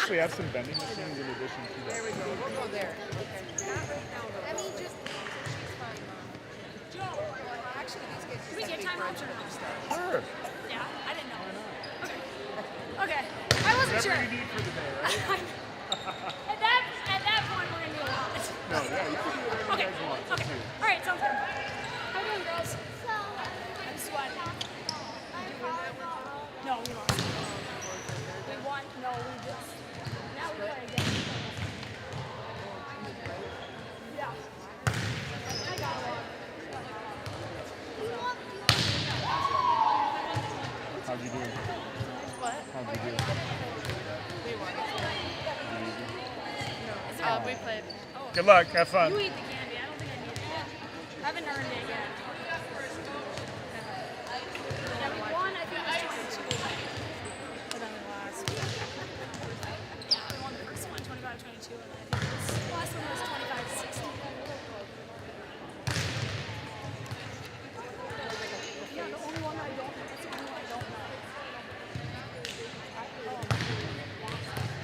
actually have some vending machines in addition to that. There we go. We'll go there. Okay. Let me just. Actually, these guys Do we get time out or no? Sure. Yeah, I didn't know. Okay. I wasn't Whatever sure. you need for the day, right? At that point, we're gonna do a lot. No, yeah, you can do whatever Okay. you guys want. It's up Okay. to you. All right, sounds good. How you doing, girls? I'm sweating. No, we lost. We won. No, we just. Now we play again. Yeah. I got it. How'd you do? What? How'd you do? We won. We played. Good luck. Have fun. You eat the candy. I don't think I need it. I haven't earned it yet. Yeah, we won. I think it was 22. But then we lost. Yeah, we won the first one, 25-22. And I think the last one was 25-16. Yeah, the only one I don't know. That's the only one I don't know.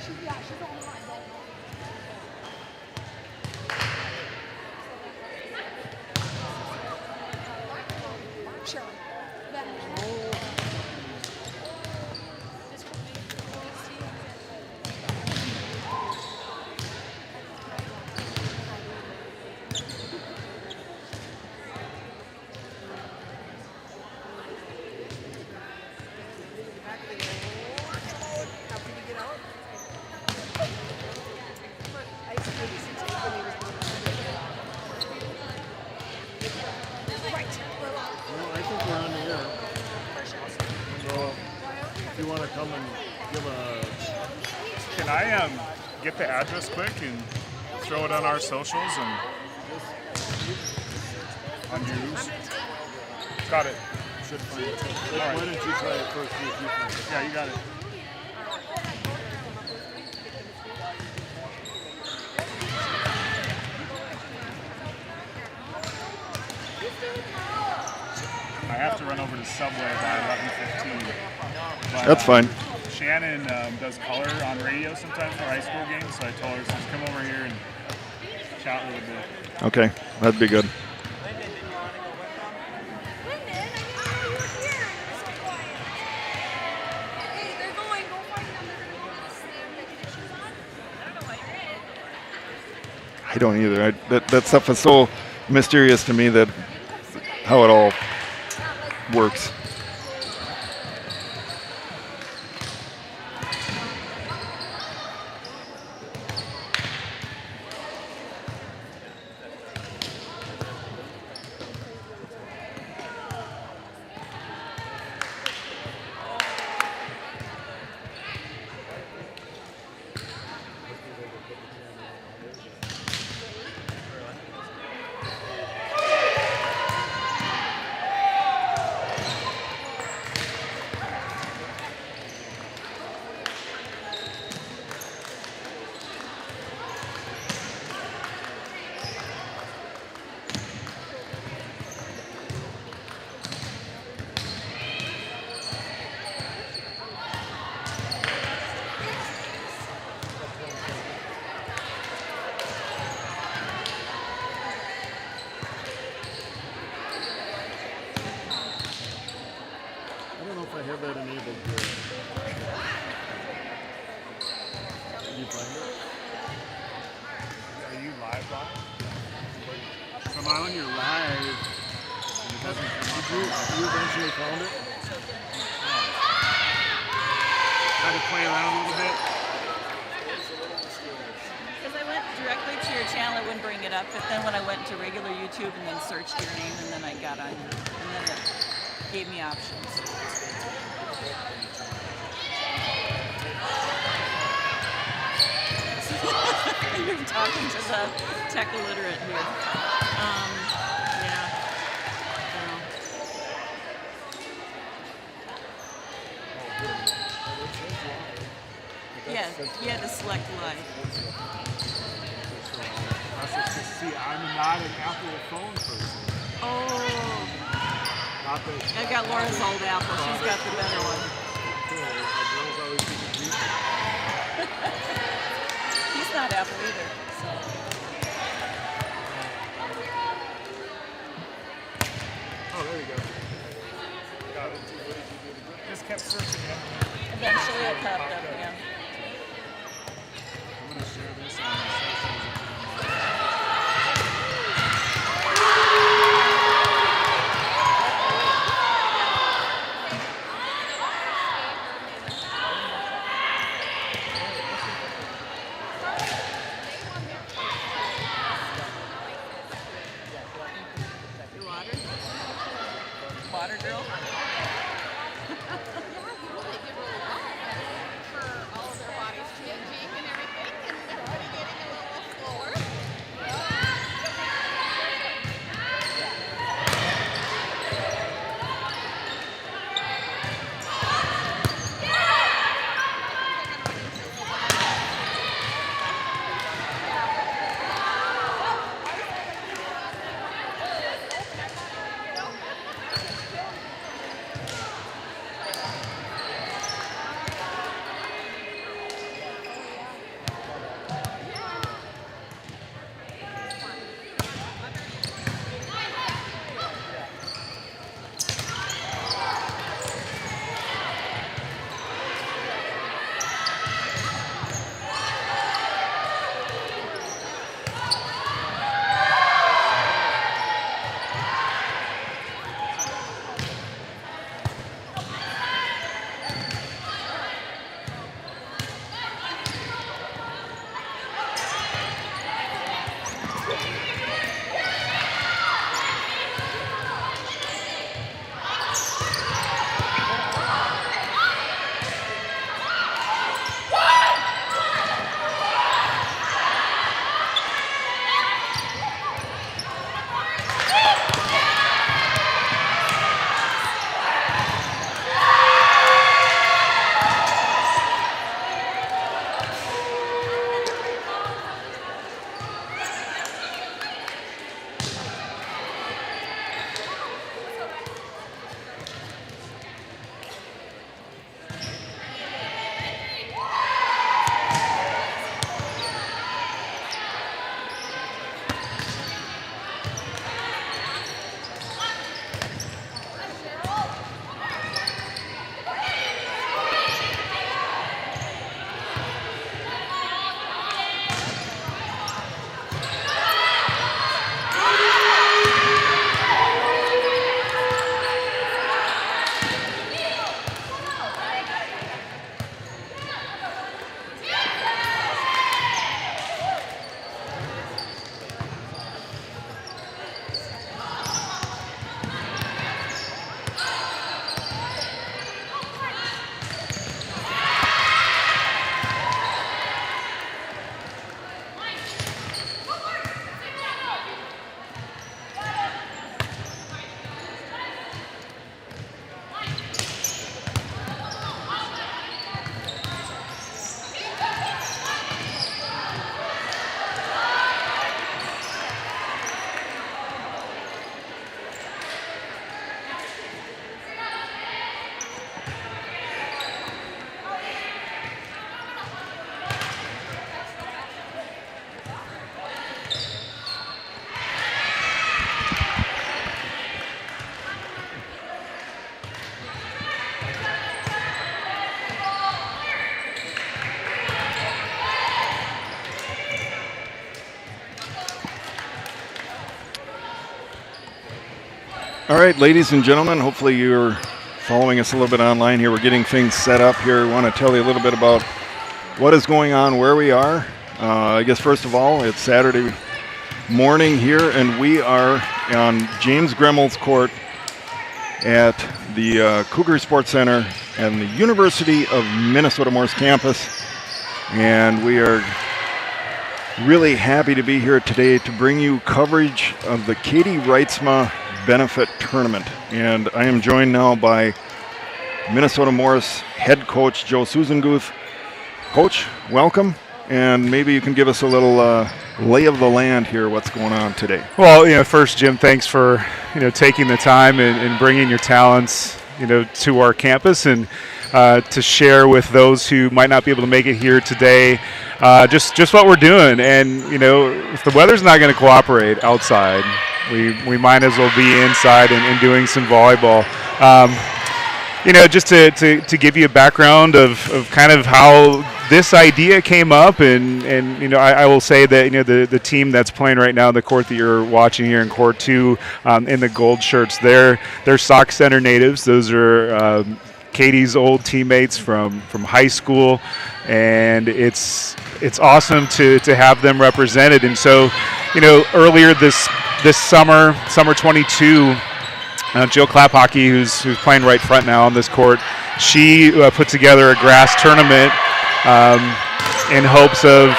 She's the only one I don't know. Sure. Then, How can you get out? I used to do this in tape when he was Well, I think we're on the air. So if you want to come and give a... Can I get the address quick and throw it on our socials and on yours? Got it. Should find it. Why don't you try it first, see if you find it. Yeah, you got it. I have to run over to Subway by 11:15. But, That's fine. Shannon does color on radio sometimes for high school games, so I told her, just come over here and chat a little bit. Okay, that'd be good. I don't either. That stuff is so mysterious to me that how it all works. I don't know if I have that enabled here. Did you find it? Are you live, Bob? Come on, you're live. And it doesn't come up. You eventually found it? Had to play around a little bit. Because I went directly to your channel, it wouldn't bring it up. But then when I went to regular YouTube and then searched your name, and then I got on, and then it gave me options. You're talking to the tech illiterate here. Yeah. Yeah, you had to select live. See, I'm not an Apple phone person. Oh, Not that I got Laura's old Apple. She's got the better one. Girls always think it's easy. He's not Apple either. So. Oh, there you go. Got it. Just kept searching it. Eventually it popped up, yeah. I'm going to share this on my socials. Water girl? All right, ladies and gentlemen, hopefully you're following us a little bit online here. We're getting things set up here. We want to tell you a little bit about what is going on, where we are. I guess first of all, it's Saturday morning here, and we are on James Gremmel's court at the Cougar Sports Center and the University of Minnesota Morse campus. And we are really happy to be here today to bring you coverage of the Katie Reitsma Benefit Tournament. And I am joined now by Minnesota Morse head coach Joe Susanguth. Coach, welcome, and maybe you can give us a little lay of the land here, what's going on today. Well, first, Jim, thanks for taking the time and bringing your talents to our campus. And to share with those who might not be able to make it here today. Just what we're doing, and if the weather's not going to cooperate outside, we might as well be inside and doing some volleyball. Just to give you a background of kind of how this idea came up, and I will say that the team that's playing right now, the court that you're watching here in court 2, in the gold shirts, they're Sauk Center natives. Those are Katie's old teammates from high school, and it's awesome to have them represented. And so earlier this summer 22. Jill Claphockey, who's playing right front now on this court, she put together a grass tournament in hopes of,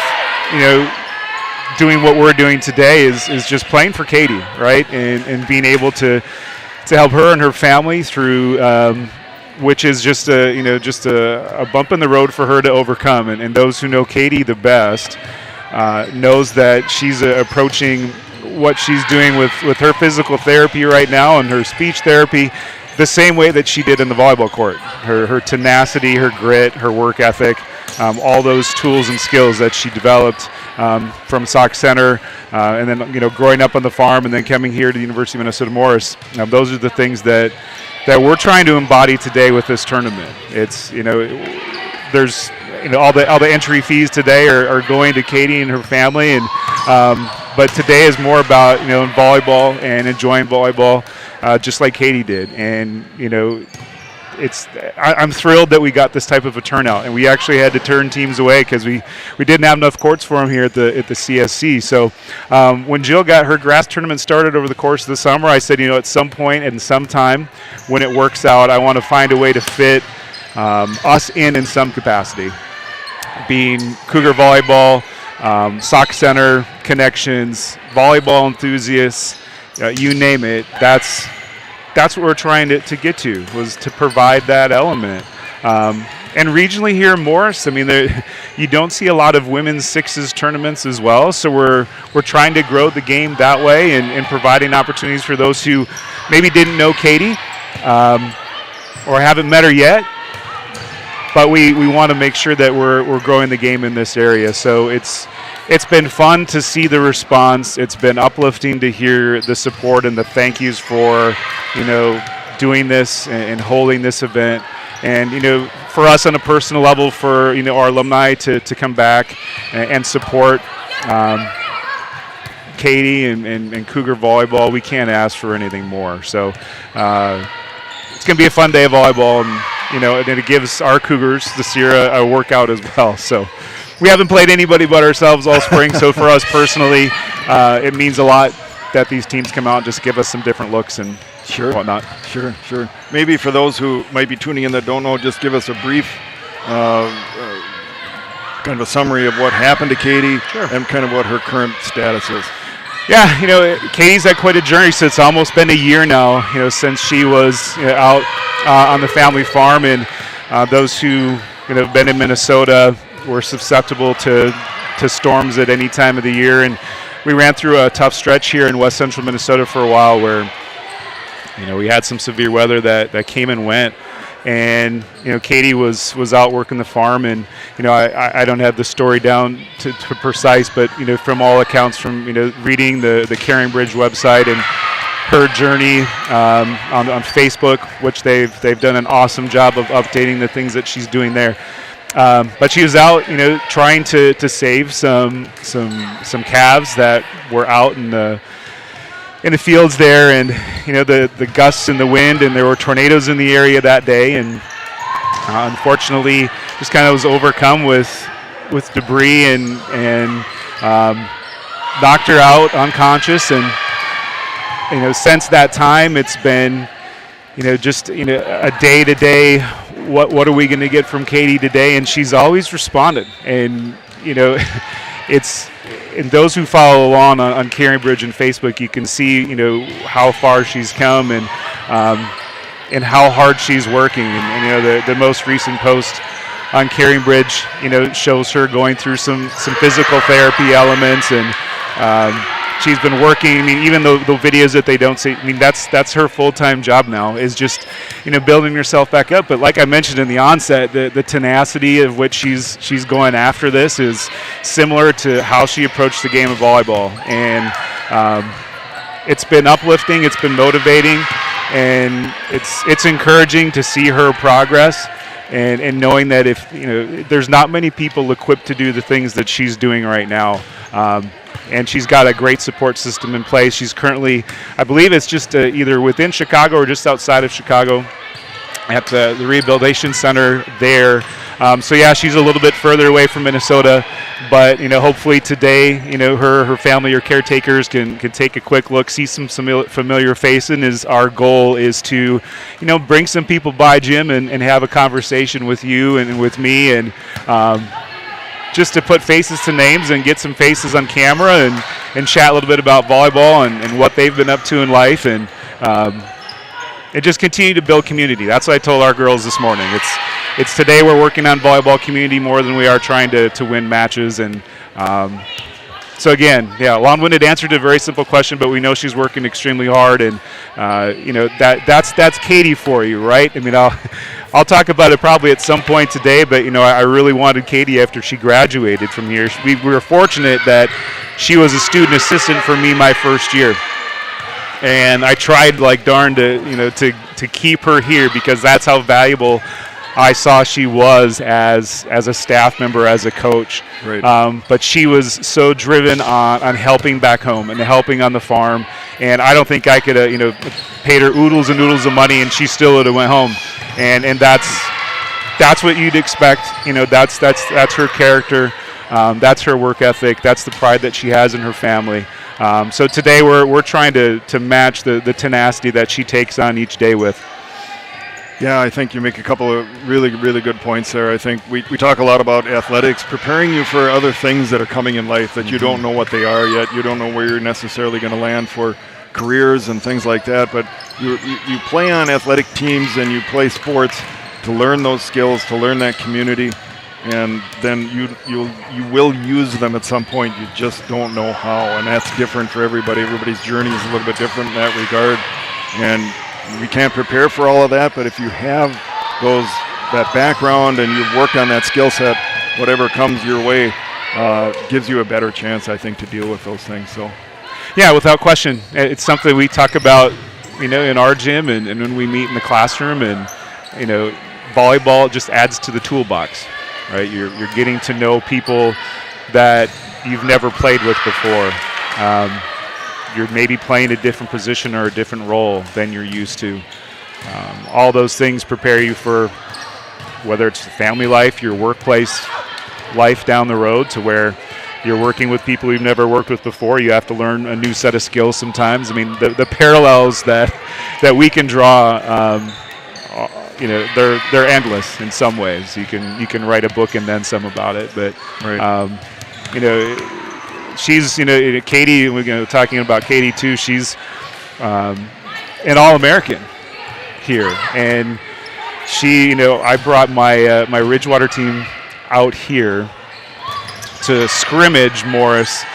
doing what we're doing today is just playing for Katie, right, and being able to help her and her family through, which is just a bump in the road for her to overcome. And those who know Katie the best knows that she's approaching what she's doing with her physical therapy right now and her speech therapy the same way that she did in the volleyball court. Her tenacity, her grit, her work ethic, all those tools and skills that she developed from Sauk Center, and then growing up on the farm and then coming here to the University of Minnesota Morris. Those are the things that we're trying to embody today with this tournament. It's there's all the entry fees today are going to Katie and her family, and but today is more about volleyball and enjoying volleyball, just like Katie did. And I'm thrilled that we got this type of a turnout, and we actually had to turn teams away because we didn't have enough courts for them here at the CSC. So when Jill got her grass tournament started over the course of the summer, I said, at some point and some time when it works out, I want to find a way to fit us in some capacity, being Cougar volleyball, Sauk Center connections, volleyball enthusiasts, you name it. That's what we're trying to get to, was to provide that element. And regionally here in Morris, you don't see a lot of women's sixes tournaments as well, so we're trying to grow the game that way and providing opportunities for those who maybe didn't know Katie or haven't met her yet. But we want to make sure that we're growing the game in this area. So it's been fun to see the response. It's been uplifting to hear the support and the thank yous for doing this and holding this event. And for us on a personal level, for our alumni to come back and support Katie and Cougar volleyball, we can't ask for anything more. So it's going to be a fun day of volleyball, and it gives our Cougars this year a workout as well. So we haven't played anybody but ourselves all spring, so for us personally, it means a lot that these teams come out and just give us some different looks and whatnot. Sure. Maybe for those who might be tuning in that don't know, just give us a brief kind of a summary of what happened to Katie and kind of what her current status is. Yeah, Katie's had quite a journey. So it's almost been a year now, since she was out on the family farm, and those who have been in Minnesota were susceptible to storms at any time of the year. And we ran through a tough stretch here in west central Minnesota for a while where we had some severe weather that came and went. And Katie was out working the farm, and I don't have the story down to precise, but from all accounts, from reading the Caring Bridge website and her journey on Facebook, which they've done an awesome job of updating the things that she's doing there. But she was out, trying to save some calves that were out in the fields there, and the gusts and the wind, and there were tornadoes in the area that day, and unfortunately just kind of was overcome with debris and knocked her out unconscious. And since that time it's been just a day to day, what are we going to get from Katie today? And she's always responded, and it's, and those who follow along on Caring Bridge and Facebook, you can see how far she's come and how hard she's working. And the most recent post on Caring Bridge shows her going through some physical therapy elements, and She's been working. I mean, even the videos that they don't see, I mean, that's her full-time job now, is just, building herself back up. But like I mentioned in the onset, the tenacity of which she's going after this is similar to how she approached the game of volleyball. And it's been uplifting, it's been motivating, and it's encouraging to see her progress. And knowing that if there's not many people equipped to do the things that she's doing right now, and she's got a great support system in place. She's currently, I believe it's just either within Chicago or just outside of Chicago at the Rehabilitation Center there. So yeah, she's a little bit further away from Minnesota, but hopefully today, her family or caretakers can take a quick look, see some familiar faces. And our goal is to, bring some people by, Jim, and have a conversation with you and with me, and just to put faces to names and get some faces on camera and chat a little bit about volleyball and what they've been up to in life, and just continue to build community. That's what I told our girls this morning. It's today we're working on volleyball community more than we are trying to win matches. And so again, yeah, long-winded answer to a very simple question, but we know she's working extremely hard, and that's Katie for you, right? I mean, I'll talk about it probably at some point today, but I really wanted Katie after she graduated from here. We were fortunate that she was a student assistant for me my first year, and I tried like darn to keep her here because that's how valuable I saw she was as a staff member, as a coach. Right. But she was so driven on helping back home and helping on the farm, and I don't think I could paid her oodles and oodles of money, and she still would have went home. And that's what you'd expect. That's her character. That's her work ethic. That's the pride that she has in her family. So today we're trying to match the tenacity that she takes on each day with. Yeah, I think you make a couple of really, really good points there. I think we talk a lot about athletics, preparing you for other things that are coming in life that you don't know what they are yet. You don't know where you're necessarily going to land for careers and things like that. But you play on athletic teams and you play sports to learn those skills, to learn that community, and then you will use them at some point. You just don't know how, and that's different for everybody. Everybody's journey is a little bit different in that regard, and we can't prepare for all of that, but if you have that background and you've worked on that skill set, whatever comes your way gives you a better chance, I think, to deal with those things. So, yeah, without question. It's something we talk about, in our gym and when we meet in the classroom, and, volleyball just adds to the toolbox, right? You're getting to know people that you've never played with before. You're maybe playing a different position or a different role than you're used to. All those things prepare you for whether it's family life, your workplace life down the road, to where you're working with people you've never worked with before. You have to learn a new set of skills sometimes. I mean, the parallels that we can draw, they're endless in some ways. You can write a book and then some about it, but right. She's, Katie, we're talking about Katie too. She's an All-American here, and she, I brought my Ridgewater team out here to scrimmage Morris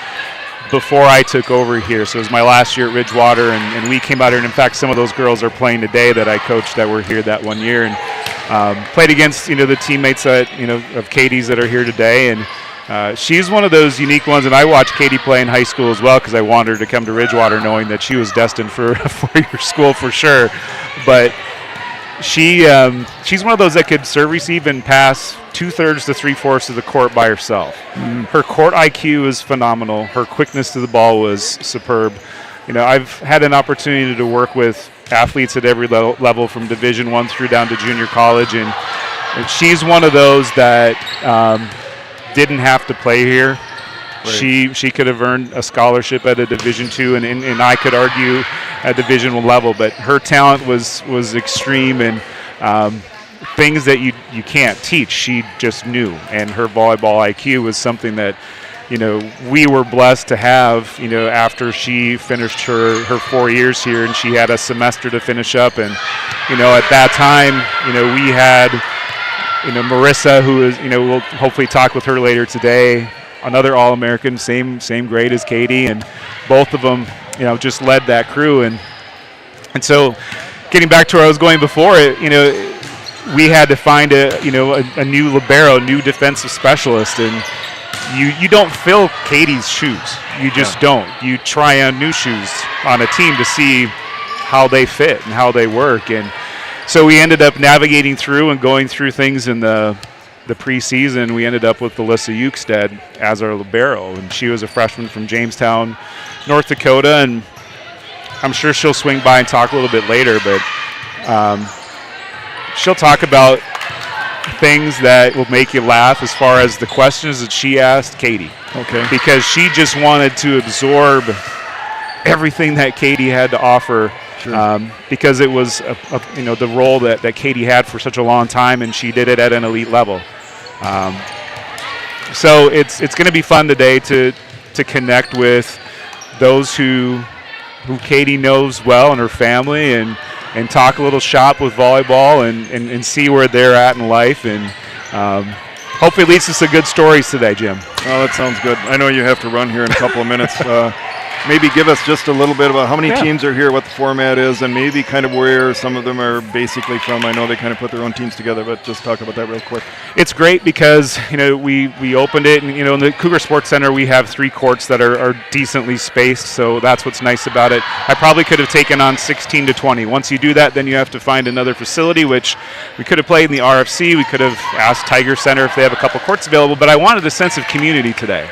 before I took over here. So it was my last year at Ridgewater, and we came out here, and in fact, some of those girls are playing today that I coached that were here that one year, and played against, the teammates that, of Katie's that are here today, and she's one of those unique ones, and I watched Katie play in high school as well because I wanted her to come to Ridgewater knowing that she was destined for a four-year school for sure. But she's one of those that could serve, receive, and pass 2/3 to 3/4 of the court by herself. Her court IQ is phenomenal. Her quickness to the ball was superb. I've had an opportunity to work with athletes at every level from Division I through down to junior college, and she's one of those that didn't have to play here. Right. She could have earned a scholarship at a Division II, and I could argue at Division I level, but her talent was extreme, and things that you can't teach, she just knew. And her volleyball IQ was something that, we were blessed to have, after she finished her 4 years here, and she had a semester to finish up. And, at that time, we had, Marissa, who is, we'll hopefully talk with her later today, another All-American, same grade as Katie, and both of them, just led that crew. And so getting back to where I was going before, we had to find a new libero, new defensive specialist, and you don't fill Katie's shoes. You just don't. You try on new shoes on a team to see how they fit and how they work. And so we ended up navigating through and going through things in the preseason. We ended up with Alyssa Eukstead as our libero, and she was a freshman from Jamestown, North Dakota, and I'm sure she'll swing by and talk a little bit later, but she'll talk about things that will make you laugh as far as the questions that she asked Katie. Okay. Because she just wanted to absorb everything that Katie had to offer. Sure. Because it was the role that Katie had for such a long time, and she did it at an elite level. So it's going to be fun today to connect with those who Katie knows well and her family, and talk a little shop with volleyball and see where they're at in life, and hopefully it leads to some good stories today, Jim. Oh, that sounds good. I know you have to run here in a couple of minutes. Maybe give us just a little bit about how many teams are here, what the format is, and maybe kind of where some of them are basically from. I know they kind of put their own teams together, but just talk about that real quick. It's great because, we opened it, and, in the Cougar Sports Center, we have 3 courts that are decently spaced, so that's what's nice about it. I probably could have taken on 16 to 20. Once you do that, then you have to find another facility, which we could have played in the RFC. We could have asked Tiger Center if they have a couple courts available, but I wanted a sense of community today.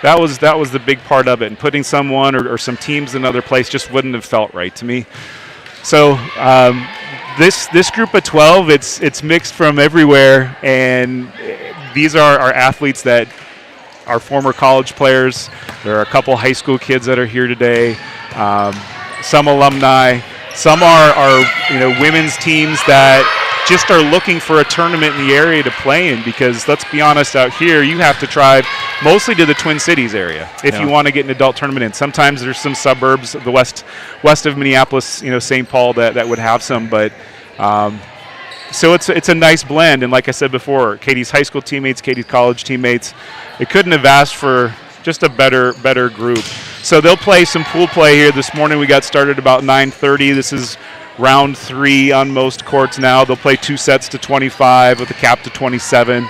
That was the big part of it, and putting someone or some teams in another place just wouldn't have felt right to me. So this group of 12, it's mixed from everywhere, and these are our athletes that are former college players. There are a couple high school kids that are here today, some alumni, some are women's teams that just are looking for a tournament in the area to play in, because let's be honest, out here you have to drive mostly to the Twin Cities area if you want to get an adult tournament in. Sometimes there's some suburbs, the west of Minneapolis, St. Paul that would have some, but so it's a nice blend. And like I said before, Katie's high school teammates, Katie's college teammates, it couldn't have asked for just a better group. So they'll play some pool play here this morning. We got started about 9:30. This is round 3 on most courts now. They'll play 2 sets to 25 with a cap to 27.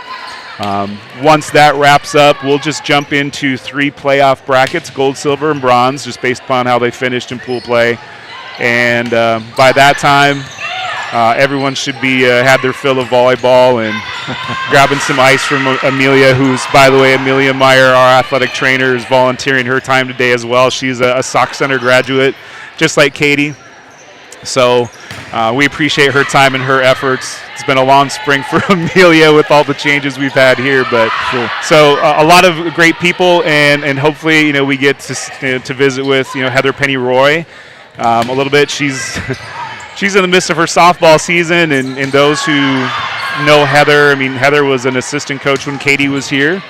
Once that wraps up, we'll just jump into 3 playoff brackets, gold, silver, and bronze, just based upon how they finished in pool play. And by that time, everyone should be had their fill of volleyball and grabbing some ice from Amelia, who's, by the way, Amelia Meyer, our athletic trainer, is volunteering her time today as well. She's a Sauk Center graduate, just like Katie. So we appreciate her time and her efforts. It's been a long spring for Amelia with all the changes we've had here, but so a lot of great people, and hopefully we get to visit with Heather Penny Roy a little bit. She's in the midst of her softball season, and those who know Heather, Heather was an assistant coach when Katie was here.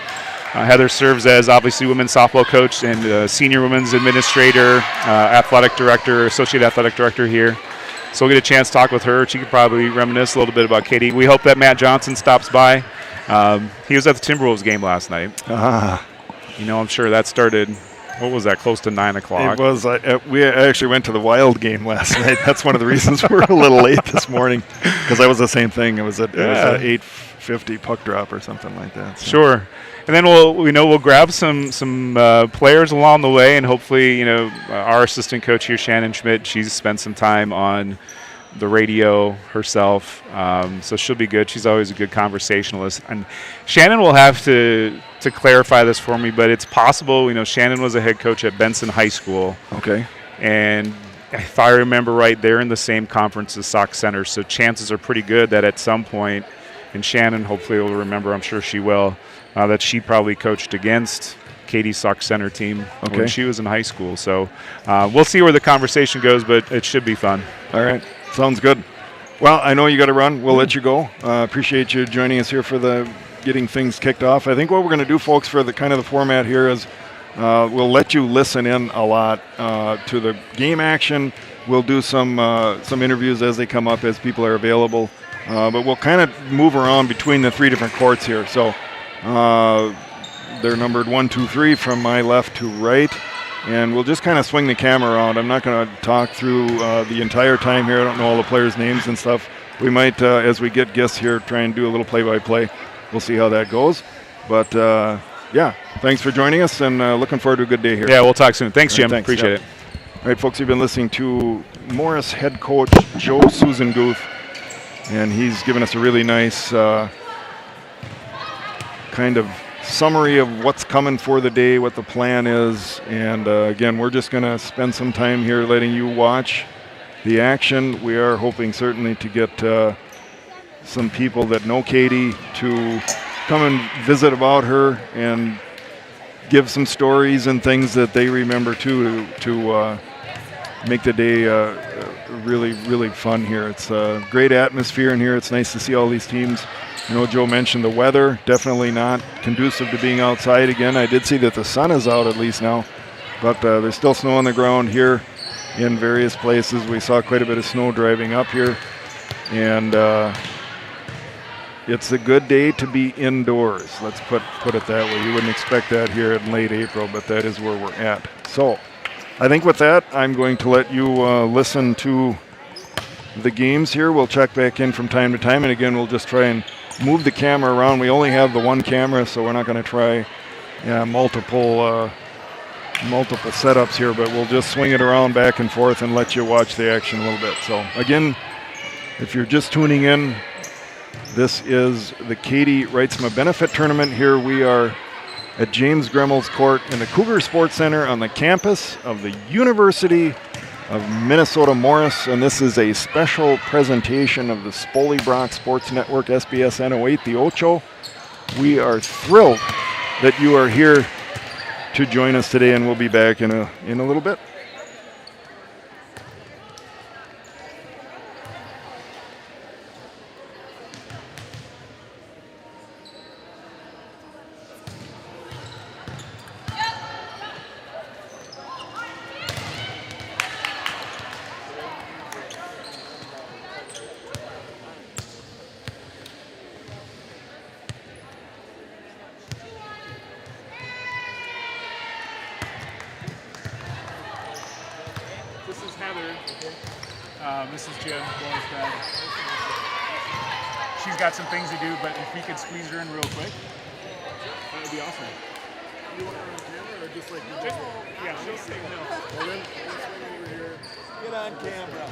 Heather serves as obviously women's softball coach and senior women's administrator, athletic director, associate athletic director here. So we'll get a chance to talk with her. She could probably reminisce a little bit about Katie. We hope that Matt Johnson stops by. He was at the Timberwolves game last night. I'm sure that started, what was that, close to 9 o'clock? It was. We actually went to the Wild game last night. That's one of the reasons we're a little late this morning, because that was the same thing. It was at 8:50 puck drop or something like that. So. Sure. And then we'll grab some players along the way, and hopefully our assistant coach here, Shannon Schmidt, she's spent some time on the radio herself, so she'll be good. She's always a good conversationalist, and Shannon will have to clarify this for me, but it's possible. Shannon was a head coach at Benson High School. Okay. And if I remember right, they're in the same conference as Sauk Center, so chances are pretty good that at some point, and Shannon hopefully will remember, I'm sure she will, that she probably coached against Katie's Sauk Center team when she was in high school. So we'll see where the conversation goes, but it should be fun. All right. Sounds good. Well, I know you got to run. We'll let you go. Appreciate you joining us here for the getting things kicked off. I think what we're going to do, folks, for the kind of the format here is we'll let you listen in a lot to the game action. We'll do some interviews as they come up, as people are available. But we'll kind of move around between the 3 different courts here. So they're numbered 1, 2, 3 from my left to right. and we'll just kind of swing the camera around. I'm not going to talk through the entire time here. I don't know all the players' names and stuff. We might, as we get guests here, try and do a little play-by-play. We'll see how that goes. But, yeah, thanks for joining us, and looking forward to a good day here. Yeah, we'll talk soon. Thanks, Jim. Thanks. Appreciate Yep. it. All right, folks, you've been listening to Morris head coach Joe Susanguth, and he's given us a really nice kind of summary of what's coming for the day, what the plan is, and again, we're just going to spend some time here letting you watch the action. We are hoping certainly to get some people that know Katie to come and visit about her and give some stories and things that they remember too to make the day really, really fun here. It's a great atmosphere in here. It's nice to see all these teams. I know Joe mentioned the weather, definitely not conducive to being outside again. I did see that the sun is out at least now, but there's still snow on the ground here in various places. We saw quite a bit of snow driving up here, and it's a good day to be indoors. Let's put it that way. You wouldn't expect that here in late April, but that is where we're at. So I think with that, I'm going to let you listen to the games here. We'll check back in from time to time, and again, we'll just try and move the camera around. We only have the one camera, so we're not going to try multiple setups here, but we'll just swing it around back and forth and let you watch the action a little bit. So again, if you're just tuning in, this is the Katie Reitsma Benefit Tournament. Here we are at James Gremmel's Court in the Cougar Sports Center on the campus of the University of Minnesota Morris, and this is a special presentation of the Spoley Brock Sports Network SBSN 08, the Ocho. We are thrilled that you are here to join us today, and we'll be back in a little bit. This is Heather. This is Jim. She's got some things to do, but if we could squeeze her in real quick, that would be awesome. You want her on camera or just like yeah, she'll signal. Well then, let's swing over here. Get on camera.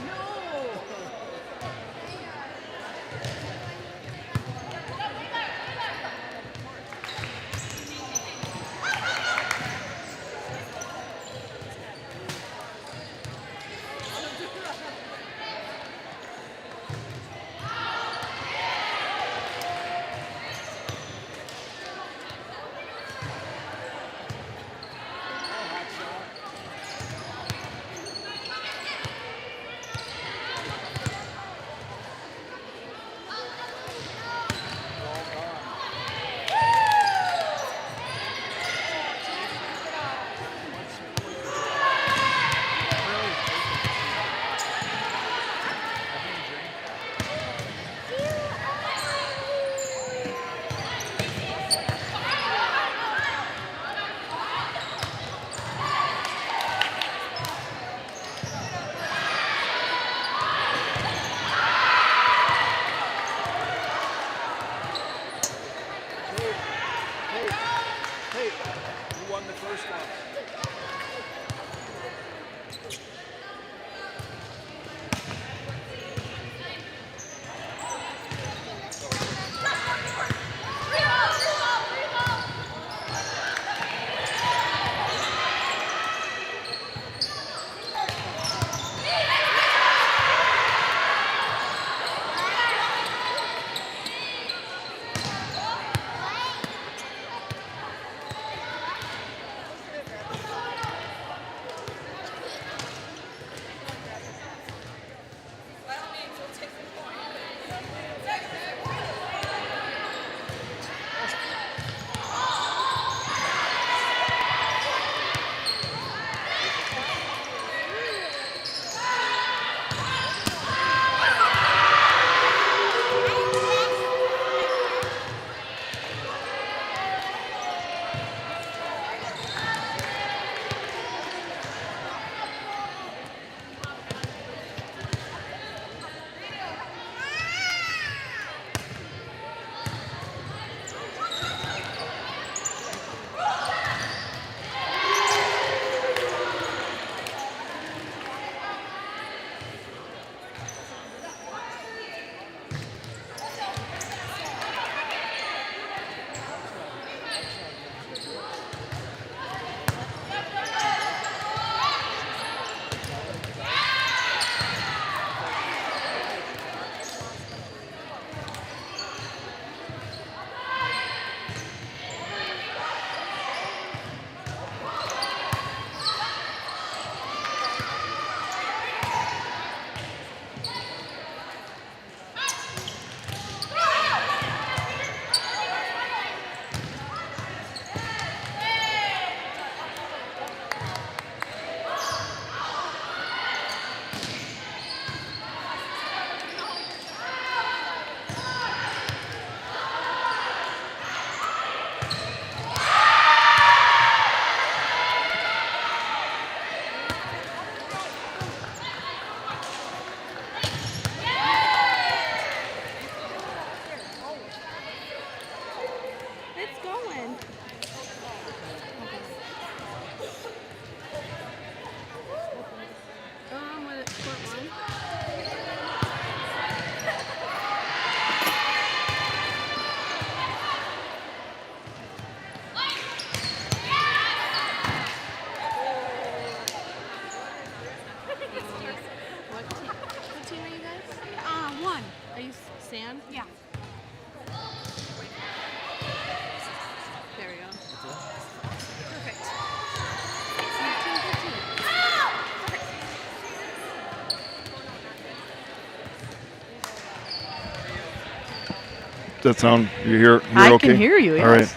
that sound? You hear I okay? can hear you, All right. yes.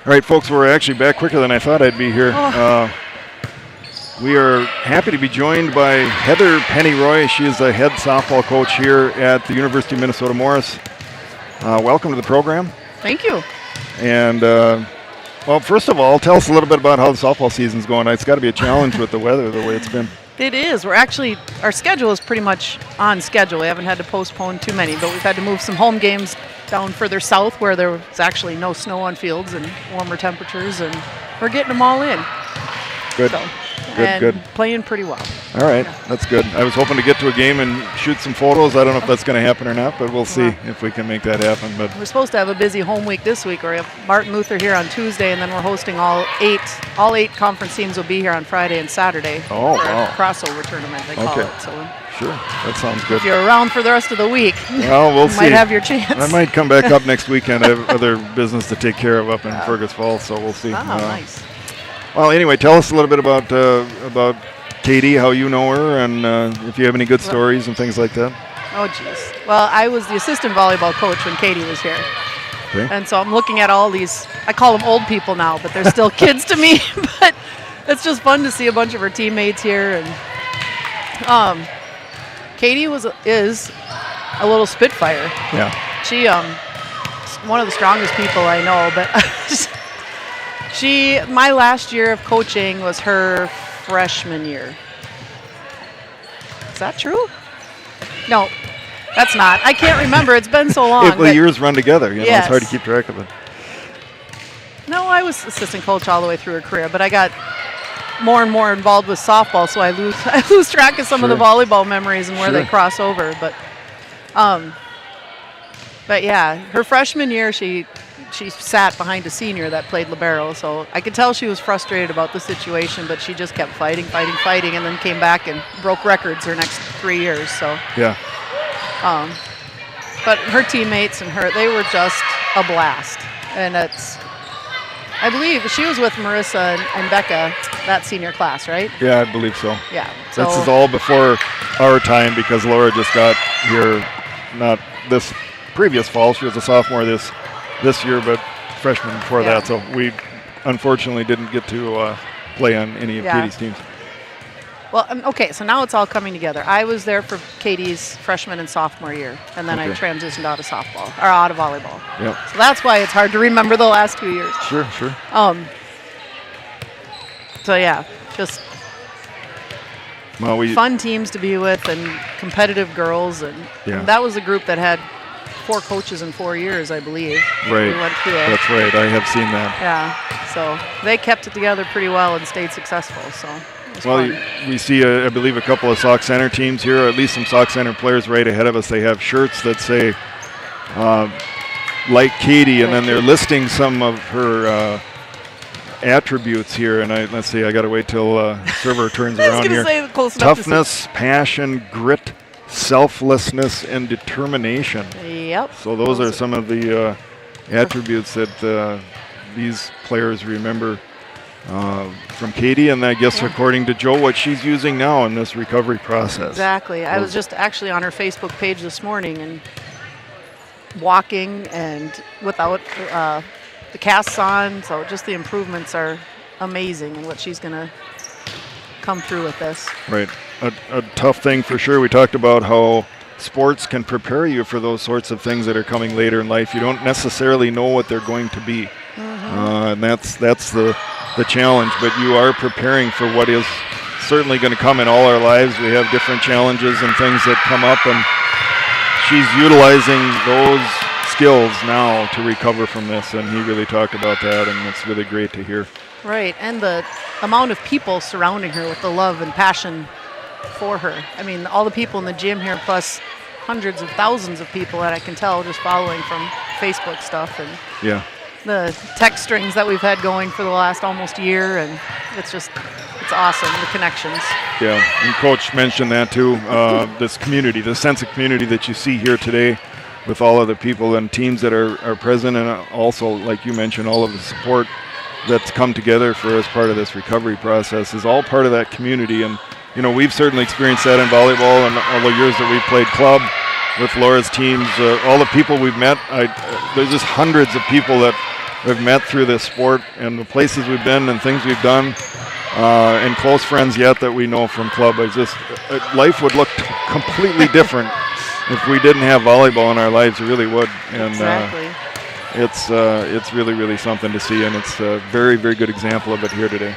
All right, folks, we're actually back quicker than I thought I'd be here. We are happy to be joined by Heather Pennyroy. She is the head softball coach here at the University of Minnesota Morris. Welcome to the program. Thank you. And, well, first of all, tell us a little bit about how the softball season's going. It's got to be a challenge with the weather the way it's been. It is. Our schedule is pretty much on schedule. We haven't had to postpone too many, but we've had to move some home games down further south where there was actually no snow on fields and warmer temperatures, and we're getting them all in. Good. So, Good. Playing pretty well. All right, that's good. I was hoping to get to a game and shoot some photos. I don't know if that's going to happen or not, but we'll see if we can make that happen. But we're supposed to have a busy home week this week. We have Martin Luther here on Tuesday, and then we're hosting all eight conference teams will be here on Friday and Saturday for a crossover tournament, they call it. So sure, that sounds good. if you're around for the rest of the week, well, we'll you might have your chance. I might come back up next weekend. I have other business to take care of up in Fergus Falls, so we'll see. Nice. Well, anyway, tell us a little bit about Katie, how you know her, and if you have any good stories and things like that. Oh, geez. Well, I was the assistant volleyball coach when Katie was here. Okay. And so I'm looking at all these, I call them old people now, but they're still kids to me. But it's just fun to see a bunch of her teammates here. And Katie is a little spitfire. Yeah. She one of the strongest people I know, but my last year of coaching was her freshman year. Is that true? No, that's not. I can't remember. It's been so long. If the years run together, yes. It's hard to keep track of it. No, I was assistant coach all the way through her career, but I got more and more involved with softball, so I lose track of some of the volleyball memories and where they cross over. But yeah, her freshman year, she sat behind a senior that played libero, so I could tell she was frustrated about the situation, but she just kept fighting, and then came back and broke records her next 3 years. So yeah. But her teammates and they were just a blast, and I believe she was with Marissa and Becca that senior class, right? Yeah, I believe so. Yeah. So this is all before our time because Laura just got here, not this previous fall. She was a sophomore this year, but freshman before that. So we unfortunately didn't get to play on any of Katie's teams. Well, okay, so now it's all coming together. I was there for Katie's freshman and sophomore year, and then I transitioned out of volleyball. Yep. So that's why it's hard to remember the last 2 years. Sure. So yeah, just fun teams to be with and competitive girls, and that was a group that had 4 coaches in 4 years, I believe. Right. We went through That's right. I have seen that. Yeah. So they kept it together pretty well and stayed successful. So. We see, I believe, a couple of Sauk Center teams here, or at least some Sauk Center players right ahead of us. They have shirts that say, like Katie, and then they're listing some of her attributes here. And let's see, I got to wait till server turns around here. Toughness, passion, grit, selflessness, and determination. Yep. So those are some of the attributes that these players remember from Katie, and I guess according to Joe, what she's using now in this recovery process. Exactly. I was just actually on her Facebook page this morning and walking and without the casts on, so just the improvements are amazing and what she's going to come through with this. Right. A tough thing for sure. We talked about how sports can prepare you for those sorts of things that are coming later in life. You don't necessarily know what they're going to be. And that's the challenge, but you are preparing for what is certainly going to come in all our lives. We have different challenges and things that come up, and she's utilizing those skills now to recover from this, and he really talked about that, and it's really great to hear. Right, and the amount of people surrounding her with the love and passion for her. I mean, all the people in the gym here, plus hundreds of thousands of people that I can tell just following from Facebook stuff, and the text strings that we've had going for the last almost year, and it's awesome, the connections. Yeah, and Coach mentioned that too, this community, the sense of community that you see here today with all of the people and teams that are present, and also, like you mentioned, all of the support that's come together for as part of this recovery process is all part of that community. And, we've certainly experienced that in volleyball and all the years that we've played club. with Laura's teams, all the people we've met. There's just hundreds of people that we've met through this sport and the places we've been and things we've done, and close friends yet that we know from club. Life would look completely different if we didn't have volleyball in our lives. It really would. And Exactly. it's really, really something to see, and it's a very, very good example of it here today.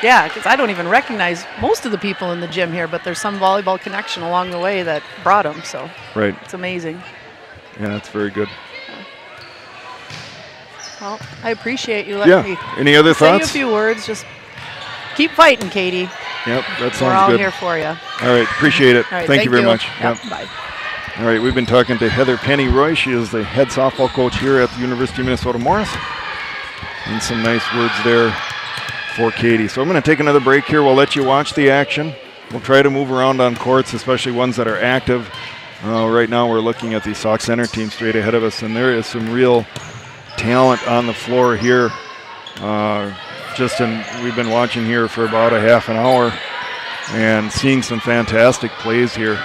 Yeah, because I don't even recognize most of the people in the gym here, but there's some volleyball connection along the way that brought them, so Right. it's amazing. Yeah, it's very good. Well, I appreciate you letting me Any other say a thoughts? few words. Just keep fighting, Katie. Yep, that We're sounds all good. here for you. All right, appreciate it. All right, thank you very much. Yep, Yep. bye. All right, we've been talking to Heather Penny Roy. She is the head softball coach here at the University of Minnesota Morris. And some nice words there for Katie. So I'm going to take another break here. We'll let you watch the action. We'll try to move around on courts, especially ones that are active. Right now we're looking at the Sauk Center team straight ahead of us, and there is some real talent on the floor here. We've been watching here for about a half an hour and seeing some fantastic plays here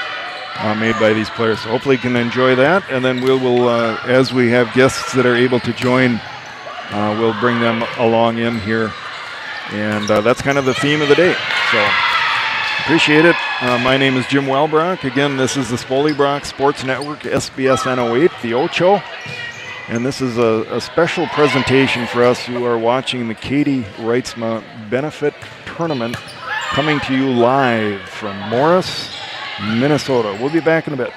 made by these players. So hopefully you can enjoy that, and then we will, as we have guests that are able to join, we'll bring them along in here. And that's kind of the theme of the day. So appreciate it. My name is Jim Welbrock. Again, this is the Spoley-Brock Sports Network, SBS N08, the Ocho. And this is a special presentation for us who are watching the Katie Reitsma Benefit Tournament, coming to you live from Morris, Minnesota. We'll be back in a bit.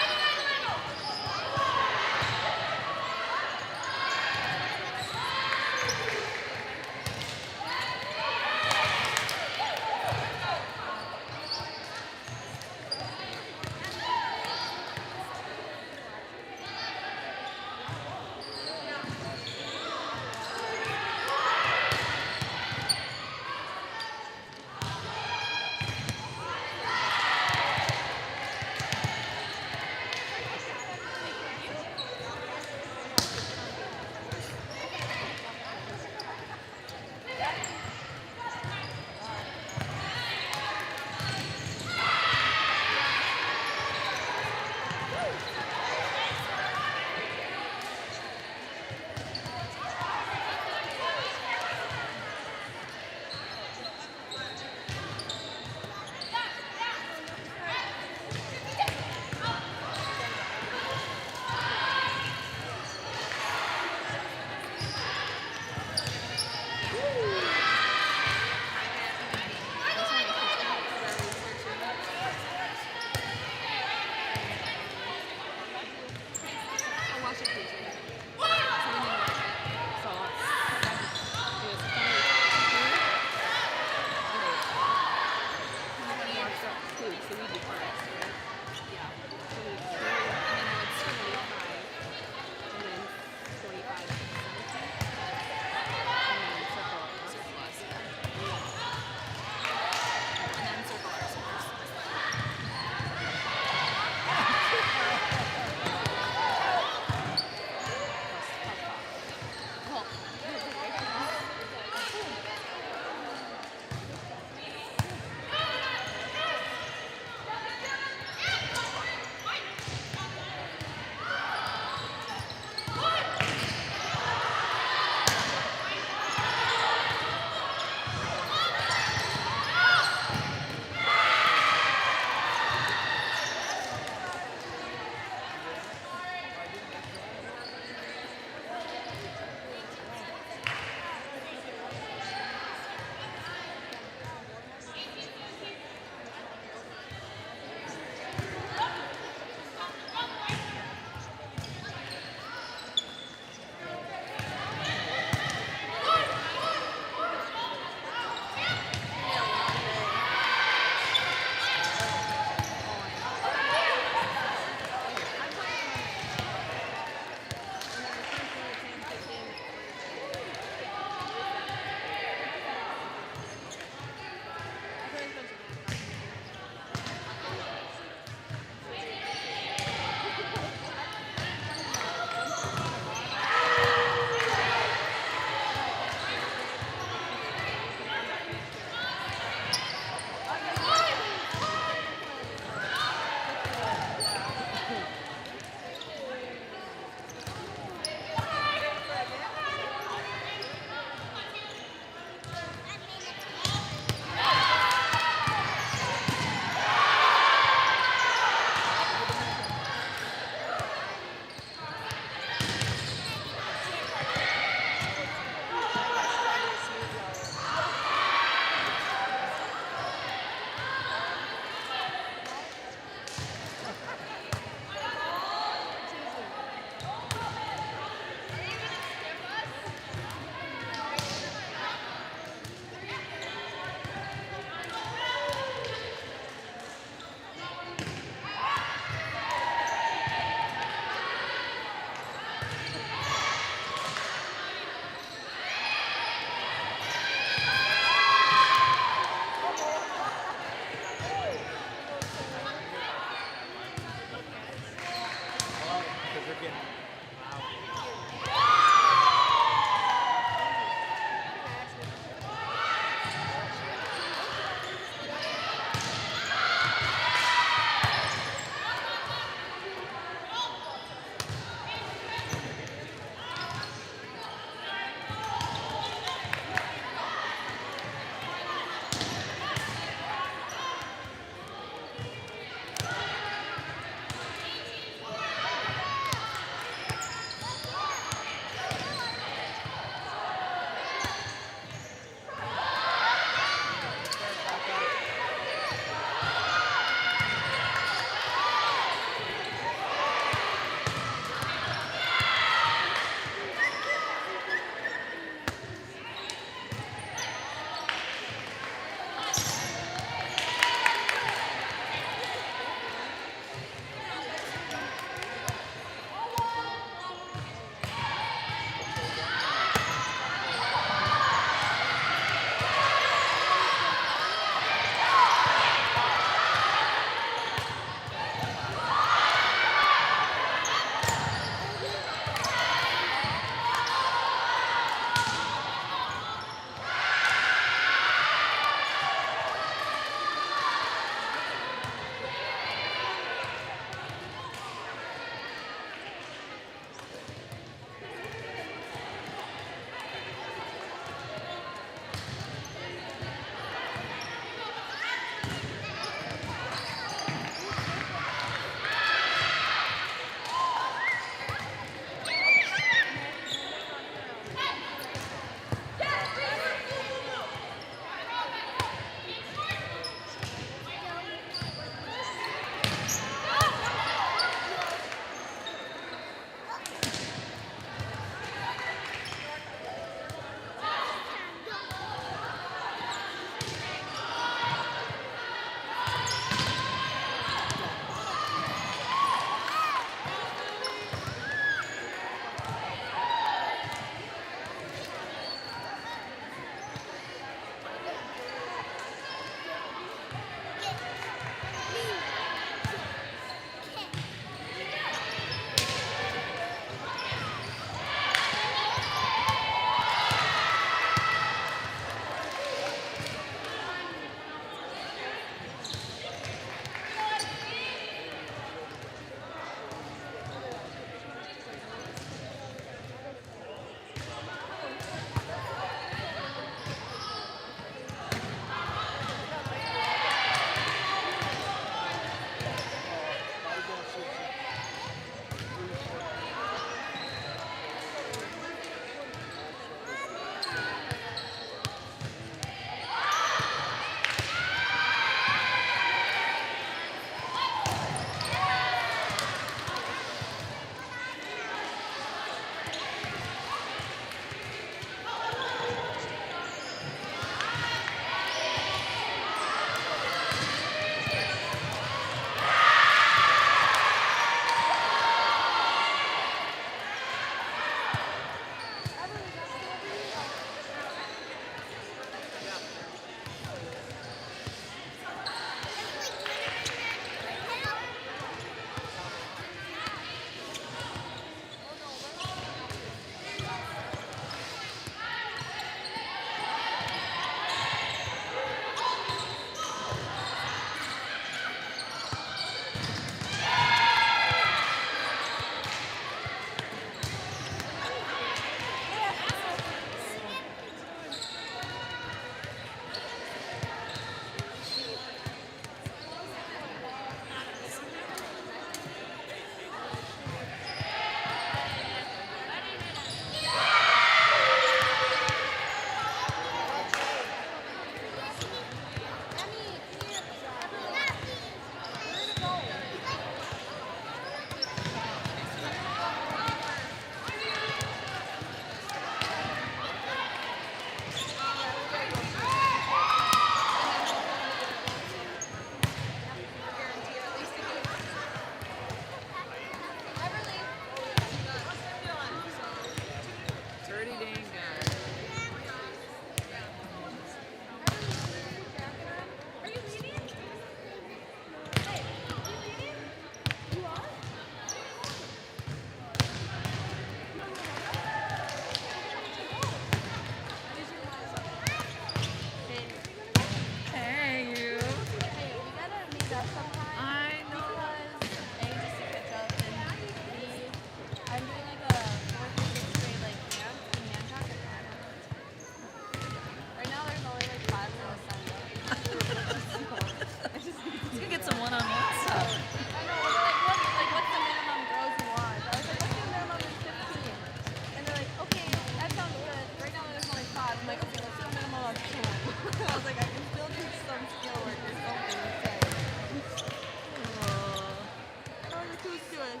who's doing?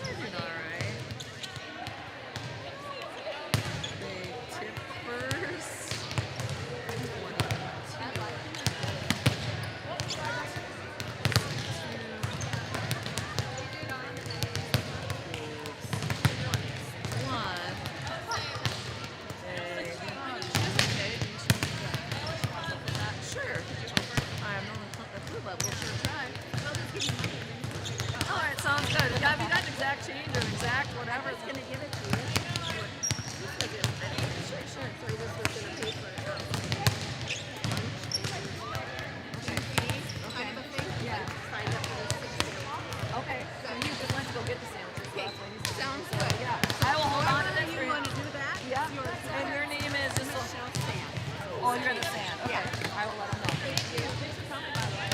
We're doing all right. They tip first. Sure. I'm on the food level. Sure, try. All right, sounds good. You got an exact change or exact whatever. It's gonna give it to you. Sure. So you just was gonna pay for it. Okay. Yeah. Signed up for the 6 sandwiches. Okay. So you just went to go get the sandwiches. Okay. Sounds good. Yeah. I will hold on to this. You want to do that? Yeah. And your name is just Michelle Sand. Oh, you're the Sand. Okay. Yeah. I will let them know. Thank you. Thanks for coming, by the way.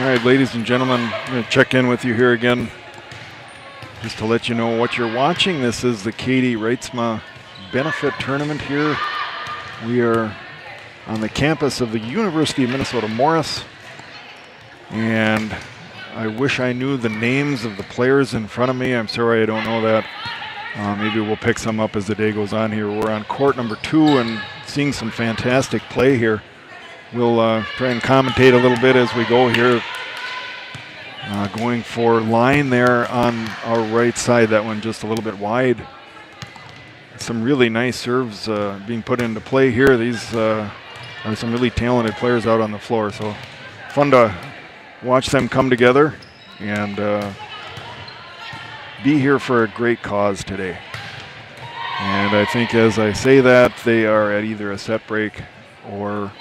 right, ladies and gentlemen, I'm going to check in with you here again just to let you know what you're watching. This is the Katie Reitsma Benefit Tournament here. We are on the campus of the University of Minnesota Morris, and I wish I knew the names of the players in front of me. I'm sorry I don't know that. Maybe we'll pick some up as the day goes on here. We're on court number 2 and seeing some fantastic play here. We'll try and commentate a little bit as we go here. Going for line there on our right side, that one just a little bit wide. Some really nice serves being put into play here. These are some really talented players out on the floor, so fun to watch them come together and be here for a great cause today. And I think as I say that, they are at either a set break or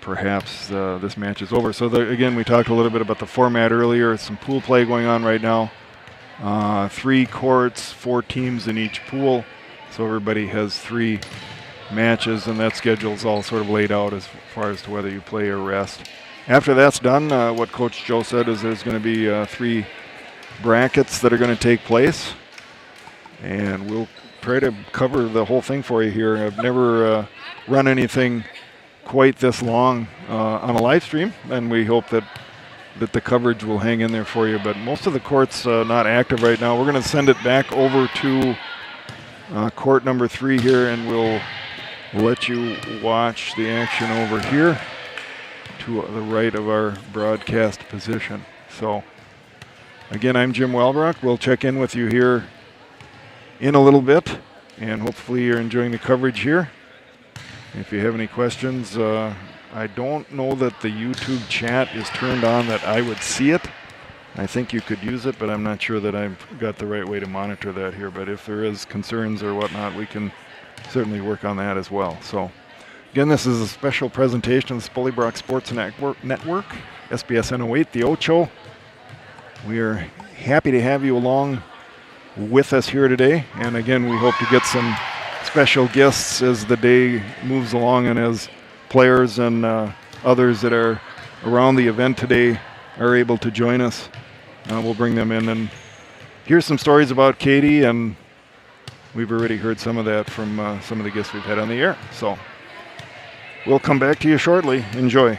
perhaps this match is over. So again, we talked a little bit about the format earlier. Some pool play going on right now. 3 courts, 4 teams in each pool. So everybody has 3 matches, and that schedule is all sort of laid out as far as to whether you play or rest. After that's done, what Coach Joe said is there's going to be 3 brackets that are going to take place, and we'll try to cover the whole thing for you here. I've never run anything quite this long on a live stream, and we hope that the coverage will hang in there for you. But most of the courts not active right now. We're going to send it back over to court number 3 here, and we'll let you watch the action over here to the right of our broadcast position. So again, I'm Jim Welbrock. We'll check in with you here in a little bit, and hopefully you're enjoying the coverage here. If you have any questions, I don't know that the YouTube chat is turned on that I would see it. I think you could use it, but I'm not sure that I've got the right way to monitor that here. But if there is concerns or whatnot, we can certainly work on that as well. So again, this is a special presentation of the Spollybrock Sports Network, SBSN 08, the Ocho. We are happy to have you along with us here today. And again, we hope to get some special guests as the day moves along and as players and others that are around the event today are able to join us. We'll bring them in and hear some stories about Katie, and we've already heard some of that from some of the guests we've had on the air. So we'll come back to you shortly. Enjoy.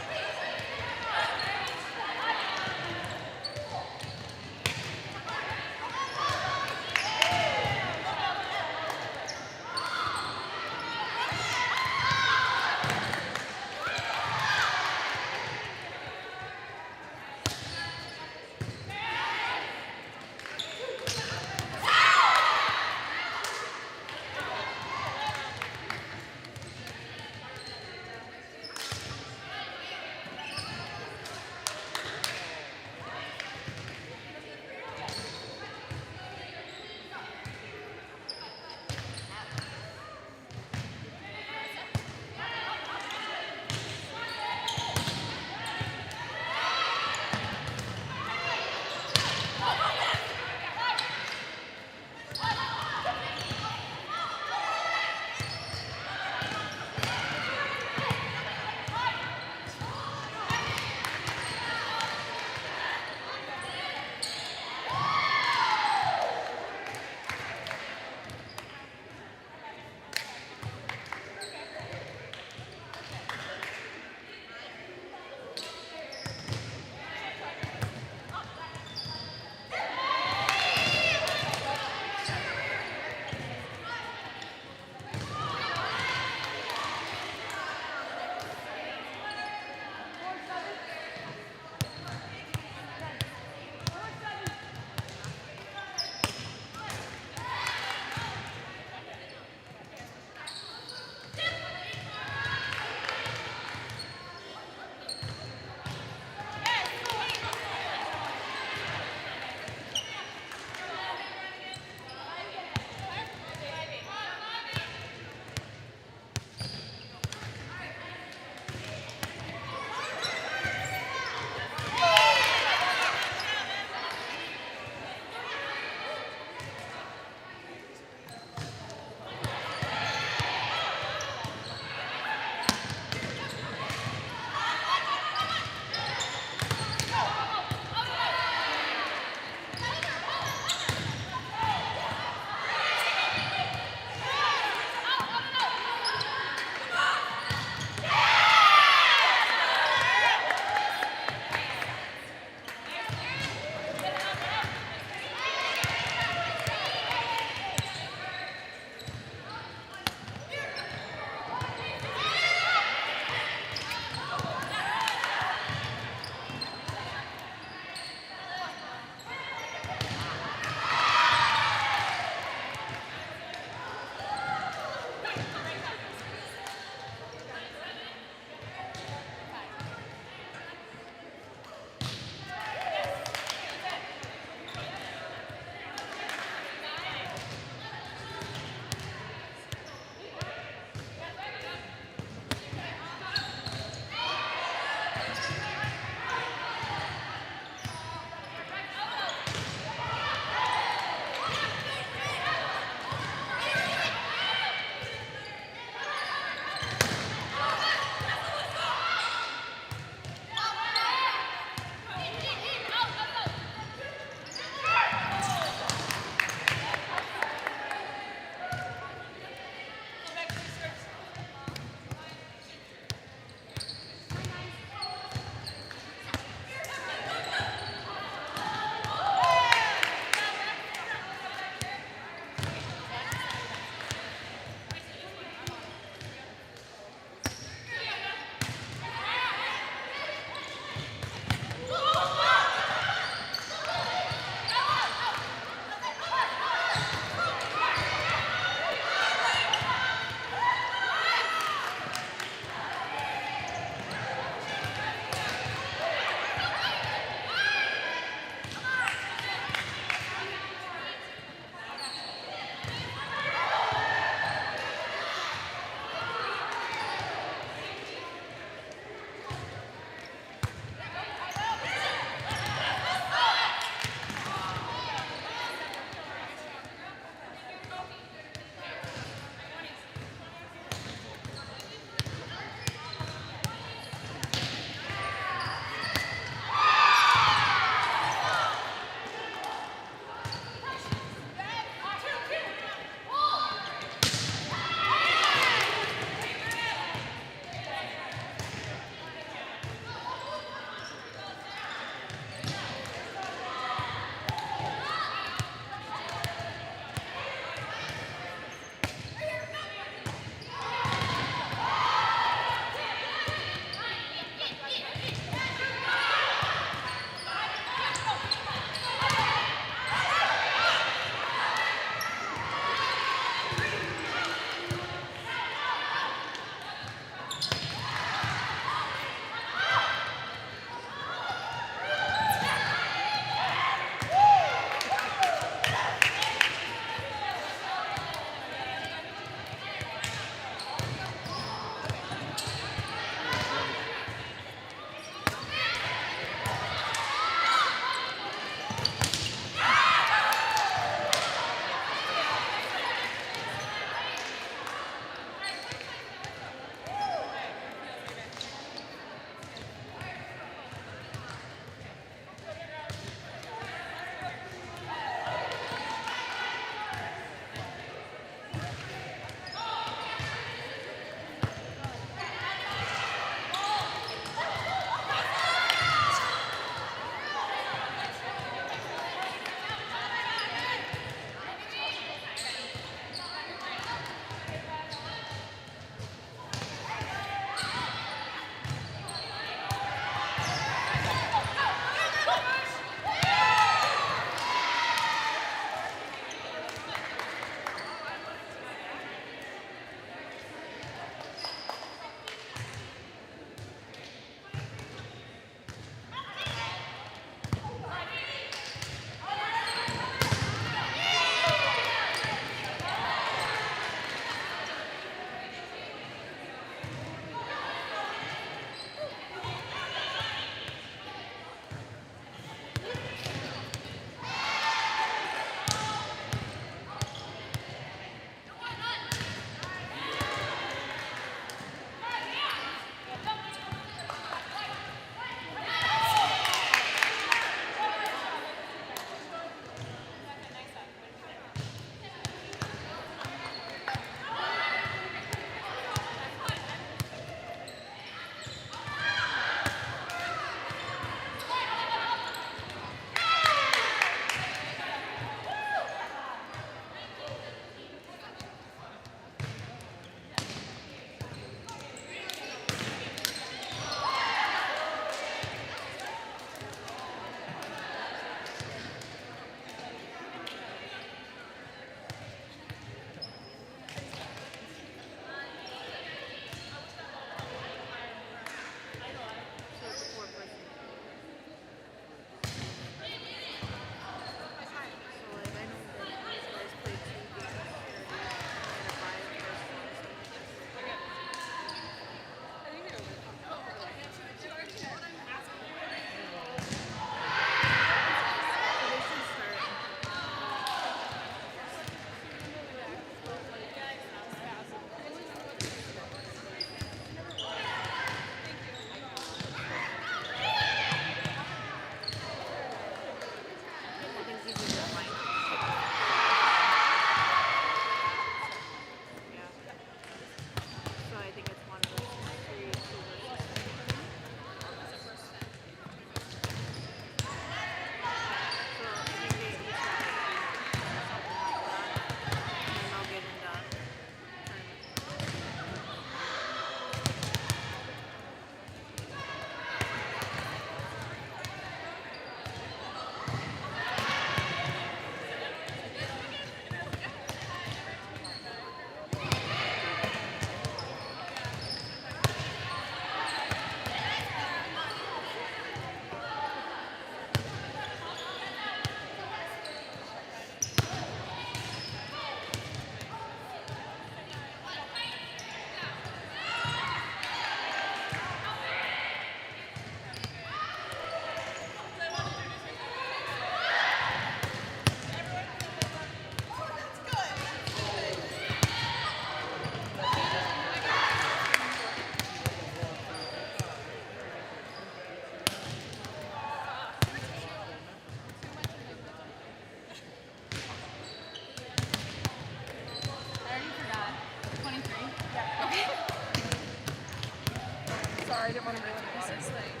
sorry, I didn't want to ruin it. This is like,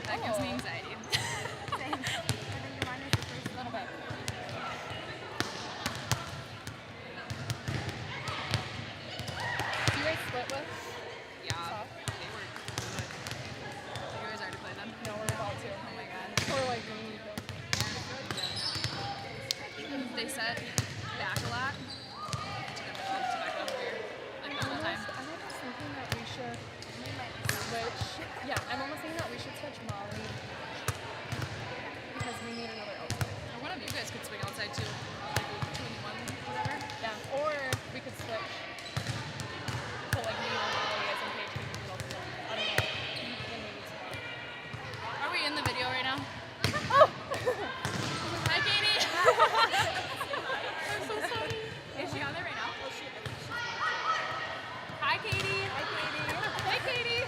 that gives me anxiety. Thanks. I think your mind is the first little bit. Do you guys split with? Yeah. They were good. You guys already played them? No, we're about to. Oh my god. We're like, we need them. They said back a lot. Tobacco beer. Like the whole time. I'm almost thinking that we should switch. Yeah, I'm almost thinking that we should switch Molly because we need another outfit. Or one of you guys could swing outside too. Like 2 in 1, whatever. Yeah, or we could switch. Put like me and Molly as in Paige and we could do both of them. I don't know. Then we need some. Are we in the video right now? Oh! Hi, Katie. I'm so sorry. Is she on there right now? Hi, Katie. Hi, Katie. Hi, Katie.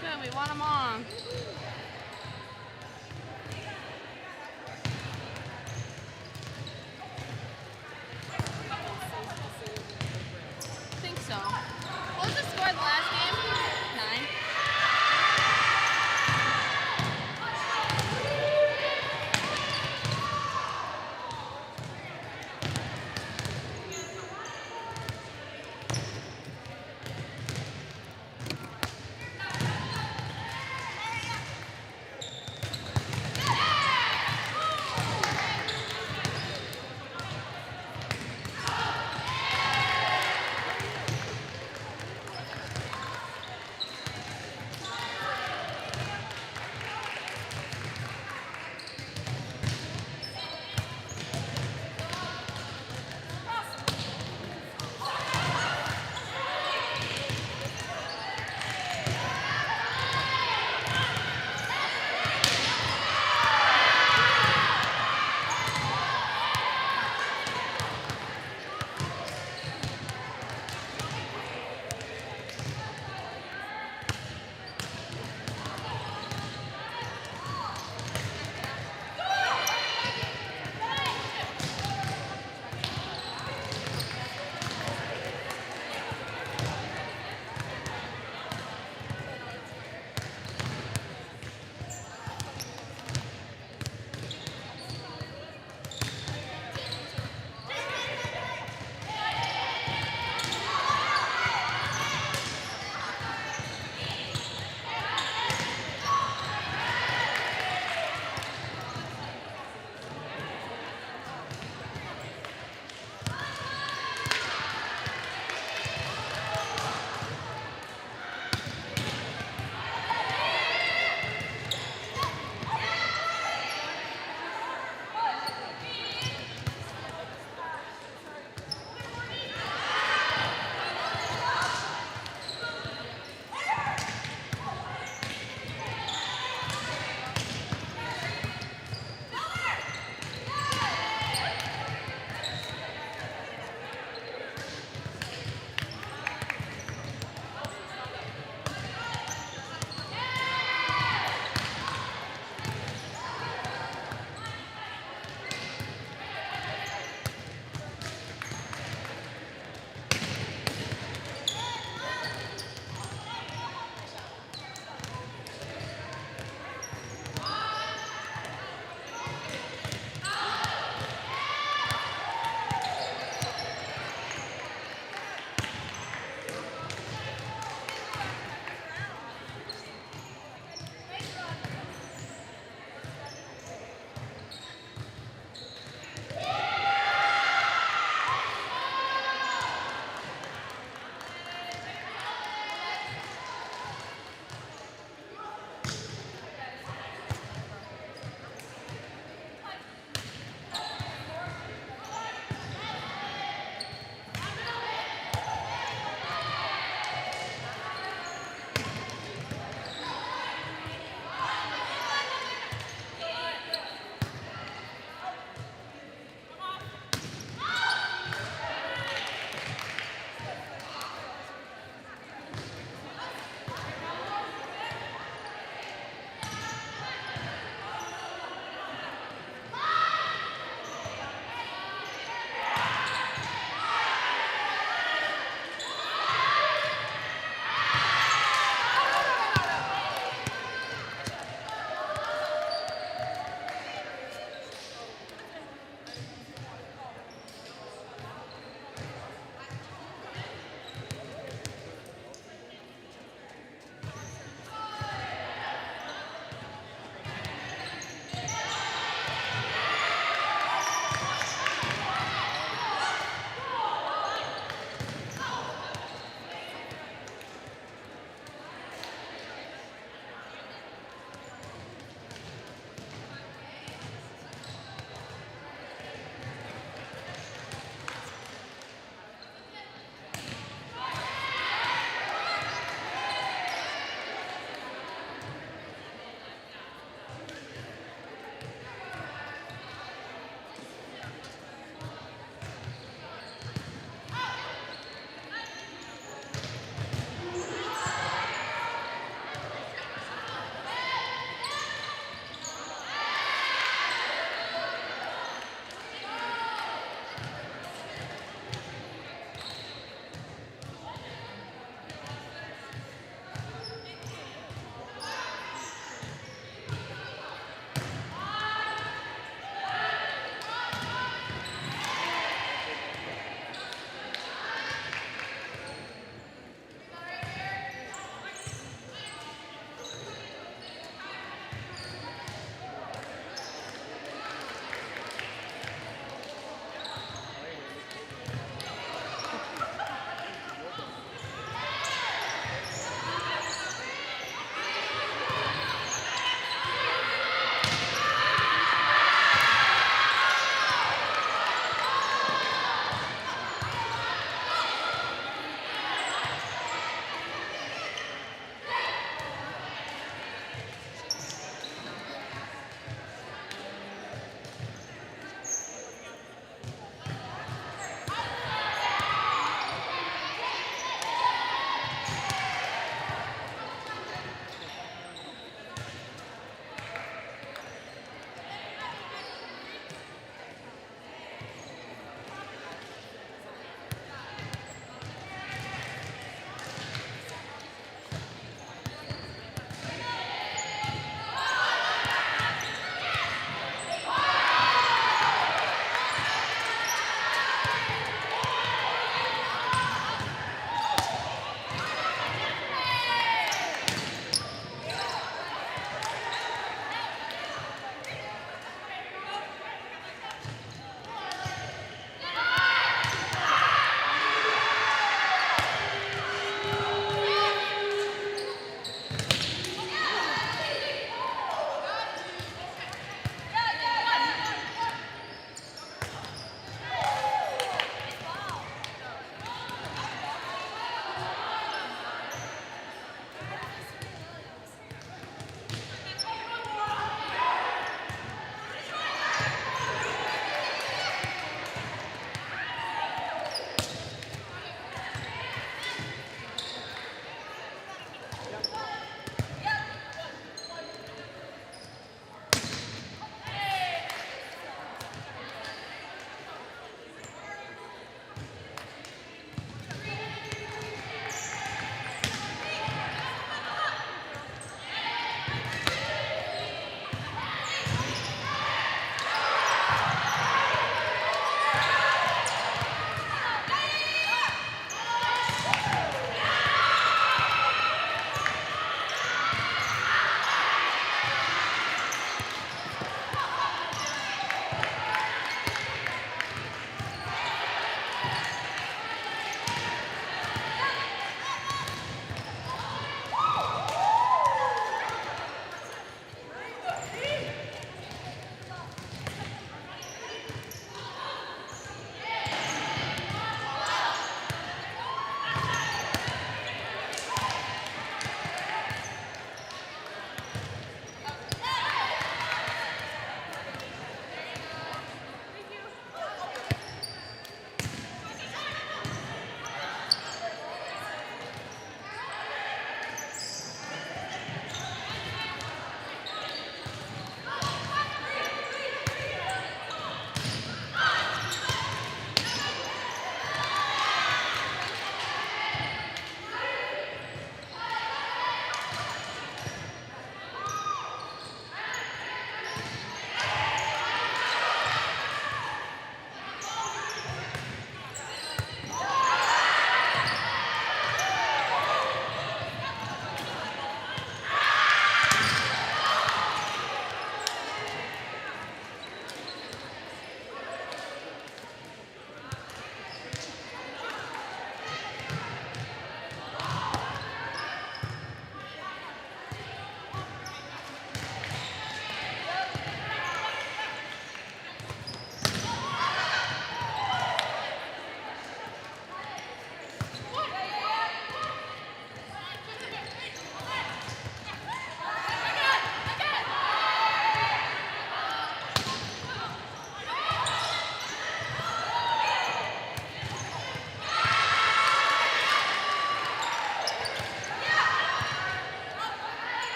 Good, we want them on. I think so. What was the score of the last game? 9.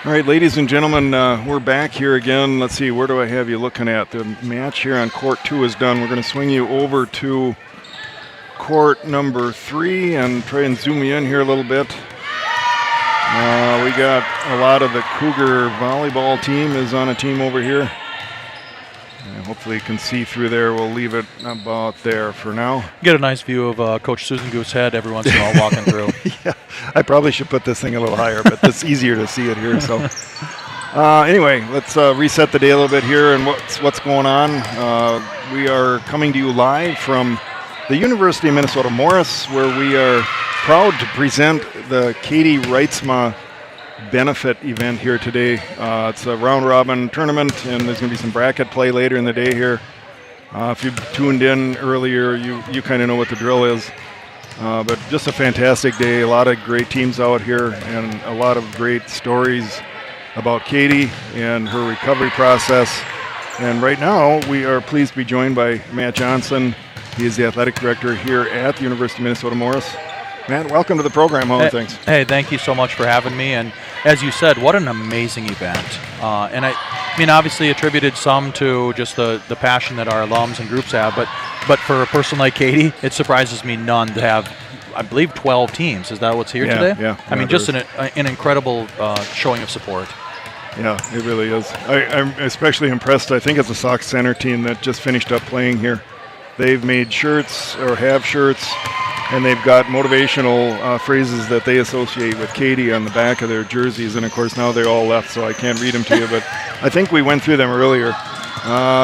All right, ladies and gentlemen, we're back here again. Let's see, where do I have you looking at? The match here on court 2 is done. We're going to swing you over to court number 3 and try and zoom you in here a little bit. We got a lot of the Cougar volleyball team is on a team over here. And hopefully you can see through there. We'll leave it about there for now. Get a nice view of Coach Susan Goosehead every once in a while walking through. Yeah, I probably should put this thing a little higher, but it's easier to see it here. So anyway, let's reset the day a little bit here and what's going on. We are coming to you live from the University of Minnesota Morris, where we are proud to present the Katie Reitsma benefit event here today. It's a round-robin tournament, and there's going to be some bracket play later in the day here. If you tuned in earlier, you kind of know what the drill is. But just a fantastic day. A lot of great teams out here, and a lot of great stories about Katie and her recovery process. And right now, we are pleased to be joined by Matt Johnson. He is the athletic director here at the University of Minnesota Morris. Matt, welcome to the program. How are things? Hey, thank you so much for having me. And as you said, what an amazing event. And I mean, obviously attributed some to just the passion that our alums and groups have, but for a person like Katie, it surprises me none to have, I believe, 12 teams. Is that what's here today? Yeah. I mean, just an incredible showing of support. Yeah, it really is. I'm especially impressed. I think it's a Sauk Center team that just finished up playing here. They've made shirts or have shirts, and they've got motivational phrases that they associate with Katie on the back of their jerseys. And, of course, now they're all left, so I can't read them to you. But I think we went through them earlier.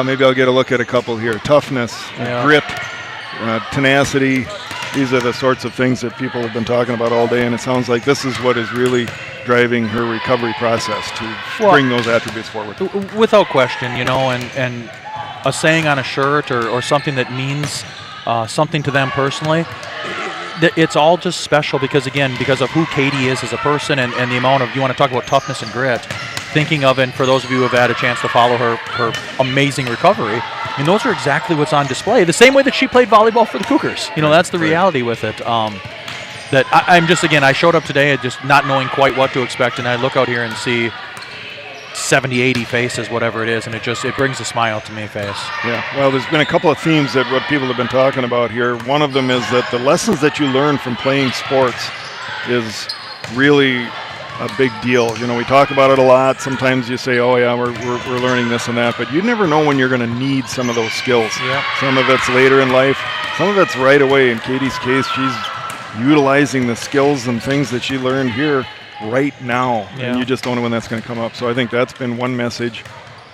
Maybe I'll get a look at a couple here. Toughness, grit, tenacity. These are the sorts of things that people have been talking about all day, and it sounds like this is what is really driving her recovery process to bring those attributes forward. Without question, and a saying on a shirt or something that means something to them personally, it's all just special because of who Katie is as a person and the amount of, you want to talk about toughness and grit, thinking of, and for those of you who have had a chance to follow her amazing recovery, I mean, those are exactly what's on display. The same way that she played volleyball for the Cougars. That's the reality with it. That I'm just, I showed up today just not knowing quite what to expect, and I look out here and see 70, 80 faces, whatever it is, and it brings a smile to my face. Yeah, well, there's been a couple of themes that what people have been talking about here. One of them is that the lessons that you learn from playing sports is really a big deal. We talk about it a lot. Sometimes you say, oh yeah, we're learning this and that, but you never know when you're going to need some of those skills. Yeah. Some of it's later in life, some of it's right away. In Katie's case, she's utilizing the skills and things that she learned here right now, and you just don't know when that's going to come up. So I think that's been one message.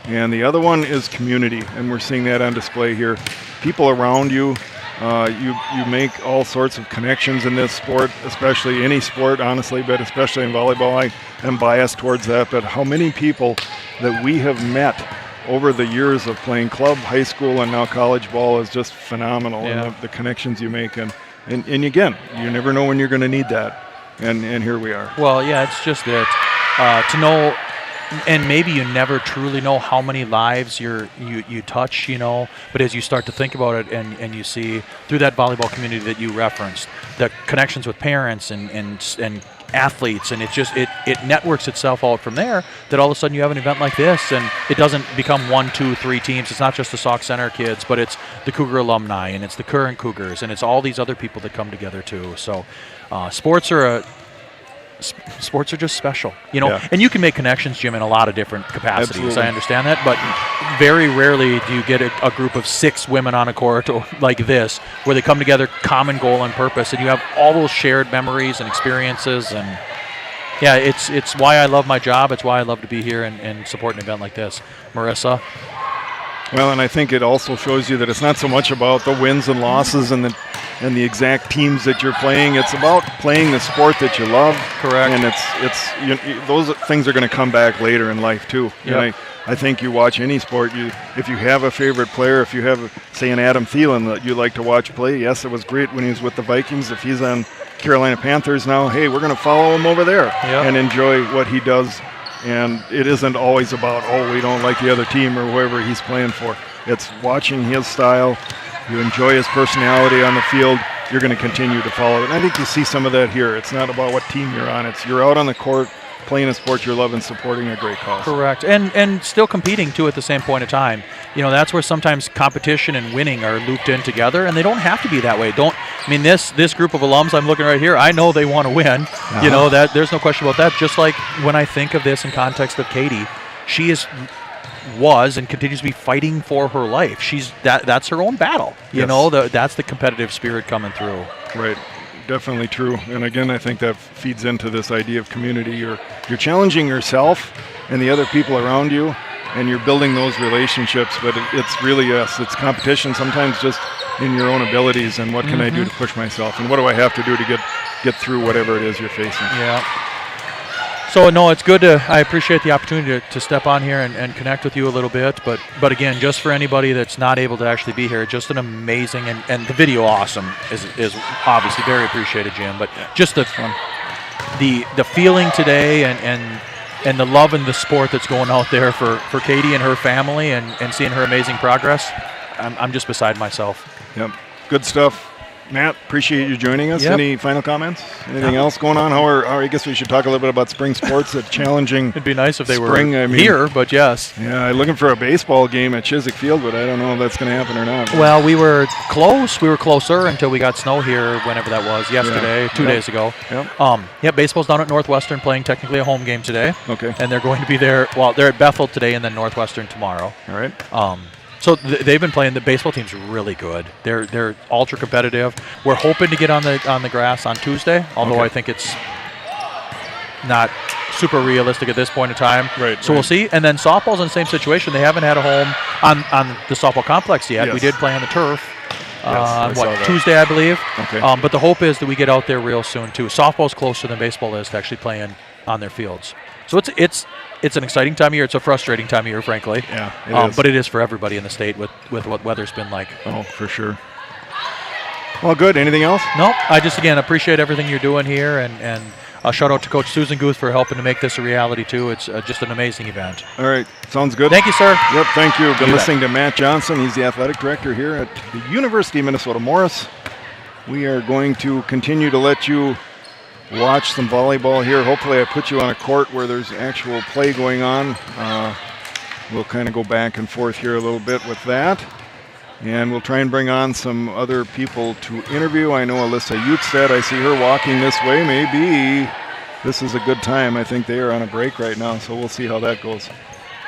And the other one is community, and we're seeing that on display here. People around you, you make all sorts of connections in this sport, especially any sport, honestly, but especially in volleyball. I am biased towards that, but how many people that we have met over the years of playing club, high school, and now college ball is just phenomenal. Yeah. And the connections you make. And again, you never know when you're going to need that. And here we are. Well, yeah, it's just that to know, and maybe you never truly know how many lives you touch, but as you start to think about it and you see through that volleyball community that you referenced, the connections with parents and athletes, and it networks itself out from there, that all of a sudden you have an event like this, and it doesn't become 1, 2, 3 teams. It's not just the Sauk Center kids, but it's the Cougar alumni, and it's the current Cougars, and it's all these other people that come together too. So sports are just special, and you can make connections, Jim, in a lot of different capacities. Absolutely. I understand that, but very rarely do you get a group of 6 women on a court like this, where they come together, common goal and purpose, and you have all those shared memories and experiences. And yeah, it's why I love my job. It's why I love to be here and support an event like this. Marissa? Well, and I think it also shows you that it's not so much about the wins and losses and the exact teams that you're playing. It's about playing the sport that you love. Correct. And those things are going to come back later in life too. Yep. And I think you watch any sport, if you have a favorite player, if you have, say, an Adam Thielen that you like to watch play, yes, it was great when he was with the Vikings. If he's on Carolina Panthers now, hey, we're going to follow him over there and enjoy what he does. And it isn't always about, we don't like the other team or whoever he's playing for. It's watching his style. You enjoy his personality on the field, you're going to continue to follow it. And I think you see some of that here. It's not about what team you're on. It's you're out on the court playing a sport you love and supporting a great cause. Correct, and still competing too at the same point of time. That's where sometimes competition and winning are looped in together, and they don't have to be that way. This group of alums I'm looking right here, I know they want to win. That there's no question about that. Just like when I think of this in context of Katie, she was and continues to be fighting for her life. That's her own battle. That's the competitive spirit coming through. Right. Definitely true. And again, I think that feeds into this idea of community. You're challenging yourself and the other people around you, and you're building those relationships. But it's really it's competition sometimes just in your own abilities and what can I do to push myself and what do I have to do to get through whatever it is you're facing. Yeah. So, no, it's good I appreciate the opportunity to step on here and connect with you a little bit. But again, just for anybody that's not able to actually be here, just an amazing, and the video awesome is obviously very appreciated, Jim. But just the feeling today and the love and the sport that's going out there for Katie and her family and seeing her amazing progress, I'm just beside myself. Yep. Good stuff. Matt, appreciate you joining us. Yep. Any final comments? Anything else going on? I guess we should talk a little bit about spring sports. It's challenging. It'd be nice if they spring, were here, but yes. Yeah, looking for a baseball game at Chiswick Field, but I don't know if that's going to happen or not. Well, we were close. We were closer until we got snow here, whenever that was, yesterday, 2 days ago. Yep. Baseball's down at Northwestern playing technically a home game today. Okay. And they're going to be there. Well, they're at Bethel today and then Northwestern tomorrow. All right. So they've been playing. The baseball team's really good. They're ultra competitive. We're hoping to get on the grass on Tuesday, although I think it's not super realistic at this point in time. Right. So we'll see. And then softball's in the same situation. They haven't had a home on the softball complex yet. Yes. We did play on the turf. I saw that. Tuesday, I believe. Okay. But the hope is that we get out there real soon too. Softball's closer than baseball is to actually playing on their fields. So it's an exciting time of year. It's a frustrating time of year, frankly. Yeah, it is. But it is for everybody in the state with what weather's been like. Oh, for sure. Well, good. Anything else? No, I just, again, appreciate everything you're doing here, and a shout out to Coach Susan Guth for helping to make this a reality, too. It's just an amazing event. All right. Sounds good. Thank you, sir. Yep, thank you. Been You listening to Matt Johnson. He's the athletic director here at the University of Minnesota Morris. We are going to continue to let you watch some volleyball here. Hopefully I put you on a court where there's actual play going on. We'll kind of go back and forth here a little bit with that. And we'll try and bring on some other people to interview. I know Alyssa Utstedt, I see her walking this way. Maybe this is a good time. I think they are on a break right now, so we'll see how that goes.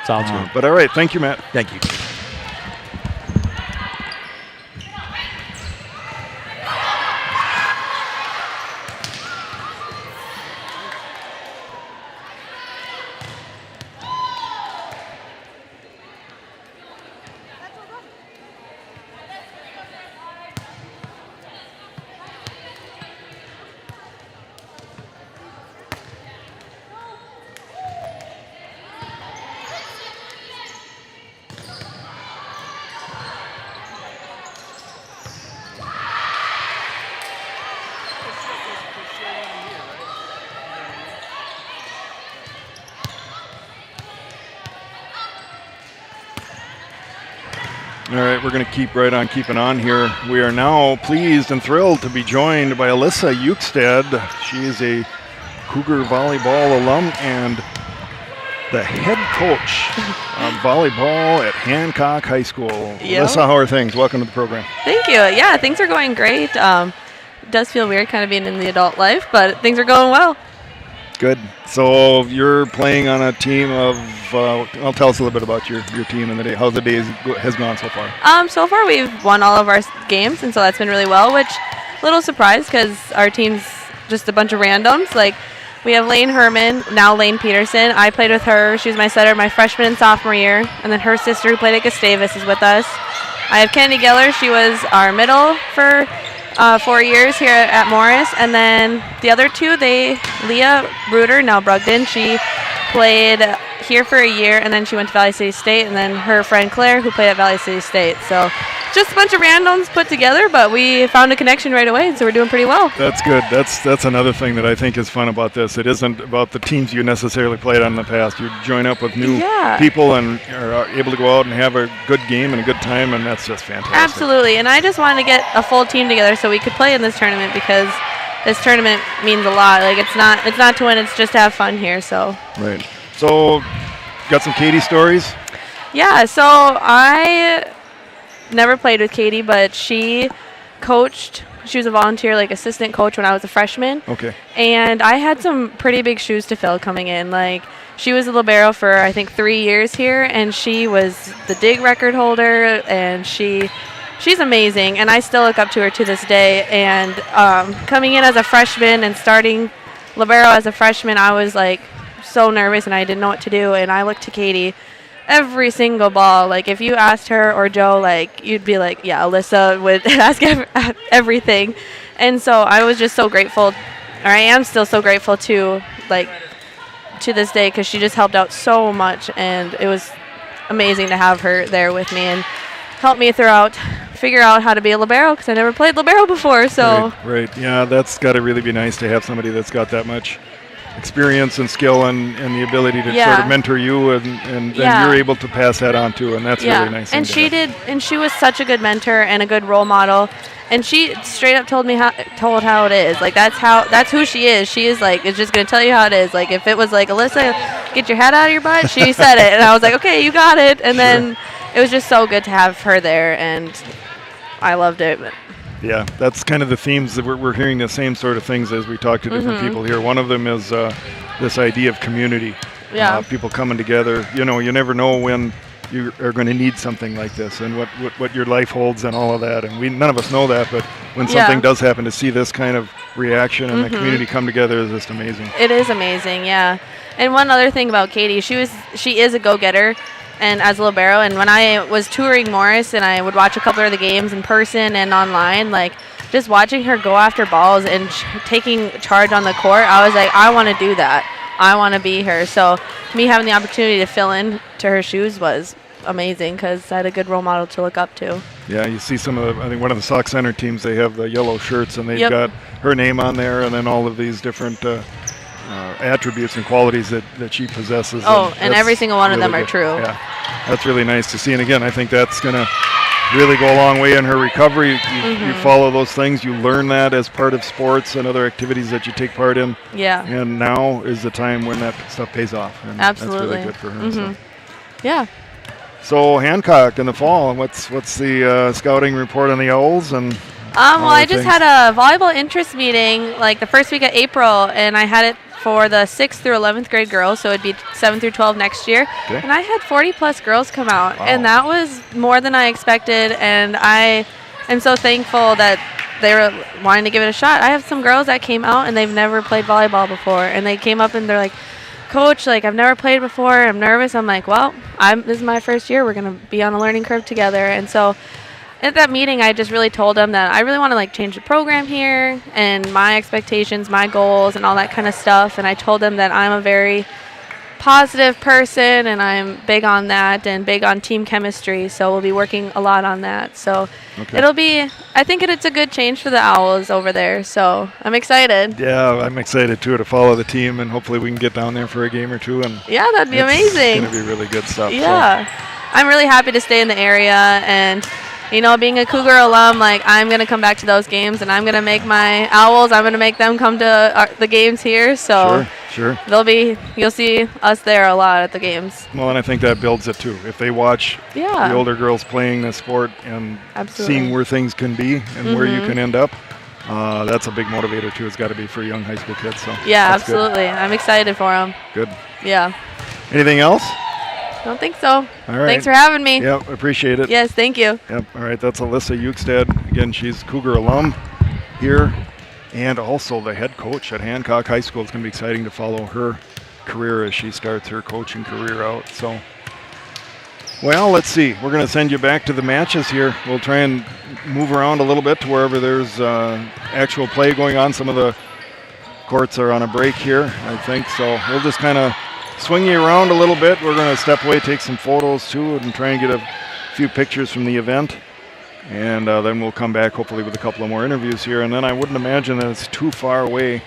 Sounds good. But all right, thank you, Matt. Thank you. All right, we're going to keep right on keeping on here. We are now pleased and thrilled to be joined by Alyssa Utstedt. She is a Cougar volleyball alum and the head coach of volleyball at Hancock High School. Yep. Alyssa, how are things? Welcome to the program. Thank you. Yeah, things are going great. It does feel weird kind of being in the adult life, but things are going well. Good. So you're playing on a team of, tell us a little bit about your team and the day. How the day has gone so far. So far we've won all of our games, and so that's been really well, which a little surprised because our team's just a bunch of randoms. Like we have Lane Herman, now Lane Peterson. I played with her. She was my setter my freshman and sophomore year, and then her sister who played at Gustavus is with us. I have Kennedy Geller. She was our middle for 4 years here at Morris, and then the other two, Leah Bruder, now Brugden, she played here for a year, and then she went to Valley City State, and then her friend Claire, who played at Valley City State. So just a bunch of randoms put together, but we found a connection right away, and so we're doing pretty well. That's good. That's another thing that I think is fun about this. It isn't about the teams you necessarily played on in the past. You join up with new people and are able to go out and have a good game and a good time, and that's just fantastic. Absolutely, and I just wanted to get a full team together so we could play in this tournament because this tournament means a lot. Like it's not to win, it's just to have fun here. So Right. So, got some Katie stories? yeah, so I never played with Katie, but she coached. She was a volunteer, like assistant coach when I was a freshman. Okay. And I had some pretty big shoes to fill coming in. Like she was a libero for I think 3 years here, and she was the dig record holder, and she's amazing, and I still look up to her to this day. And coming in as a freshman and starting libero as a freshman, I was like so nervous and I didn't know what to do. And I looked to Katie every single ball. Like if you asked her or Joe, like you'd be like, yeah, Alyssa would ask everything. And so I was just so grateful, or I am still so grateful to this day, because she just helped out so much, and it was amazing to have her there with me and help me figure out how to be a libero, because I never played libero before. So Right. Yeah, that's got to really be nice to have somebody that's got that much experience and skill and the ability to sort of mentor you, and then you're able to pass that on too, and that's really nice. And she did, and she was such a good mentor and a good role model, and she straight up told how it is. Like that's who she is. She is like, is just gonna tell you how it is. Like if it was like, Alyssa, get your head out of your butt, she said it, and I was like, okay, you got it. And then it was just so good to have her there, and I loved it. Yeah, that's kind of the themes that we're hearing, the same sort of things as we talk to different people here. One of them is this idea of community. Yeah. People coming together. You know, you never know when you are going to need something like this, and what your life holds and all of that. And none of us know that, but when something does happen, to see this kind of reaction and the community come together is just amazing. It is amazing, yeah. And one other thing about Katie, she is a go-getter, and as a libero, and when I was touring Morris and I would watch a couple of the games in person and online, like just watching her go after balls and taking charge on the court, I was like, I want to do that. I want to be her. So me having the opportunity to fill in to her shoes was amazing, because I had a good role model to look up to. Yeah, you see some of I think one of the Sauk Center teams, they have the yellow shirts, and they've got her name on there, and then all of these different attributes and qualities that she possesses. And every single one of them are true. Yeah, that's really nice to see. And again, I think that's going to really go a long way in her recovery. You follow those things, you learn that as part of sports and other activities that you take part in. Yeah. And now is the time when that stuff pays off. And absolutely. That's really good for her. So. Yeah. So Hancock in the fall, what's the scouting report on the Owls? And well, I just had a volleyball interest meeting like the first week of April, and I had it for the 6th through 11th grade girls, so it'd be 7 through 12 next year. Okay. And I had 40 plus girls come out, and that was more than I expected, and I am so thankful that they were wanting to give it a shot. I have some girls that came out and they've never played volleyball before, and they came up and they're like, Coach, like I've never played before, I'm nervous. I'm like, well, this is my first year, we're going to be on a learning curve together. And so at that meeting, I just really told them that I really want to like change the program here and my expectations, my goals, and all that kind of stuff. And I told them that I'm a very positive person, and I'm big on that and big on team chemistry. So we'll be working a lot on that. So it'll be, I think it's a good change for the Owls over there. So I'm excited. Yeah, I'm excited too to follow the team, and hopefully we can get down there for a game or two. And yeah, that'd be amazing. It's going to be really good stuff. Yeah, so. I'm really happy to stay in the area, and you know, being a Cougar alum, like I'm going to come back to those games, and I'm going to make my Owls, I'm going to make them come to the games here. So sure. You'll see us there a lot at the games. Well, and I think that builds it too. If they watch the older girls playing this sport and seeing where things can be and where you can end up, that's a big motivator too. It's got to be for young high school kids. So yeah, absolutely. Good. I'm excited for them. Good. Yeah. Anything else? Don't think so. All right. Thanks for having me. Yep, appreciate it. Yes, thank you. Yep. All right, that's Alyssa Eukstad. Again, she's Cougar alum here, and also the head coach at Hancock High School. It's going to be exciting to follow her career as she starts her coaching career out. So, well, let's see. We're going to send you back to the matches here. We'll try and move around a little bit to wherever there's actual play going on. Some of the courts are on a break here, I think. So we'll just kind of swing you around a little bit. We're going to step away, take some photos too, and try and get a few pictures from the event. And then we'll come back hopefully with a couple of more interviews here. And then I wouldn't imagine that it's too far away,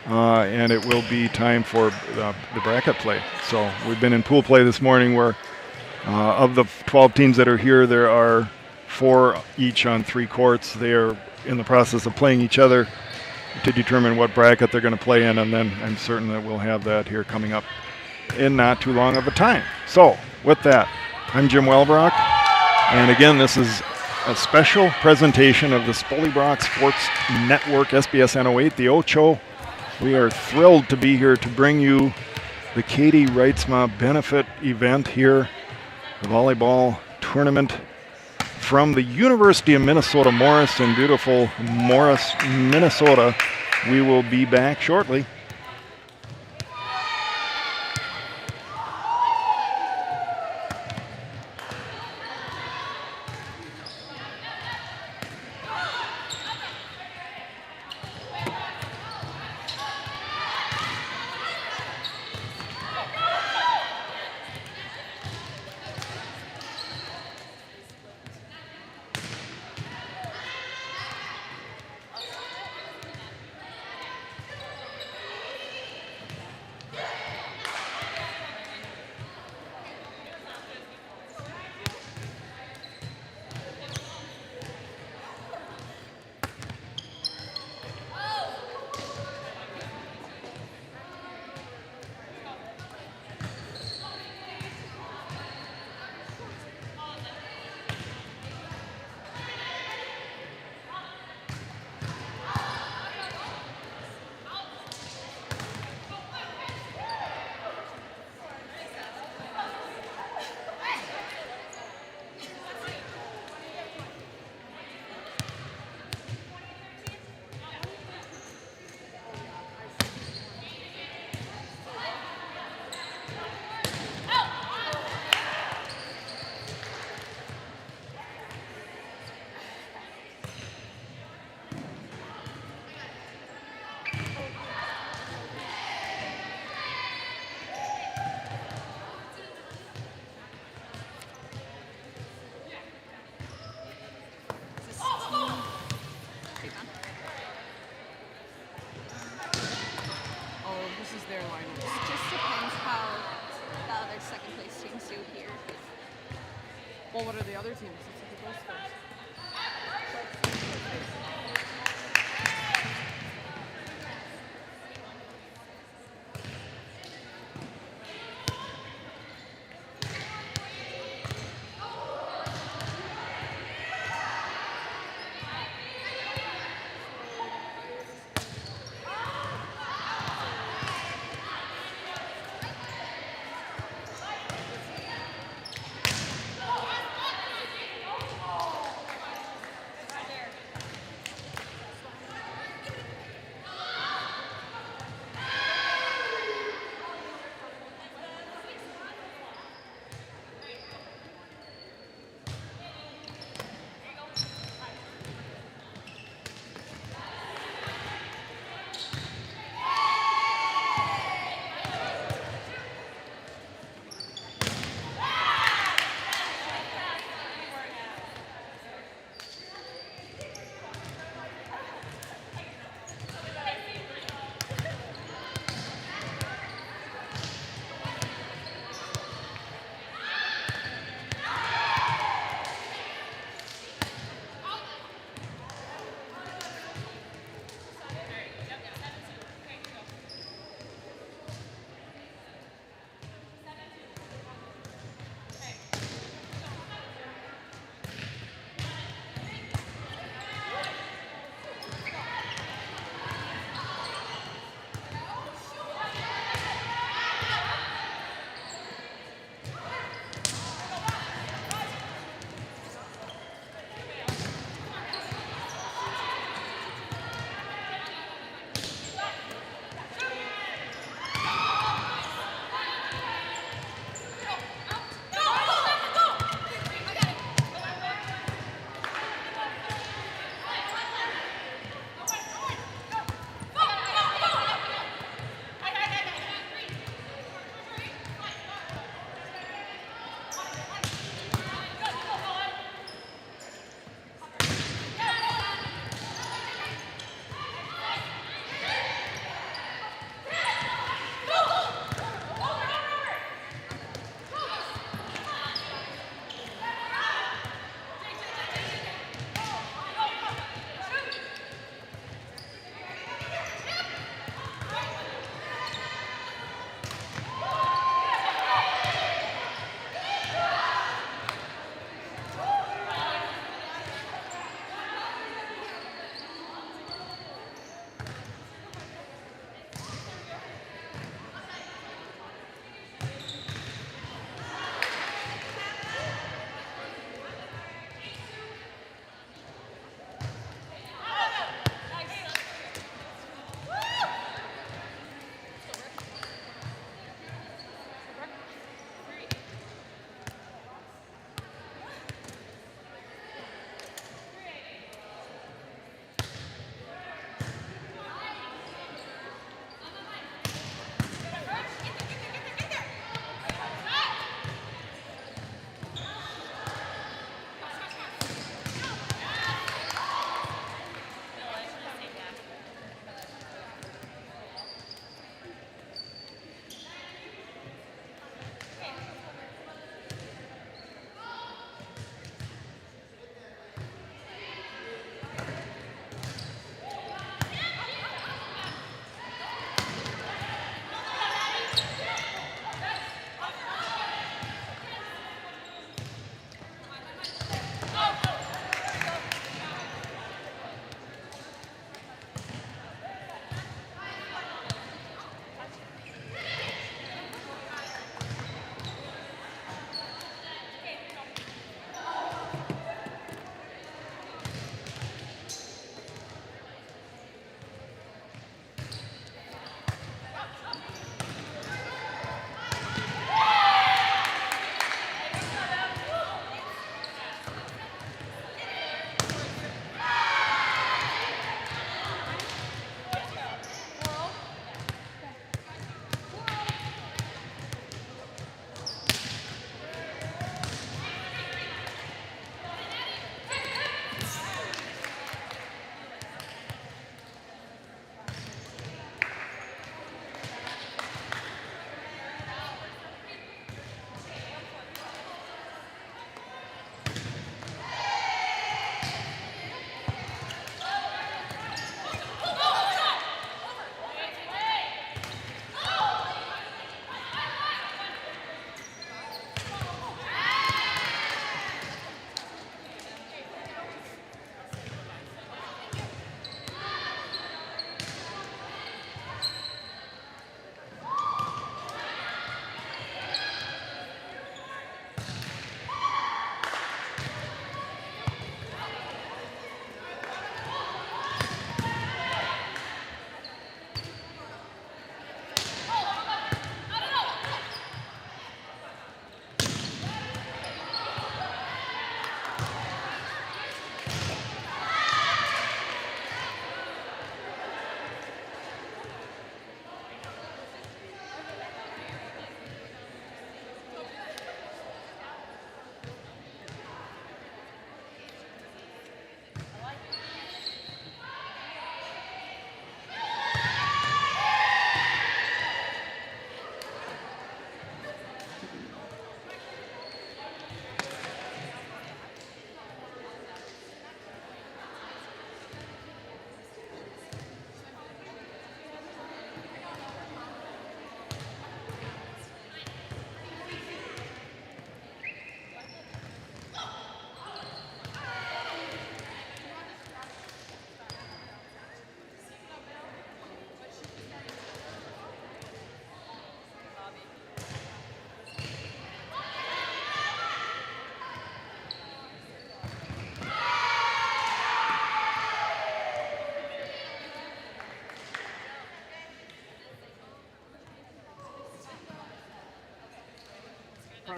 and it will be time for the bracket play. So we've been in pool play this morning where of the 12 teams that are here, there are 4 each on 3 courts. They are in the process of playing each other. to determine what bracket they're going to play in, and then I'm certain that we'll have that here coming up in not too long of a time. So with that, I'm Jim Welbrock, and again, this is a special presentation of the Spolybrock Sports Network SBS N08, the Ocho. We are thrilled to be here to bring you the Katie Reitsma benefit event here, the volleyball tournament from the University of Minnesota Morris in beautiful Morris, Minnesota. We will be back shortly. Well, what are the other teams? Let's look at those first.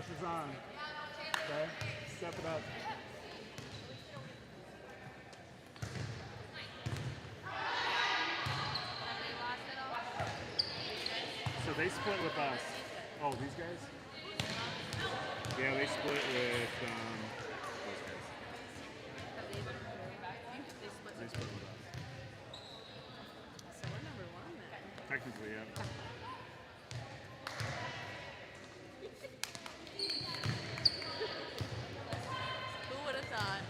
pressure's on. Okay? Step it up. So they split with us. Oh, these guys? Yeah, they split with those guys. They split with us. So we're number one then. Technically, yeah. Who would have thought?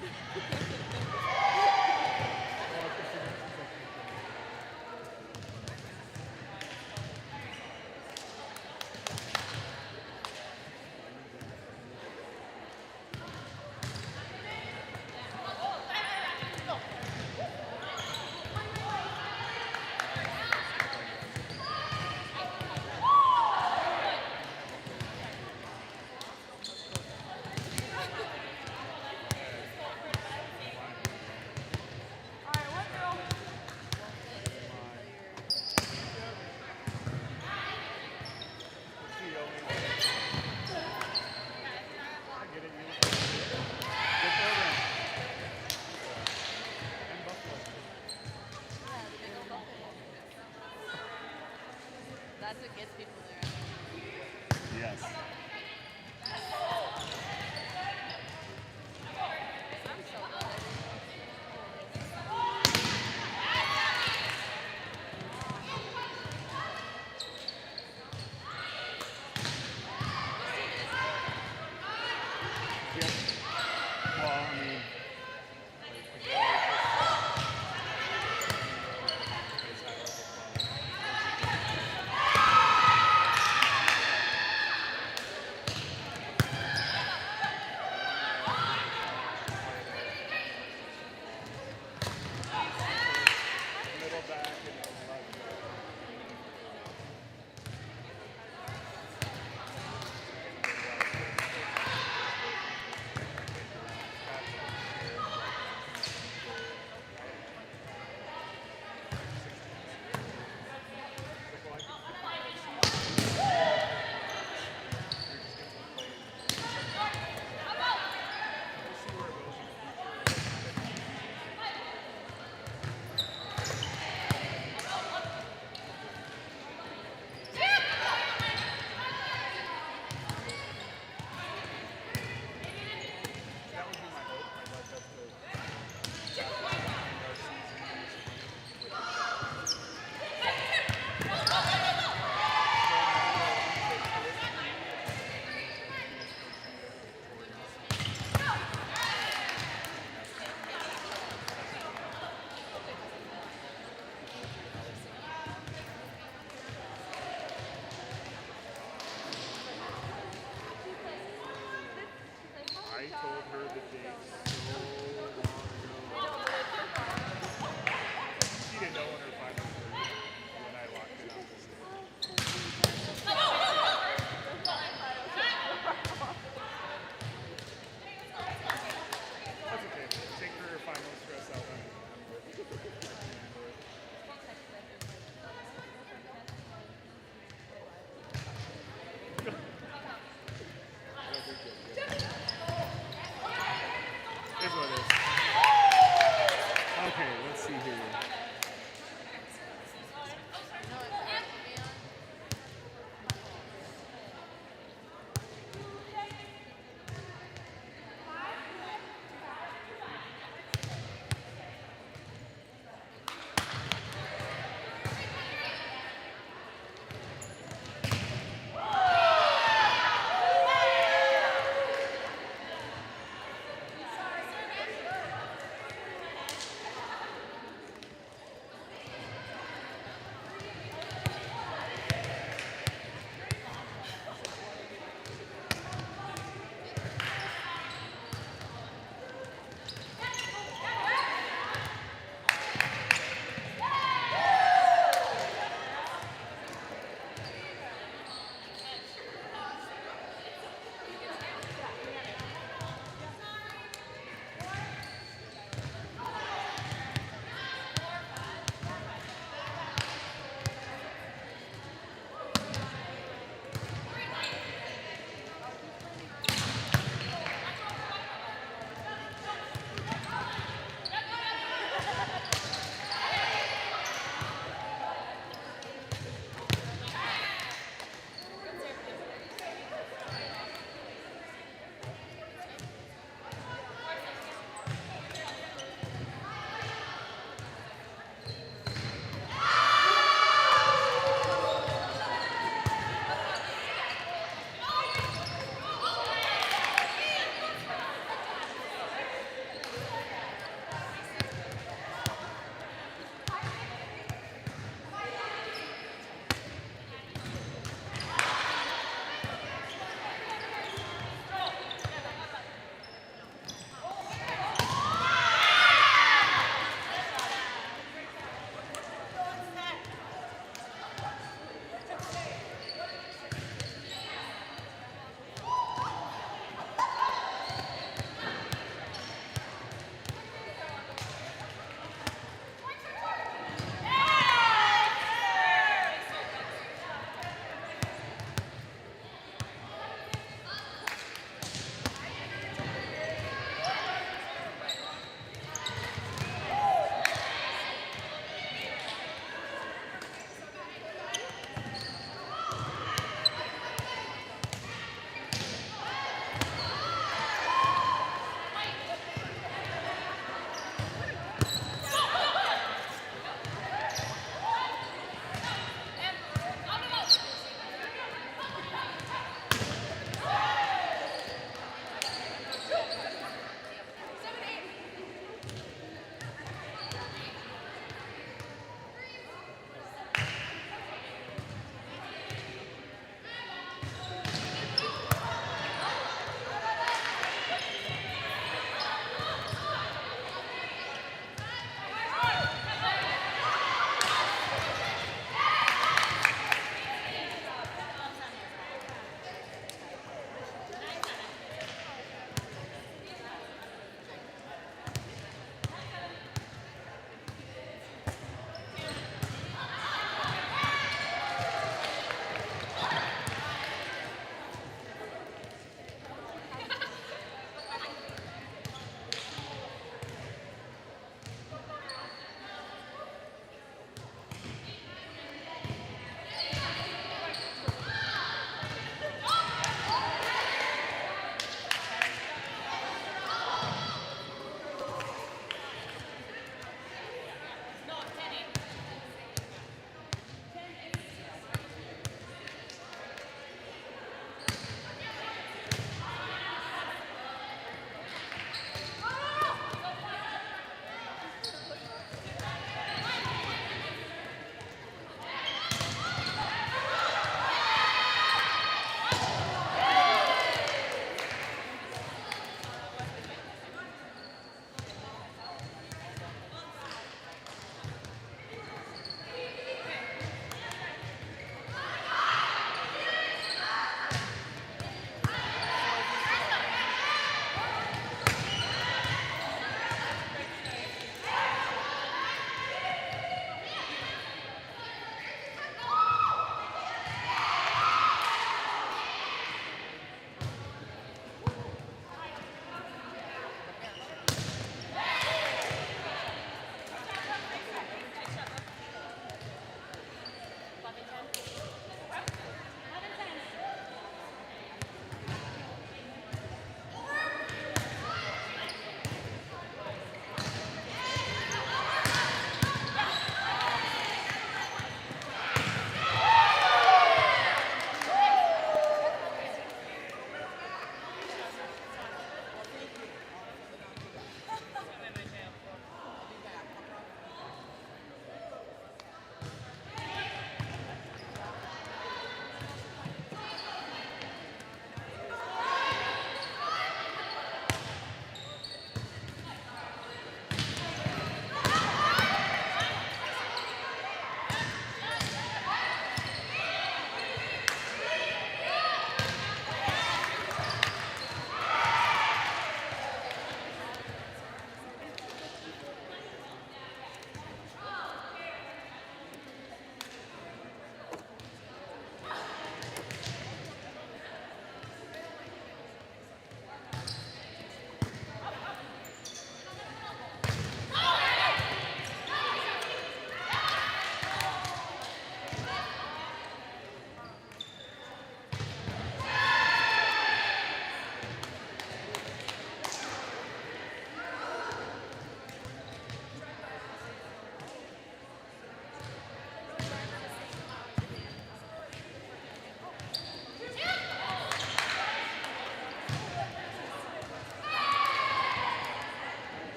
That's what gets people there. Yes. I'm so good. Yep. Well, I mean, middle back and left back. That would be my hope. I'd like us to end our season with I told her the date so long ago. She didn't know when her finals were when I locked it up. That's okay. Take her final stress out on it. I can handle it. I don't think you'll get it.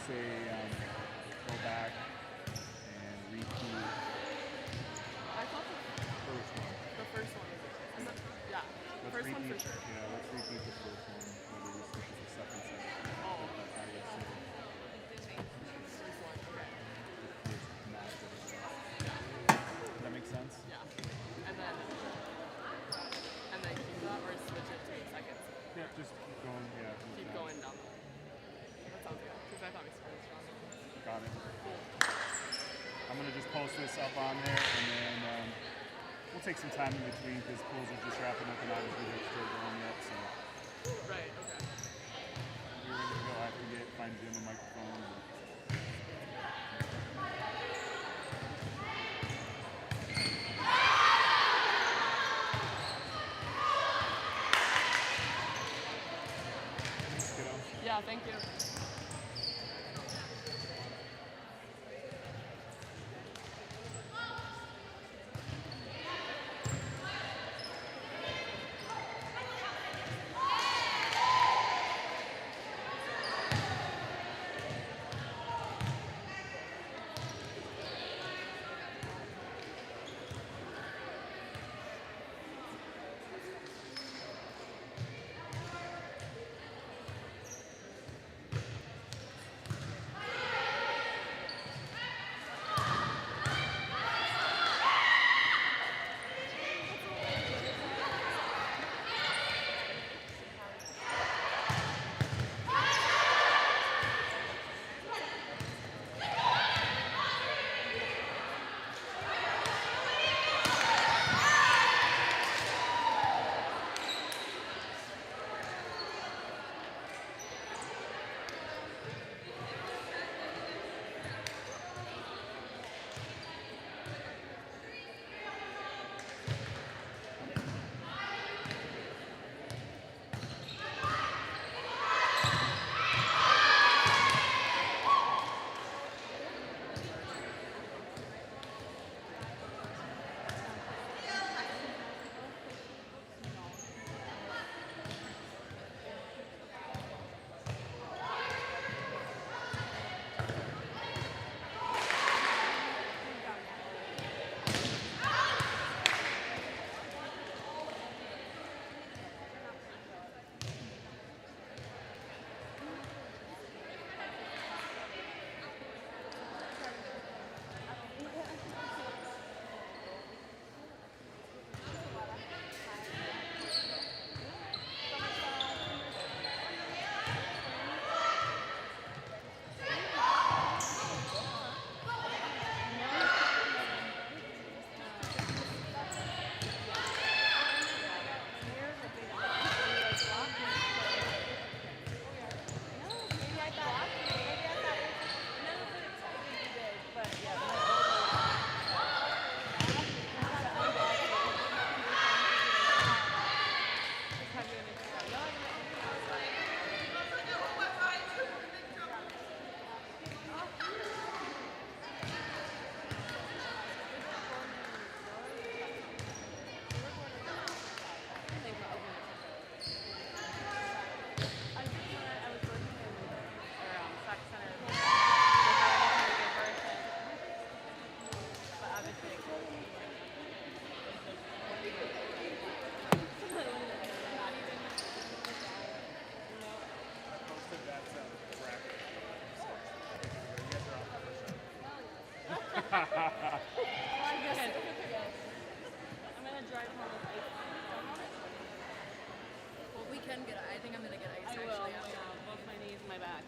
say go back and repeat I thought first one. the first one was yeah. Let's First one for repeat- sure. Yeah, let's repeat the first one. Maybe we switch to the second set. Oh. That's how you say it. First one, okay. It's not good as well. Does that make sense? Yeah. And then keep that or switch it to the second. Yeah, just keep going. Yeah. Keep going down. That sounds good. Because I thought we started strong. Got it. I'm gonna just post this up on there, and then we'll take some time in between because pools are just wrapping up, and obviously they're still going yet. So Right. Okay. we're gonna go have to find Jim a microphone. Yeah. Thank you. I'm gonna drive home with ice. Well, we can get. I think I'm gonna get ice. I will. Actually, Yeah, both my knees, my back.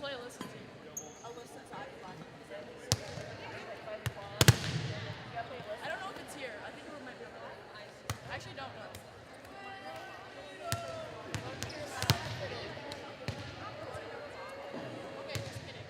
play Alyssa's team. I don't know if it's here. I think it might be. I actually don't know. Okay, just kidding.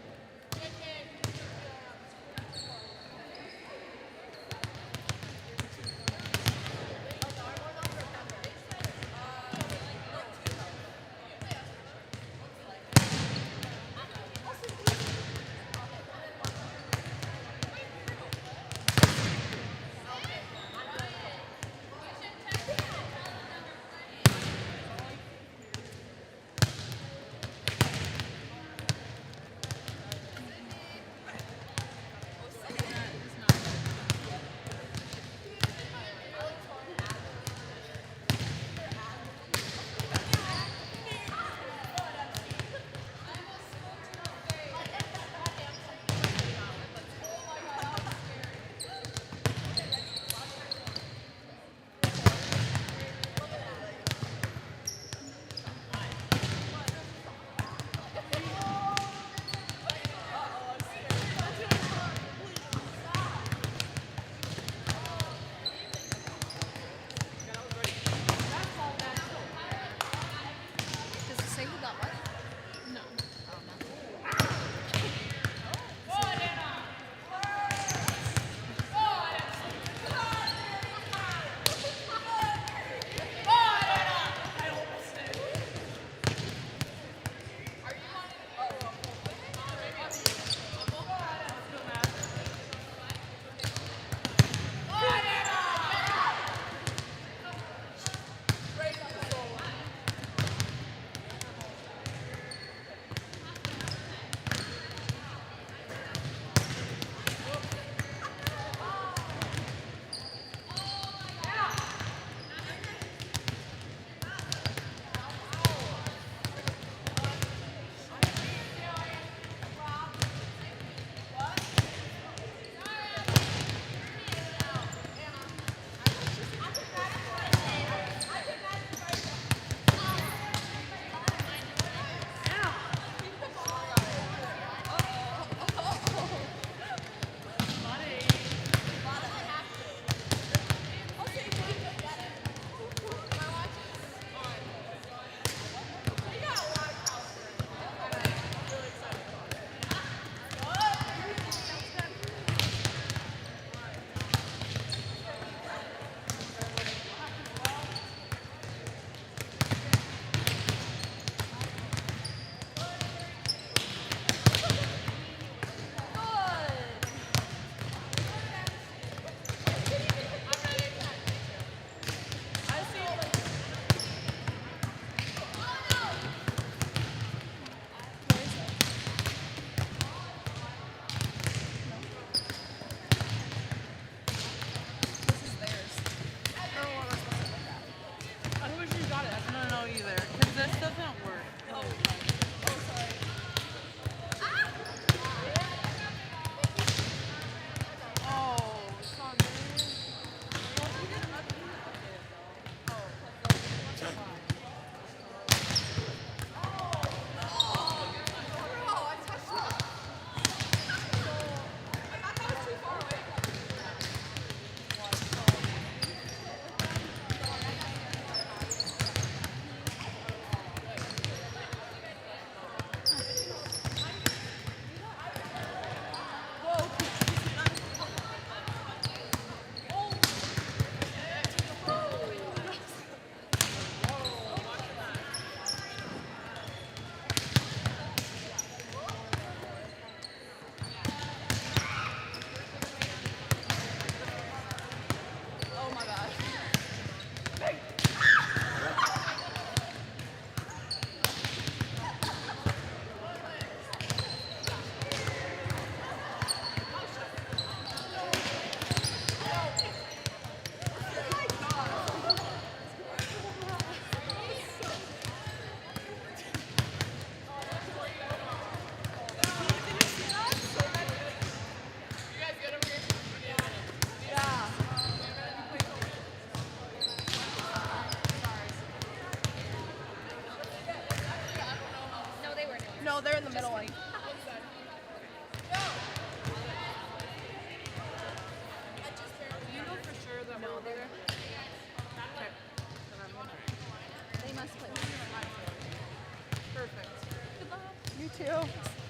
too.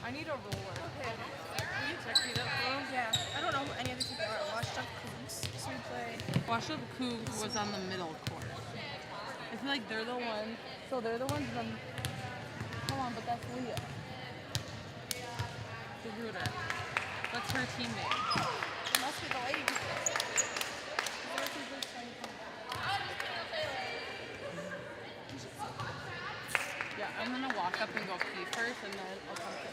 I need a roller. Okay. Will you text me that phone? Yeah. I don't know who any other people are. Washed up Cougs. So we play. Wash Up Cougs was on the middle court. I feel like they're the ones. So they're the ones. Come on, but that's Leah. The Rooter. What's her team name? It must be the lady. Yeah, I'm gonna walk up and go pee first, and then I'll come to you.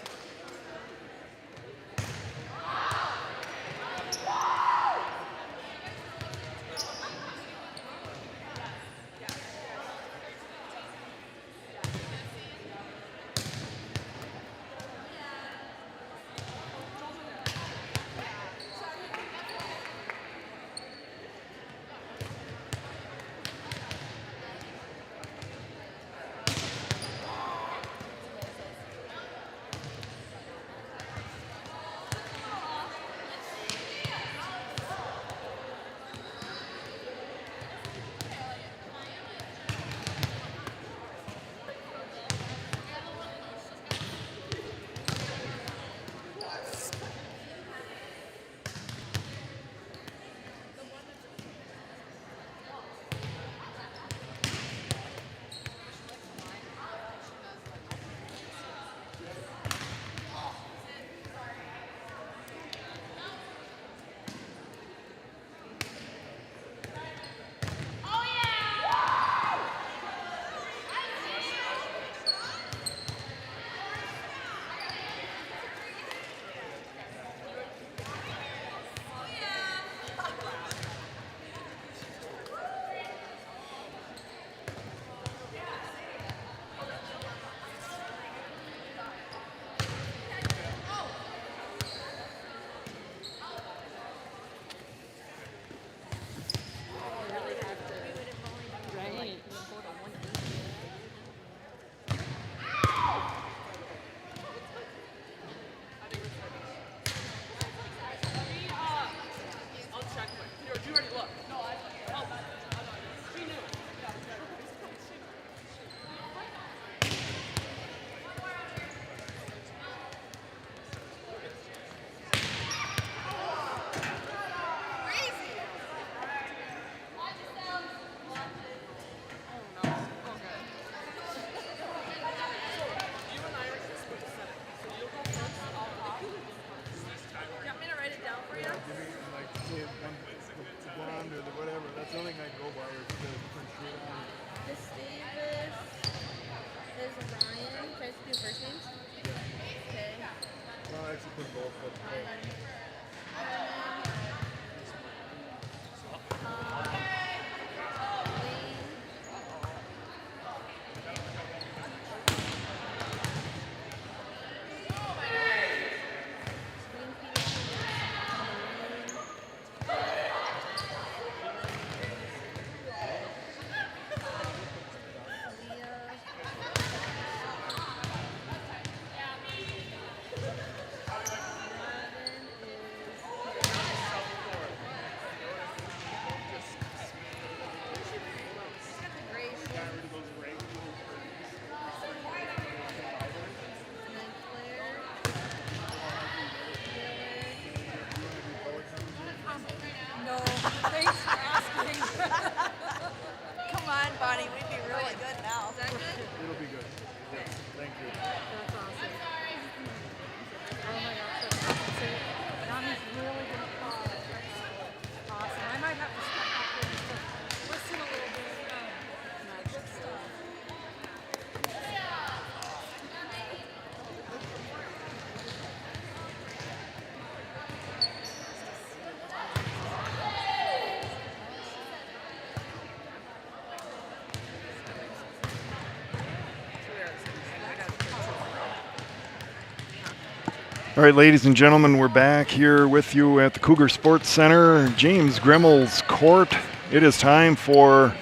All right, ladies and gentlemen, we're back here with you at the Cougar Sports Center, James Grimmel's court. It is time for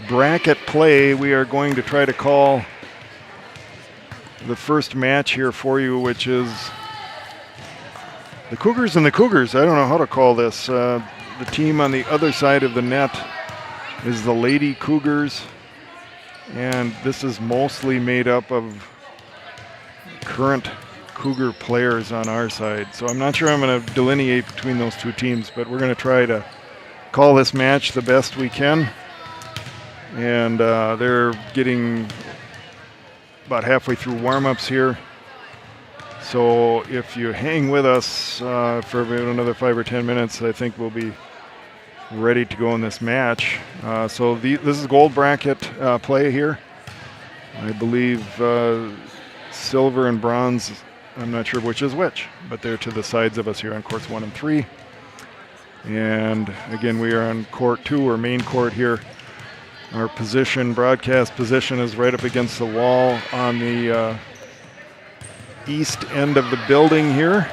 bracket play. We are going to try to call the first match here for you, which is the Cougars and the Cougars. I don't know how to call this. The team on the other side of the net is the Lady Cougars, and this is mostly made up of current Cougar players on our side. So I'm not sure I'm going to delineate between those two teams, but we're going to try to call this match the best we can. And they're getting about halfway through warm-ups here. So if you hang with us for about another 5 or 10 minutes, I think we'll be ready to go in this match. So this is gold bracket play here. I believe silver and bronze, I'm not sure which is which, but they're to the sides of us here on courts 1 and 3. And again, we are on court 2 or main court here. Our broadcast position is right up against the wall on the east end of the building here.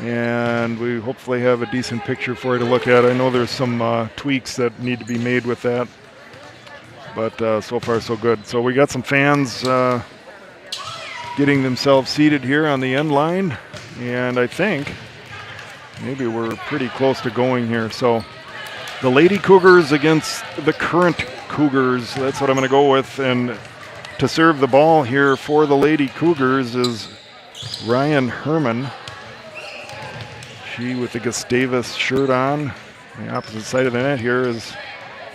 And we hopefully have a decent picture for you to look at. I know there's some tweaks that need to be made with that, but so far so good. So we got some fans getting themselves seated here on the end line, and I think maybe we're pretty close to going here. So the Lady Cougars against the current Cougars, that's what I'm going to go with. And to serve the ball here for the Lady Cougars is Ryan Herman. She with the Gustavus shirt on. The opposite side of the net here is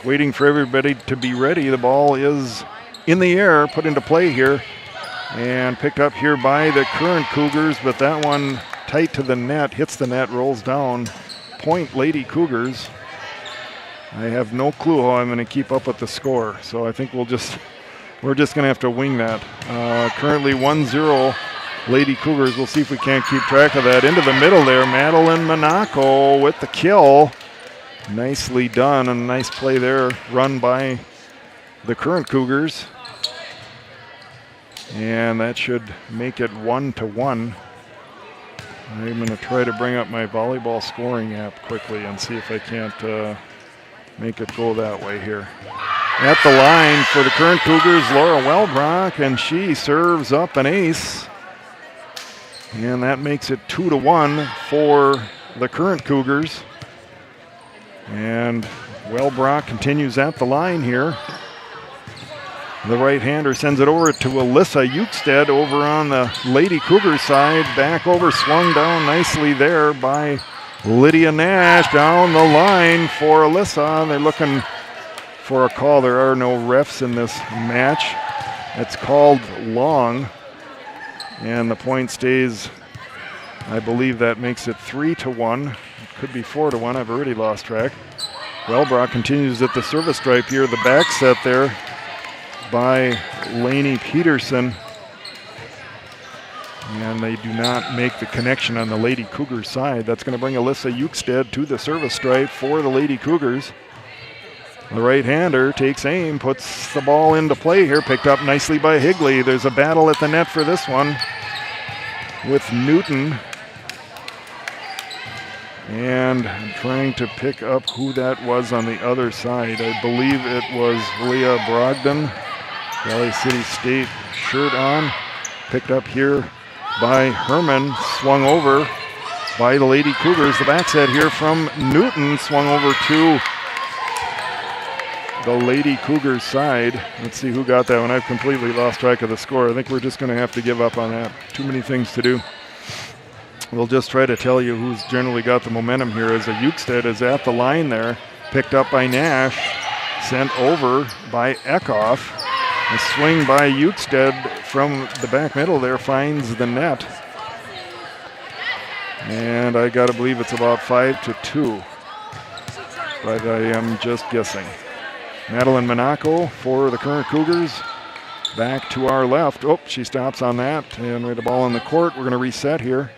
waiting for everybody to be ready. The ball is in the air, put into play here, and picked up here by the current Cougars, but that one tight to the net, hits the net, rolls down. Point Lady Cougars. I have no clue how I'm going to keep up with the score, so I think we're just going to have to wing that. Currently 1-0 Lady Cougars. We'll see if we can't keep track of that. Into the middle there, Madeline Monaco with the kill. Nicely done, and a nice play there, run by the current Cougars. And that should make it 1-1. I'm going to try to bring up my volleyball scoring app quickly and see if I can't make it go that way here. At the line for the current Cougars, Laura Welbrock, and she serves up an ace. And that makes it 2-1 for the current Cougars. And Welbrock continues at the line here. The right-hander sends it over to Alyssa Eukstead over on the Lady Cougar side. Back over, swung down nicely there by Lydia Nash. Down the line for Alyssa. They're looking for a call. There are no refs in this match. It's called long. And the point stays, I believe that makes it 3-1. It could be 4-1. I've already lost track. Welbrock continues at the service stripe here. The back set there by Lainey Peterson. And they do not make the connection on the Lady Cougars side. That's going to bring Alyssa Eukstead to the service stripe for the Lady Cougars. The right-hander takes aim, puts the ball into play here, picked up nicely by Higley. There's a battle at the net for this one with Newton. And I'm trying to pick up who that was on the other side. I believe it was Leah Brogdon, Valley City State shirt on. Picked up here by Herman, swung over by the Lady Cougars. The back set here from Newton, swung over to the Lady Cougars side. Let's see who got that one. I've completely lost track of the score. I think we're just going to have to give up on that. Too many things to do. We'll just try to tell you who's generally got the momentum here, as a Eukstead is at the line there. Picked up by Nash, sent over by Eckhoff. A swing by Eukstead from the back middle there finds the net. And I got to believe it's about 5-2. But I am just guessing. Madeline Monaco for the current Cougars. Back to our left. Oh, she stops on that. And we have the ball in the court. We're going to reset here.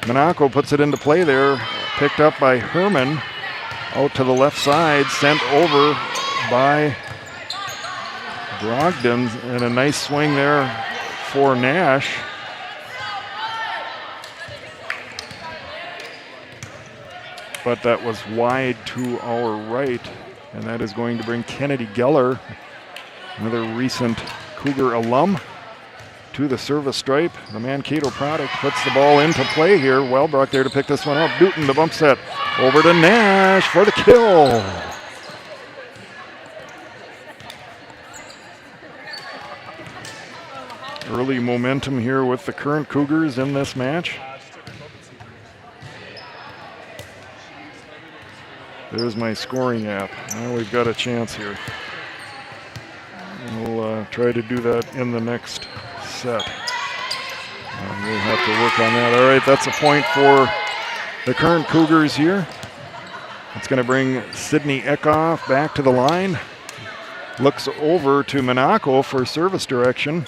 Monaco puts it into play there. Picked up by Herman. Out to the left side. Sent over by Brogdon, and a nice swing there for Nash. But that was wide to our right, and that is going to bring Kennedy Geller, another recent Cougar alum, to the service stripe. The Mankato product puts the ball into play here. Welbrock there to pick this one up. Newton, the bump set, over to Nash for the kill. Early momentum here with the current Cougars in this match. There's my scoring app. Now we've got a chance here. And we'll try to do that in the next set. We'll have to work on that. All right, that's a point for the current Cougars here. It's going to bring Sydney Eckhoff back to the line. Looks over to Monaco for service direction.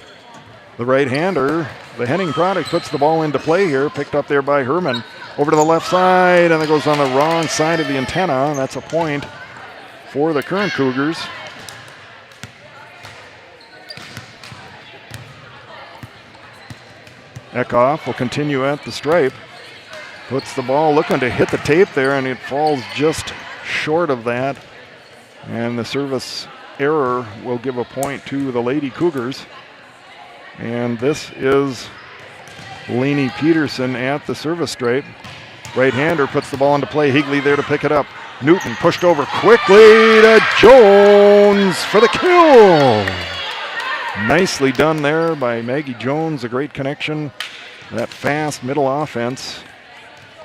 The right-hander, the Henning product, puts the ball into play here. Picked up there by Herman. Over to the left side, and it goes on the wrong side of the antenna. That's a point for the current Cougars. Eckhoff will continue at the stripe. Puts the ball looking to hit the tape there, and it falls just short of that. And the service error will give a point to the Lady Cougars. And this is Lainey Peterson at the service stripe. Right-hander puts the ball into play. Higley there to pick it up. Newton pushed over quickly to Jones for the kill. Nicely done there by Maggie Jones. A great connection. That fast middle offense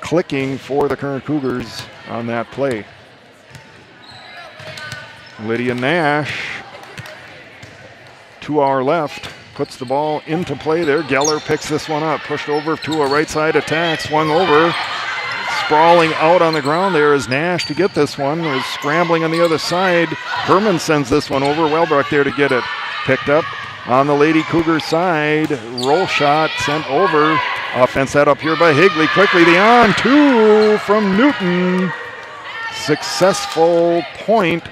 clicking for the current Cougars on that play. Lydia Nash, 2 hour left, puts the ball into play there. Geller picks this one up, pushed over to a right side attack, swung over. Sprawling out on the ground there is Nash to get this one. Is scrambling on the other side. Herman sends this one over. Wellbrook there to get it. Picked up on the Lady Cougar side. Roll shot sent over. Offense set up here by Higley. Quickly the on two from Newton. Successful point.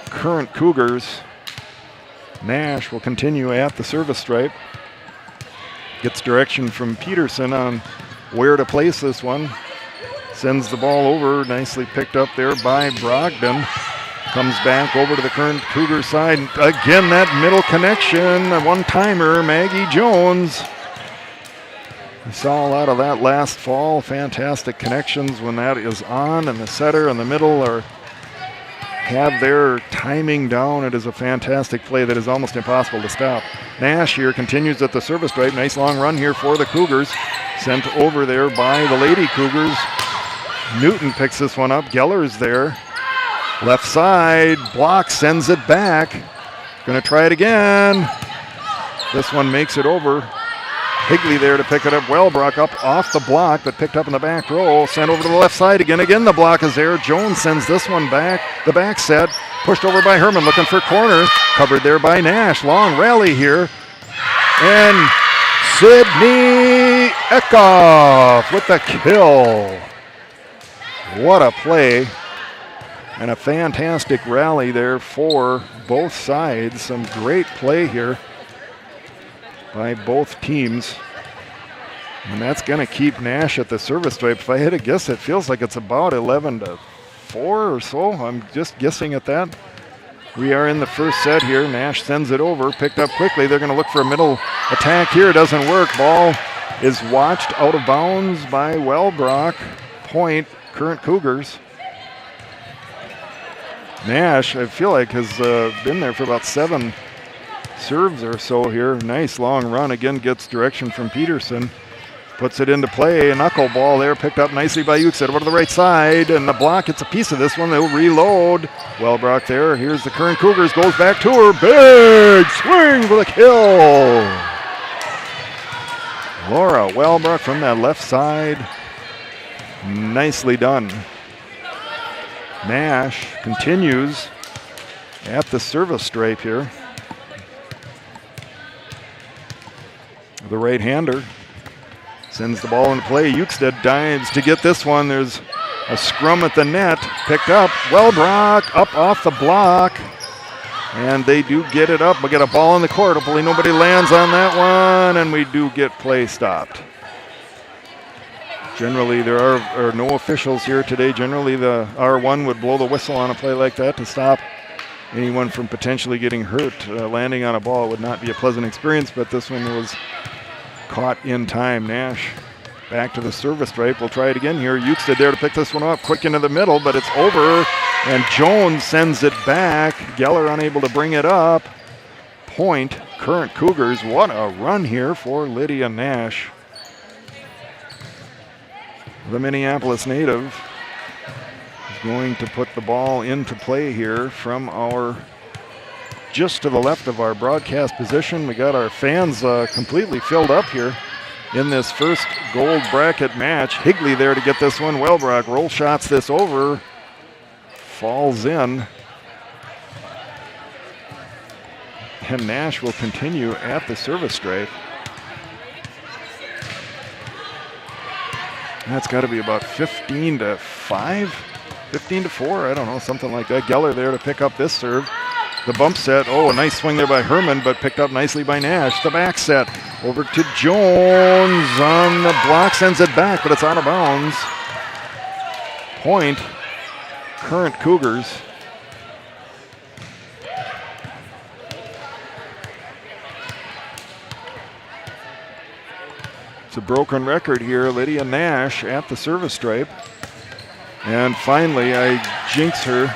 Current Cougars. Nash will continue at the service stripe. Gets direction from Peterson on where to place this one. Sends the ball over. Nicely picked up there by Brogdon. Comes back over to the current Cougar side. Again, that middle connection. A one-timer, Maggie Jones. We saw a lot of that last fall. Fantastic connections when that is on, and the setter and the middle have their timing down. It is a fantastic play that is almost impossible to stop. Nash here continues at the service stripe. Nice long run here for the Cougars. Sent over there by the Lady Cougars. Newton picks this one up. Geller's there. Left side, block, sends it back. Gonna try it again. This one makes it over. Higley there to pick it up. Wellbrook up off the block, but picked up in the back row. Sent over to the left side again. Again, the block is there. Jones sends this one back. The back set, pushed over by Herman, looking for corner. Covered there by Nash. Long rally here. And Sydney Eckhoff with the kill. What a play. And a fantastic rally there for both sides. Some great play here by both teams. And that's going to keep Nash at the service stripe. If I had to guess, it feels like it's about 11-4 or so. I'm just guessing at that. We are in the first set here. Nash sends it over, picked up quickly. They're going to look for a middle attack here. It doesn't work. Ball is watched out of bounds by Wellbrook. Point, current Cougars. Nash, I feel like, has been there for about 7 serves or so here. Nice long run. Again, gets direction from Peterson. Puts it into play. A knuckleball there, picked up nicely by Ukset over to the right side. And the block gets a piece of this one. They'll reload. Wellbrook there. Here's the current Cougars. Goes back to her. Big swing for the kill. Laura Wellbrook from that left side. Nicely done. Nash continues at the service stripe here. The right-hander sends the ball into play. Ukstead dives to get this one. There's a scrum at the net. Picked up. Wellbrook up off the block. And they do get it up. We get a ball in the court. Hopefully nobody lands on that one. And we do get play stopped. Generally, there are no officials here today. Generally, the R1 would blow the whistle on a play like that to stop anyone from potentially getting hurt. Landing on a ball would not be a pleasant experience, but this one was caught in time. Nash back to the service stripe. We'll try it again here. Ukstead there to pick this one up. Quick into the middle, but it's over. And Jones sends it back. Geller unable to bring it up. Point, Current Cougars. What a run here for Lydia Nash. The Minneapolis native is going to put the ball into play here from just to the left of our broadcast position. We got our fans completely filled up here in this first gold bracket match. Higley there to get this one. Wellbrock roll shots this over. Falls in. And Nash will continue at the service stripe. That's got to be about 15 to 5, 15 to 4, I don't know, something like that. Geller there to pick up this serve. The bump set, a nice swing there by Herman, but picked up nicely by Nash. The back set over to Jones on the block, sends it back, but it's out of bounds. Point, Current Cougars. It's a broken record here. Lydia Nash at the service stripe. And finally, I jinx her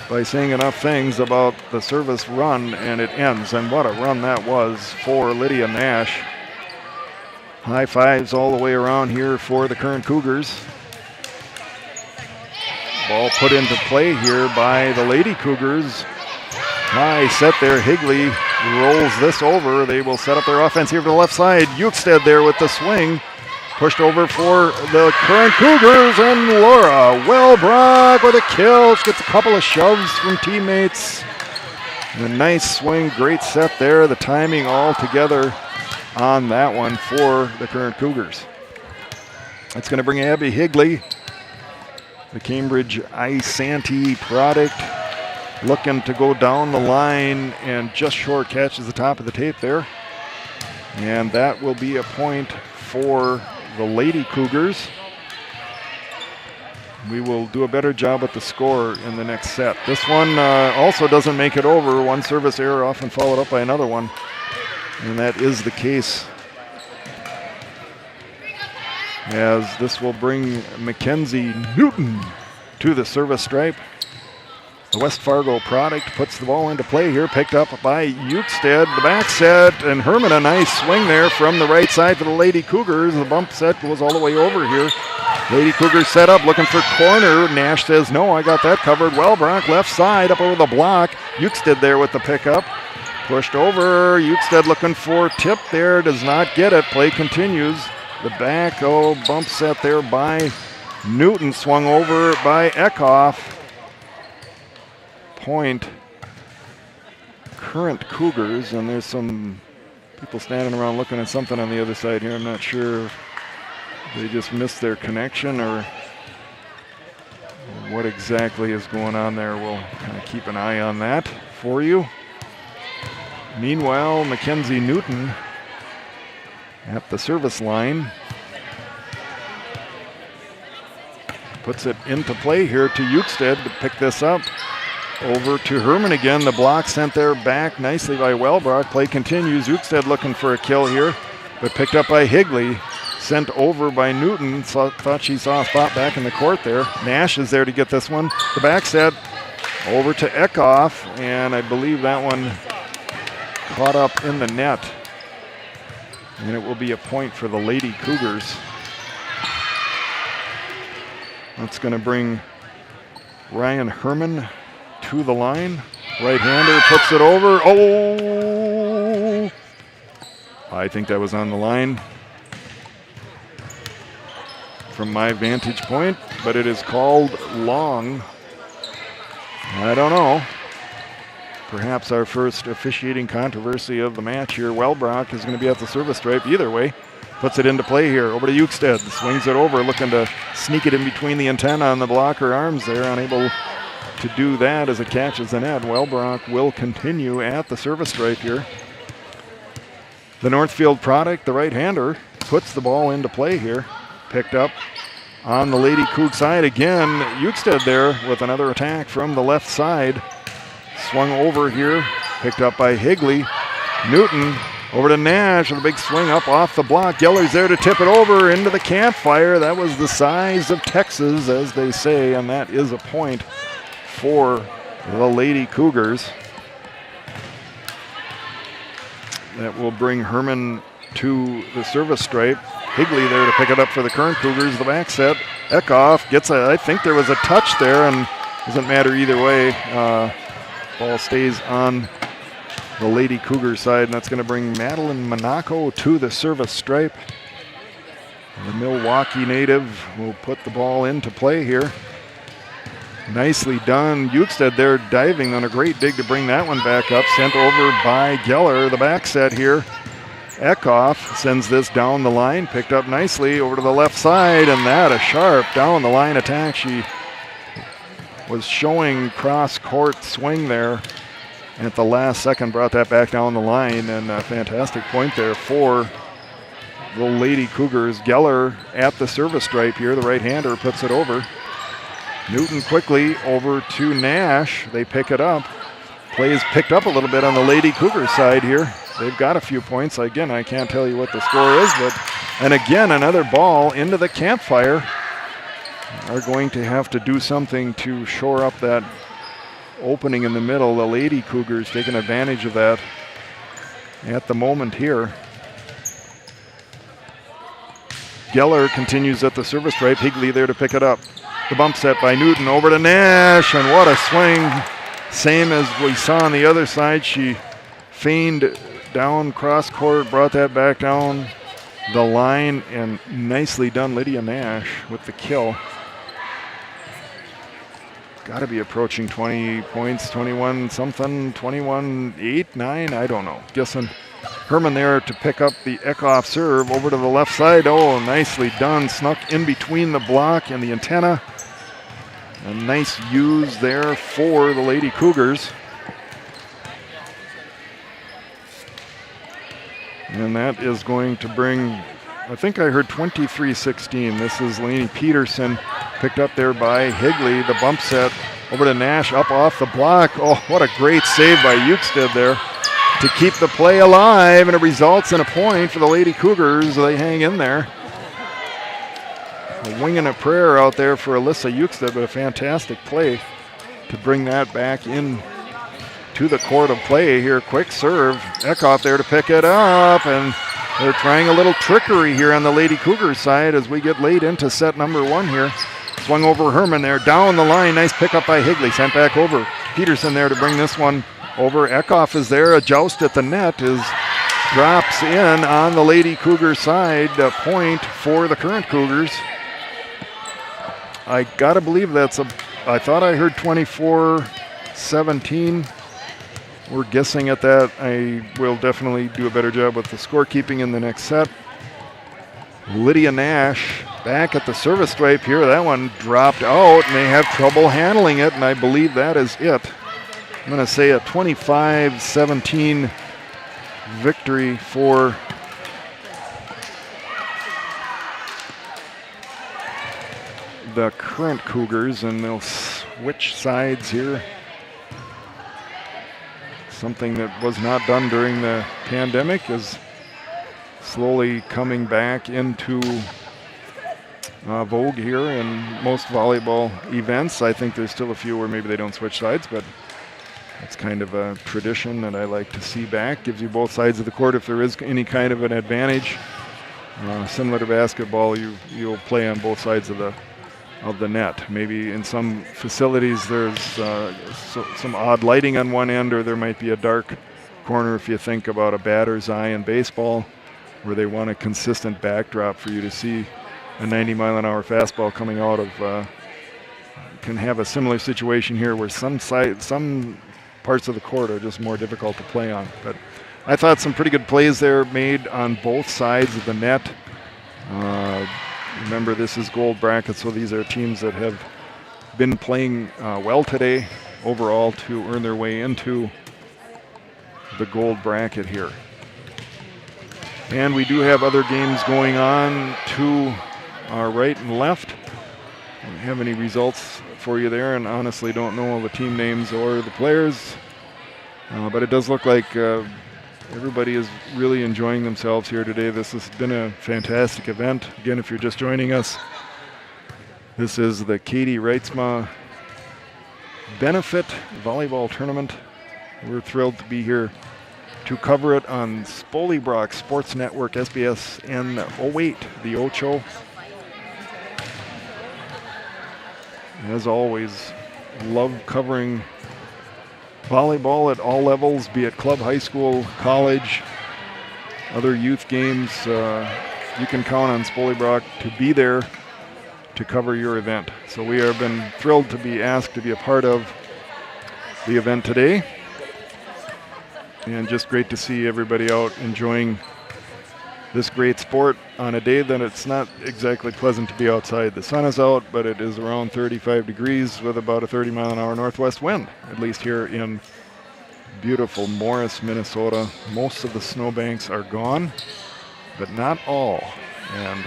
by saying enough things about the service run, and it ends. And what a run that was for Lydia Nash. High fives all the way around here for the Current Cougars. Ball put into play here by the Lady Cougars. High set there. Higley rolls this over. They will set up their offense here to the left side. Ukestead there with the swing. Pushed over for the Current Cougars, and Laura Wellbrock with a kill. She gets a couple of shoves from teammates. And a nice swing, great set there. The timing all together on that one for the Current Cougars. That's going to bring Abby Higley, the Cambridge Isanti product, looking to go down the line, and just short catches the top of the tape there. And that will be a point for the Lady Cougars. We will do a better job at the score in the next set. This one also doesn't make it over. One service error often followed up by another one. And that is the case, as this will bring Mackenzie Newton to the service stripe. The West Fargo product puts the ball into play here, picked up by Ukestead. The back set, and Herman a nice swing there from the right side for the Lady Cougars. The bump set goes all the way over here. Lady Cougars set up, looking for corner. Nash says, no, I got that covered. Wellbrock left side, up over the block. Ukestead there with the pickup. Pushed over. Ukestead looking for tip there, does not get it. Play continues. The back, bump set there by Newton, swung over by Eckhoff. Point, Current Cougars, and there's some people standing around looking at something on the other side here. I'm not sure if they just missed their connection or what exactly is going on there. We'll kind of keep an eye on that for you. Meanwhile, Mackenzie Newton at the service line puts it into play here to Ukestead to pick this up. Over to Herman again. The block sent there back nicely by Wellbrock. Play continues. Ukestead looking for a kill here, but picked up by Higley. Sent over by Newton. Thought she saw a spot back in the court there. Nash is there to get this one. The back set over to Eckhoff, and I believe that one caught up in the net. And it will be a point for the Lady Cougars. That's going to bring Ryan Herman to the line. Right-hander puts it over. Oh! I think that was on the line from my vantage point, but it is called long. I don't know. Perhaps our first officiating controversy of the match here. Wellbrock is going to be at the service stripe either way. Puts it into play here. Over to Ukestead. Swings it over, looking to sneak it in between the antenna on the blocker arms there. Unable to do that as it catches the net. Wellbrock will continue at the service stripe here. The Northfield product, the right-hander, puts the ball into play here. Picked up on the Lady Coug side again. Ukestead there with another attack from the left side. Swung over here, picked up by Higley. Newton over to Nash with a big swing up off the block. Geller's there to tip it over into the campfire. That was the size of Texas, as they say, and that is a point for the Lady Cougars. That will bring Herman to the service stripe. Higley there to pick it up for the current Cougars. The back set. Eckhoff gets I think there was a touch there, and doesn't matter either way. Ball stays on the Lady Cougar side, and that's going to bring Madeline Monaco to the service stripe. The Milwaukee native will put the ball into play here. Nicely done. Eukstead there diving on a great dig to bring that one back up. Sent over by Geller. The back set here. Eckhoff sends this down the line. Picked up nicely over to the left side, and that a sharp down the line attack. She was showing cross court swing there. At the last second brought that back down the line, and a fantastic point there for the Lady Cougars. Geller at the service stripe here. The right-hander puts it over. Newton quickly over to Nash. They pick it up. Play is picked up a little bit on the Lady Cougars side here. They've got a few points. Again, I can't tell you what the score is, and again, another ball into the campfire. Are going to have to do something to shore up that opening in the middle. The Lady Cougars taking advantage of that at the moment here. Geller continues at the service stripe. Higley there to pick it up. The bump set by Newton over to Nash, and what a swing. Same as we saw on the other side. She feigned down cross court, brought that back down the line, and nicely done Lydia Nash with the kill. Got to be approaching 20 points, 21 something, 21, 8, 9, I don't know. Guessing Herman there to pick up the Eckhoff serve over to the left side. Oh, nicely done. Snuck in between the block and the antenna. A nice use there for the Lady Cougars. And that is going to bring, I think I heard 23-16. This is Lainey Peterson, picked up there by Higley. The bump set over to Nash, up off the block. Oh, what a great save by Eukstead there to keep the play alive, and it results in a point for the Lady Cougars. They hang in there. A wing and a prayer out there for Alyssa Eukstead, but a fantastic play to bring that back in to the court of play here. Quick serve. Eckhoff there to pick it up, and they're trying a little trickery here on the Lady Cougars side as we get late into set number one here. Swung over Herman there, down the line. Nice pickup by Higley, sent back over. Peterson there to bring this one over. Eckhoff is there. A joust at the net drops in on the Lady Cougar side. A point for the current Cougars. I gotta believe I thought I heard 24-17. We're guessing at that. I will definitely do a better job with the scorekeeping in the next set. Lydia Nash back at the service stripe here. That one dropped out, and they have trouble handling it, and I believe that is it. I'm going to say a 25-17 victory for the current Cougars, and they'll switch sides here. Something that was not done during the pandemic is slowly coming back into vogue here in most volleyball events. I think there's still a few where maybe they don't switch sides, but it's kind of a tradition that I like to see back. Gives you both sides of the court if there is any kind of an advantage. Similar to basketball, you'll play on both sides of the net. Maybe in some facilities there's some odd lighting on one end, or there might be a dark corner if you think about a batter's eye in baseball, where they want a consistent backdrop for you to see a 90-mile-an-hour fastball coming out of. Can have a similar situation here where some parts of the court are just more difficult to play on. But I thought some pretty good plays there made on both sides of the net. Remember, this is gold bracket, so these are teams that have been playing well today overall to earn their way into the gold bracket here. And we do have other games going on to our right and left. Don't have any results for you there, and honestly don't know all the team names or the players. But it does look like everybody is really enjoying themselves here today. This has been a fantastic event. Again, if you're just joining us, this is the Katie Reitsma Benefit Volleyball Tournament. We're thrilled to be here to cover it on Spolybrock Sports Network, SBSN 08, the Ocho. As always, love covering volleyball at all levels, be it club, high school, college, other youth games. You can count on Spolybrock to be there to cover your event. So we have been thrilled to be asked to be a part of the event today. And just great to see everybody out enjoying this great sport on a day that it's not exactly pleasant to be outside. The sun is out, but it is around 35 degrees with about a 30-mile-an-hour northwest wind, at least here in beautiful Morris, Minnesota. Most of the snowbanks are gone, but not all. And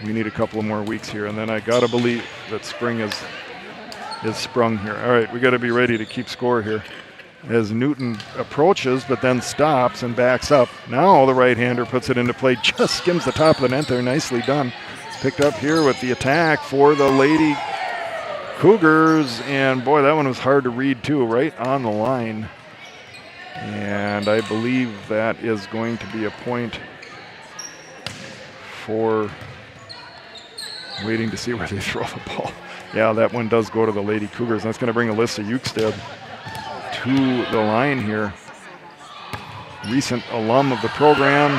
we need a couple of more weeks here, and then I gotta believe that spring is sprung here. All right, we gotta be ready to keep score here. As Newton approaches, but then stops and backs up. Now the right-hander puts it into play, just skims the top of the net there. Nicely done. Picked up here with the attack for the Lady Cougars, and boy, that one was hard to read too, right on the line. And I believe that is going to be a point for waiting to see where they throw the ball. Yeah, that one does go to the Lady Cougars. That's going to bring Alyssa Eukstead to the line here. Recent alum of the program,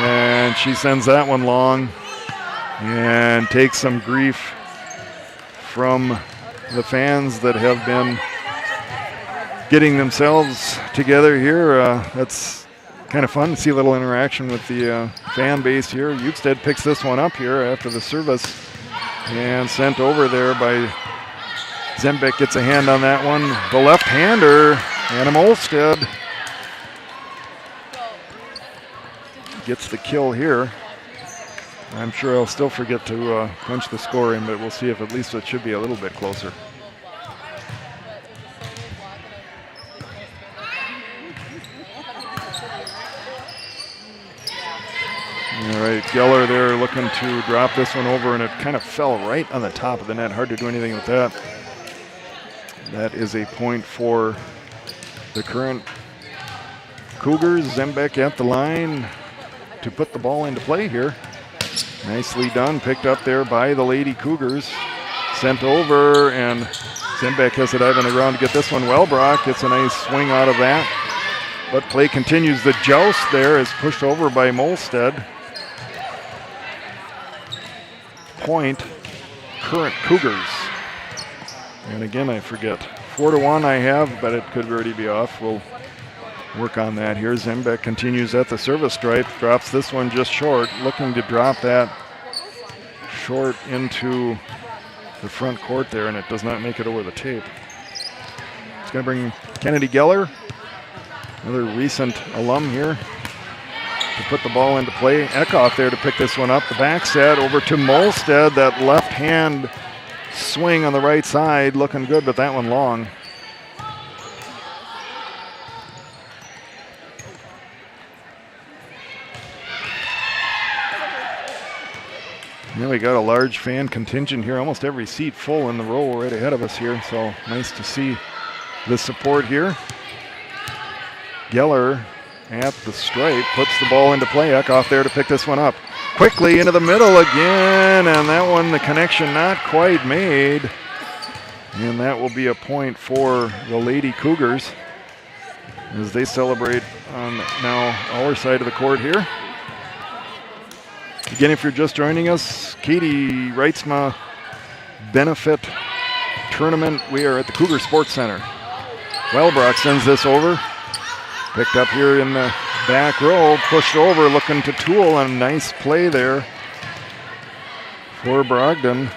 and she sends that one long and takes some grief from the fans that have been getting themselves together here. That's kind of fun to see a little interaction with the fan base here. Eukstead picks this one up here after the service and sent over there by Zembeck. Gets a hand on that one. The left-hander, Anna Molstead, gets the kill here. I'm sure I'll still forget to punch the score in, but we'll see if at least it should be a little bit closer. All right, Geller there looking to drop this one over, and it kind of fell right on the top of the net. Hard to do anything with that. That is a point for the current Cougars. Zembeck at the line to put the ball into play here. Nicely done, picked up there by the Lady Cougars. Sent over, and Zembeck has to dive on the ground to get this one. Wellbrock gets a nice swing out of that. But play continues. The joust there is pushed over by Molstead. Point, current Cougars. And again, I forget. 4-1 I have, but it could already be off. We'll work on that here. Zembeck continues at the service stripe. Drops this one just short. Looking to drop that short into the front court there, and it does not make it over the tape. It's going to bring Kennedy Geller, another recent alum here, to put the ball into play. Eckhoff there to pick this one up. The back set over to Molstead. That left hand swing on the right side looking good, but that one long. Yeah, we got a large fan contingent here, almost every seat full in the row right ahead of us here, so nice to see the support here. Geller at the stripe, puts the ball into play. Eckhoff there to pick this one up. Quickly into the middle again, and that one, the connection not quite made. And that will be a point for the Lady Cougars as they celebrate on now our side of the court here. Again, if you're just joining us, Katie Reitsma Benefit Tournament. We are at the Cougar Sports Center. Wellbrock sends this over. Picked up here in the back row, pushed over, looking to Toole, and a nice play there for Brogdon.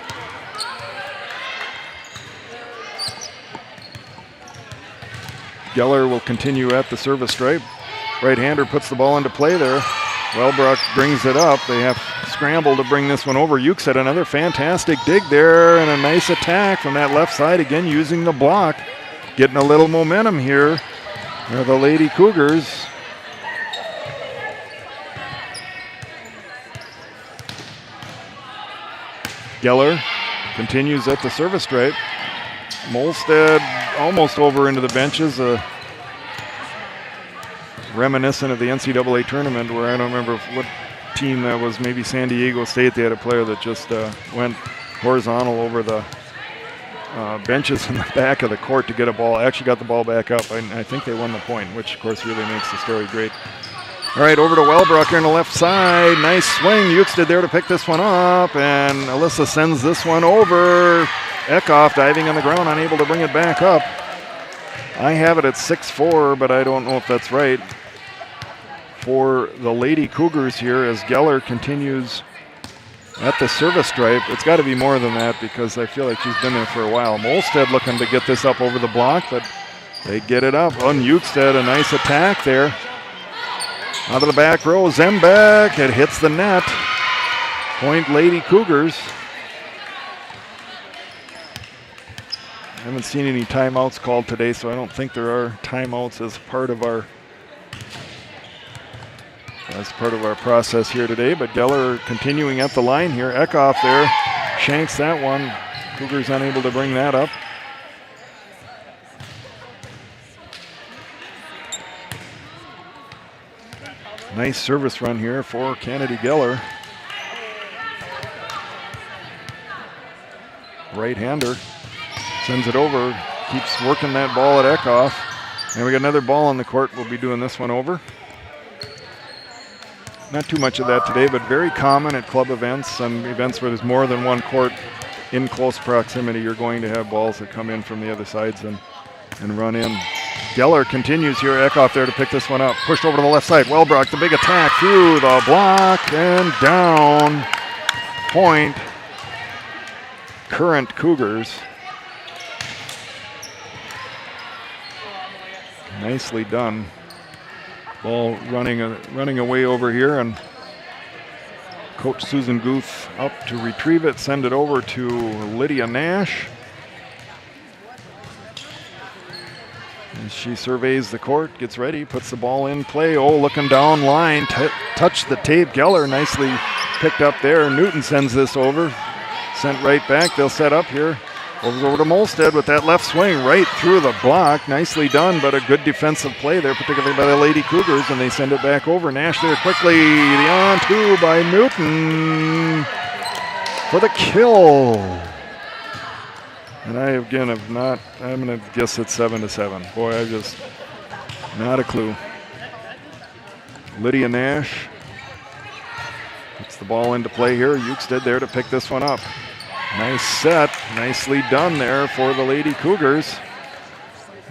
Geller will continue at the service stripe. Right-hander puts the ball into play there. Wellbrock brings it up. They have scrambled to bring this one over. Eukstead, another fantastic dig there, and a nice attack from that left side, again using the block. Getting a little momentum here. They're the Lady Cougars. Geller continues at the service stripe. Molstead almost over into the benches. reminiscent of the NCAA tournament where I don't remember what team that was, maybe San Diego State. They had a player that just went horizontal over the benches in the back of the court to get a ball. Actually got the ball back up. I think they won the point, which of course really makes the story great. All right, over to Wellbrook here on the left side. Nice swing. Euxted there to pick this one up, and Alyssa sends this one over. Eckhoff diving on the ground, unable to bring it back up. I have it at 6-4, but I don't know if that's right. For the Lady Cougars here as Geller continues at the service stripe. It's got to be more than that because I feel like she's been there for a while. Molstead looking to get this up over the block, but they get it up. On Euxted, a nice attack there. Out of the back row, Zembeck. It hits the net. Point Lady Cougars. I haven't seen any timeouts called today, so I don't think there are timeouts as part of our process here today. But Geller continuing at the line here. Eckhoff there shanks that one. Cougars unable to bring that up. Nice service run here for Kennedy Geller. Right-hander sends it over, keeps working that ball at Eckhoff. And we got another ball on the court. We'll be doing this one over. Not too much of that today, but very common at club events and events where there's more than one court in close proximity. You're going to have balls that come in from the other sides and run in. Geller continues here. Eckhoff there to pick this one up. Pushed over to the left side. Wellbrook, the big attack through the block and down. Point. Current Cougars. Nicely done. Ball running away over here, and Coach Susan Guth up to retrieve it, send it over to Lydia Nash. As she surveys the court, gets ready, puts the ball in play. Oh, looking down line, touched the tape. Geller nicely picked up there. Newton sends this over, sent right back. They'll set up here. Over to Molstead with that left swing right through the block. Nicely done, but a good defensive play there, particularly by the Lady Cougars, and they send it back over. Nash there quickly. The on-two by Newton for the kill. And I, again, I'm going to guess it's 7-7. Boy, I just, not a clue. Lydia Nash puts the ball into play here. Euxted there to pick this one up. Nice set, nicely done there for the Lady Cougars.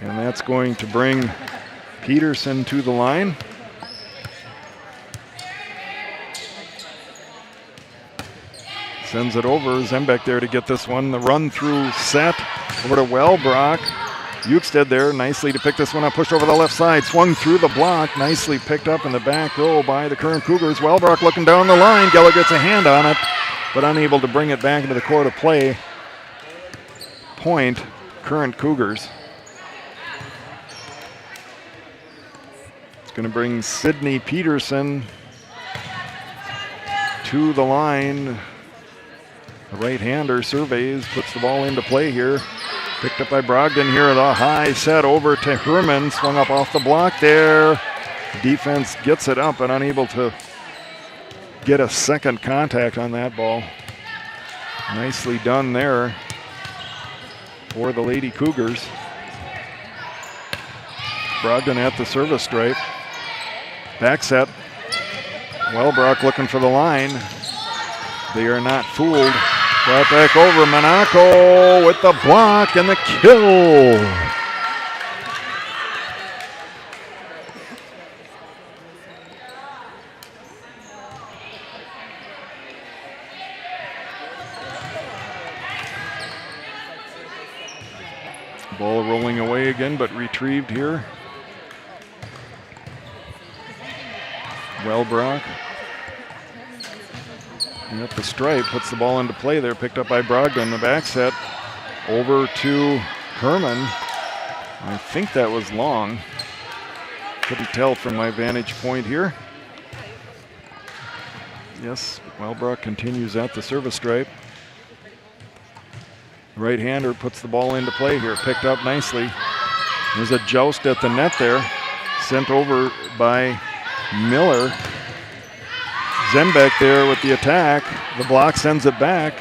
And that's going to bring Peterson to the line. Sends it over, Zembeck there to get this one. The run through set over to Wellbrock. Euxted there nicely to pick this one up, pushed over the left side, swung through the block, nicely picked up in the back row by the current Cougars. Wellbrock looking down the line, Geller gets a hand on it, but unable to bring it back into the court of play. Point, current Cougars. It's going to bring Sydney Peterson to the line. The right-hander surveys, puts the ball into play here. Picked up by Brogdon here. The high set over to Herman. Swung up off the block there. Defense gets it up and unable to get a second contact on that ball. Nicely done there for the Lady Cougars. Brogdon at the service stripe. Back set. Wellbrock looking for the line. They are not fooled. Brought back over. Monaco with the block and the kill. Ball rolling away again, but retrieved here. Wellbrock. And at the stripe, puts the ball into play there, picked up by Brogdon. The back set over to Herman. I think that was long. Couldn't tell from my vantage point here. Yes, Wellbrock continues at the service stripe. Right-hander puts the ball into play here, picked up nicely. There's a joust at the net there. sent over by Miller. Zembeck there with the attack. The block sends it back.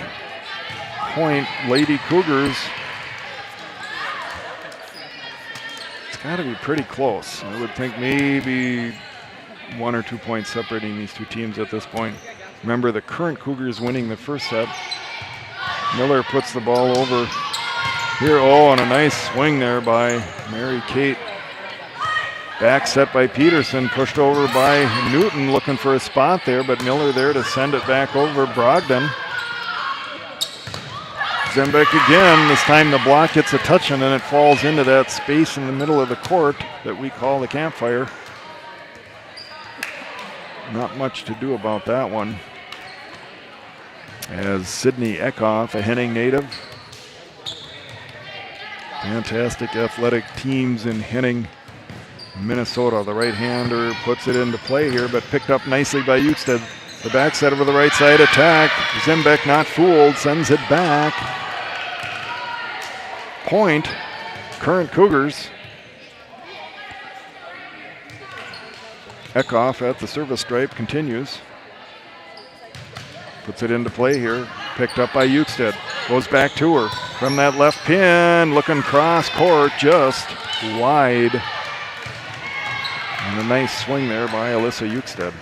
Point, Lady Cougars. It's got to be pretty close. I would think maybe 1 or 2 points separating these two teams at this point. Remember, the current Cougars winning the first set. Miller puts the ball over here. Oh, and a nice swing there by Mary Kate. Back set by Peterson, pushed over by Newton, looking for a spot there, but Miller there to send it back over Brogdon. Zembeck again. This time the block gets a touch and then it falls into that space in the middle of the court that we call the campfire. Not much to do about that one. As Sydney Eckhoff, a Henning native. Fantastic athletic teams in Henning, Minnesota. The right-hander puts it into play here, but picked up nicely by Eustace. The back set over the right side attack. Zembeck not fooled, sends it back. Point, current Cougars. Eckhoff at the service stripe continues. Puts it into play here. Picked up by Eustace. Goes back to her. From that left pin, looking cross court, just wide. And a nice swing there by Alyssa Eustace.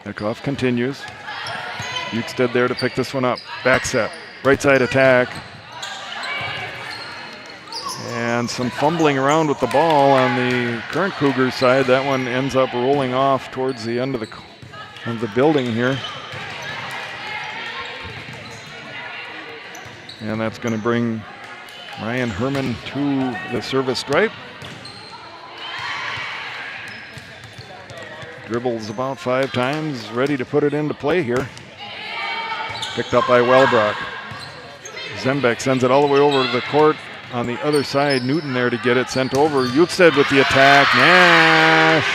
Eckhoff continues. Eustace there to pick this one up. Back set. Right side attack. And some fumbling around with the ball on the current Cougars side. That one ends up rolling off towards the end of the building here. And that's going to bring Ryan Herman to the service stripe. Dribbles about 5 times, ready to put it into play here. Picked up by Wellbrock. Zembeck sends it all the way over to the court. On the other side, Newton there to get it sent over. Eustace with the attack. Nash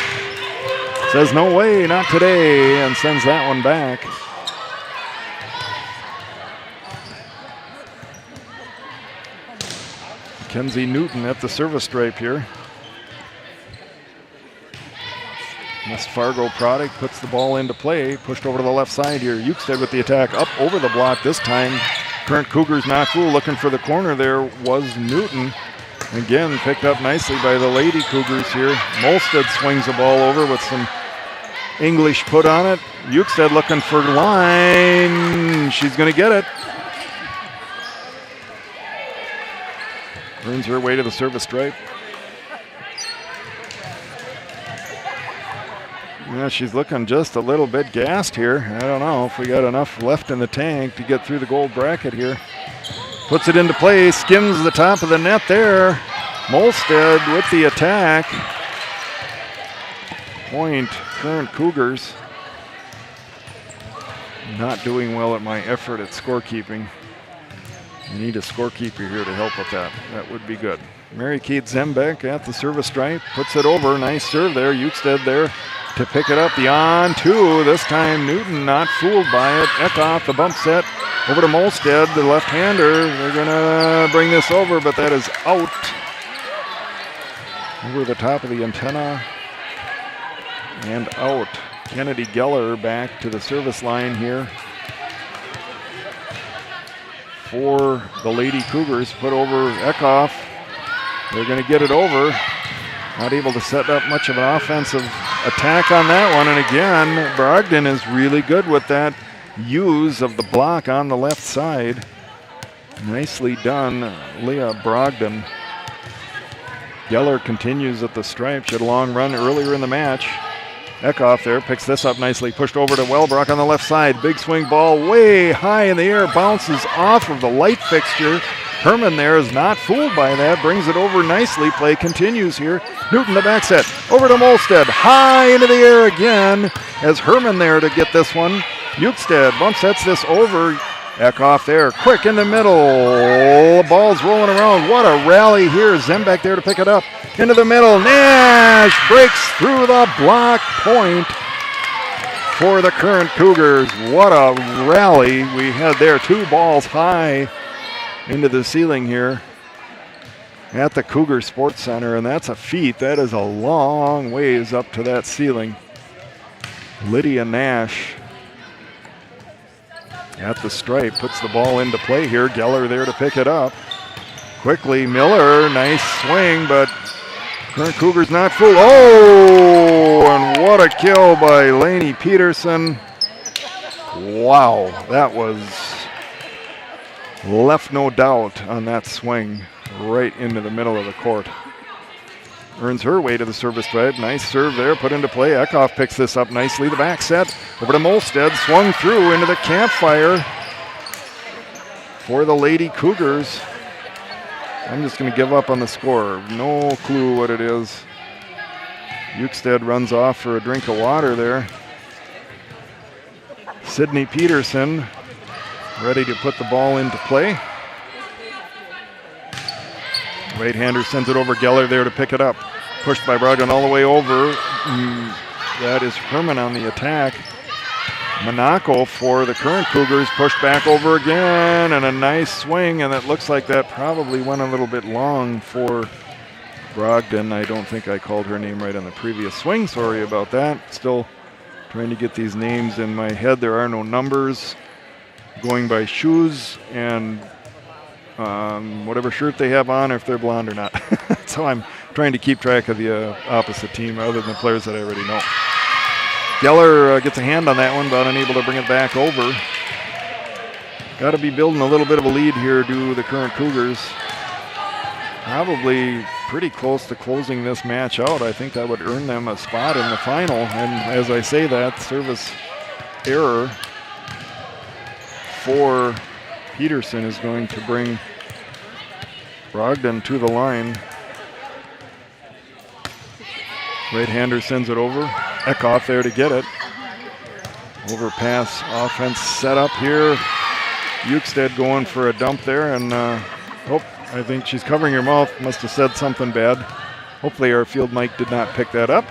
says no way, not today, and sends that one back. Kenzie Newton at the service stripe here. West Fargo product puts the ball into play. Pushed over to the left side here. Eustace with the attack up over the block this time. Current Cougars not fool. Looking for the corner there was Newton. Again, picked up nicely by the Lady Cougars here. Molstead swings the ball over with some English put on it. Eustace looking for line. She's going to get it. Earns her way to the service stripe. Yeah, she's looking just a little bit gassed here. I don't know if we got enough left in the tank to get through the gold bracket here. Puts it into play, skims the top of the net there. Molstead with the attack. Point, current Cougars. Not doing well at my effort at scorekeeping. You need a scorekeeper here to help with that. That would be good. Mary Kate Zembeck at the service stripe. Puts it over. Nice serve there. Eustace there to pick it up. The on two. This time Newton not fooled by it. Eckhoff the bump set over to Molstead, the left-hander. They're going to bring this over, but that is out. Over the top of the antenna and out. Kennedy Geller back to the service line here for the Lady Cougars. Put over Eckhoff. They're going to get it over. Not able to set up much of an offensive attack on that one. And again, Brogdon is really good with that use of the block on the left side. Nicely done, Leah Brogdon. Geller continues at the stripe. She had a long run earlier in the match. Eckhoff there picks this up nicely. Pushed over to Wellbrock on the left side. Big swing ball way high in the air. Bounces off of the light fixture. Herman there is not fooled by that. Brings it over nicely. Play continues here. Newton the back set. Over to Molstead. High into the air again as Herman there to get this one. Eustace bump sets this over. Eckhoff there. Quick in the middle. The ball's rolling around. What a rally here. Zembeck there to pick it up. Into the middle. Nash breaks through the block. Point for the current Cougars. What a rally we had there. 2 balls high. into the ceiling here at the Cougar Sports Center, and that's a feat. That is a long ways up to that ceiling. Lydia Nash at the stripe puts the ball into play here. Geller there to pick it up. Quickly, Miller, nice swing, but current Cougars not full. Oh, and what a kill by Lainey Peterson. Wow, that was left no doubt on that swing right into the middle of the court. Earns her way to the service stripe. Nice serve there, put into play. Eckhoff picks this up nicely. The back set over to Molstead, swung through into the campfire for the Lady Cougars. I'm just going to give up on the score. No clue what it is. Eukstead runs off for a drink of water there. Sydney Peterson ready to put the ball into play. Right-hander sends it over. Geller there to pick it up. Pushed by Brogdon all the way over. That is Herman on the attack. Monaco for the current Cougars pushed back over again, and a nice swing, and it looks like that probably went a little bit long for Brogdon. I don't think I called her name right on the previous swing. Sorry about that. Still trying to get these names in my head. There are no numbers. Going by shoes and whatever shirt they have on, or if they're blonde or not. So I'm trying to keep track of the opposite team other than the players that I already know. Geller gets a hand on that one, but unable to bring it back over. Got to be building a little bit of a lead here to the current Cougars. Probably pretty close to closing this match out. I think that would earn them a spot in the final. And as I say that, service error for Peterson is going to bring Brogdon to the line. Right-hander sends it over. Eckhoff there to get it. Overpass offense set up here. Eukstead going for a dump there, and I think she's covering her mouth. Must have said something bad. Hopefully our field mic did not pick that up.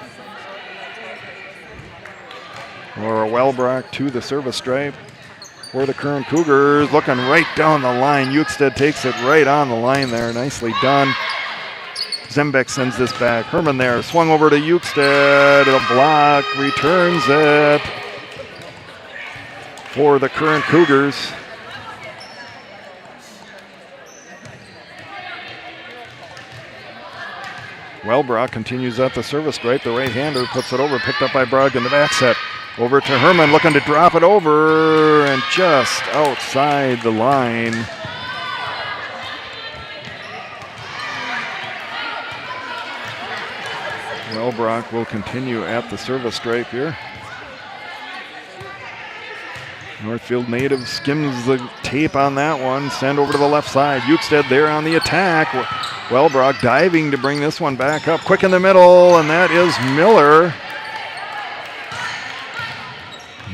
Laura Welbrock to the service stripe for the current Cougars, looking right down the line. Eukstead takes it right on the line there. Nicely done. Zembeck sends this back. Herman there, swung over to Eukstead. A block, returns it for the current Cougars. Welbrock continues at the service stripe. The right-hander puts it over, picked up by Brogdon. The back set over to Herman, looking to drop it over, and just outside the line. Welbrock will continue at the service stripe here. Northfield native skims the tape on that one. Send over to the left side. Eukstead there on the attack. Welbrock diving to bring this one back up. Quick in the middle, and that is Miller.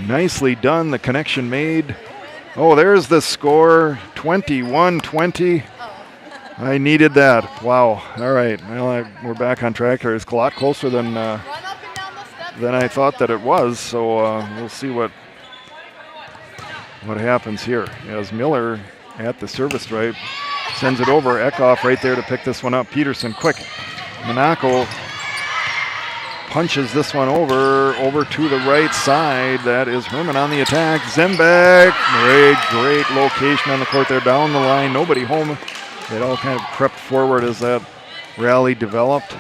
Nicely done. The connection made. Oh, there's the score. 21-20. I needed that. Wow. All right. Well, we're back on track here. It's a lot closer than I thought that it was. So we'll see what happens here. As Miller at the service stripe sends it over. Eckhoff right there to pick this one up. Peterson quick. Monaco punches this one over to the right side. That is Herman on the attack. Zembeck. Great location on the court there. Down the line. Nobody home. It all kind of crept forward as that rally developed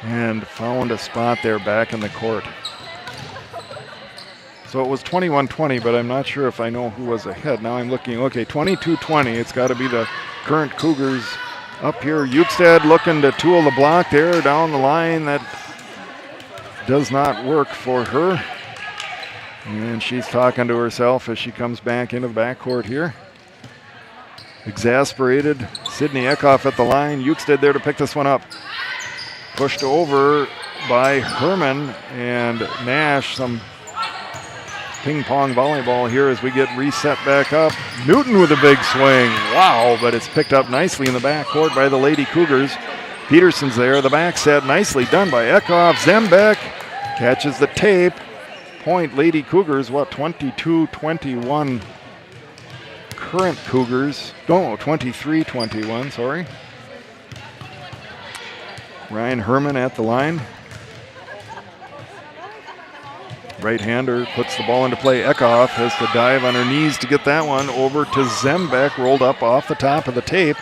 and found a spot there back in the court. So it was 21-20, but I'm not sure if I know who was ahead. Now I'm looking, okay, 22-20. It's got to be the current Cougars up here. Eukstead looking to tool the block there down the line. That does not work for her. And she's talking to herself as she comes back into the backcourt here. Exasperated. Sydney Eckhoff at the line. Eukstead there to pick this one up. Pushed over by Herman and Nash. Some ping pong volleyball here as we get reset back up. Newton with a big swing. Wow, but it's picked up nicely in the backcourt by the Lady Cougars. Peterson's there. The back set nicely done by Eckhoff. Zembeck catches the tape. Point Lady Cougars, 22-21. current Cougars. No, 23-21, sorry. Ryan Herman at the line. Right-hander puts the ball into play. Eckhoff has to dive on her knees to get that one over to Zembeck, rolled up off the top of the tape.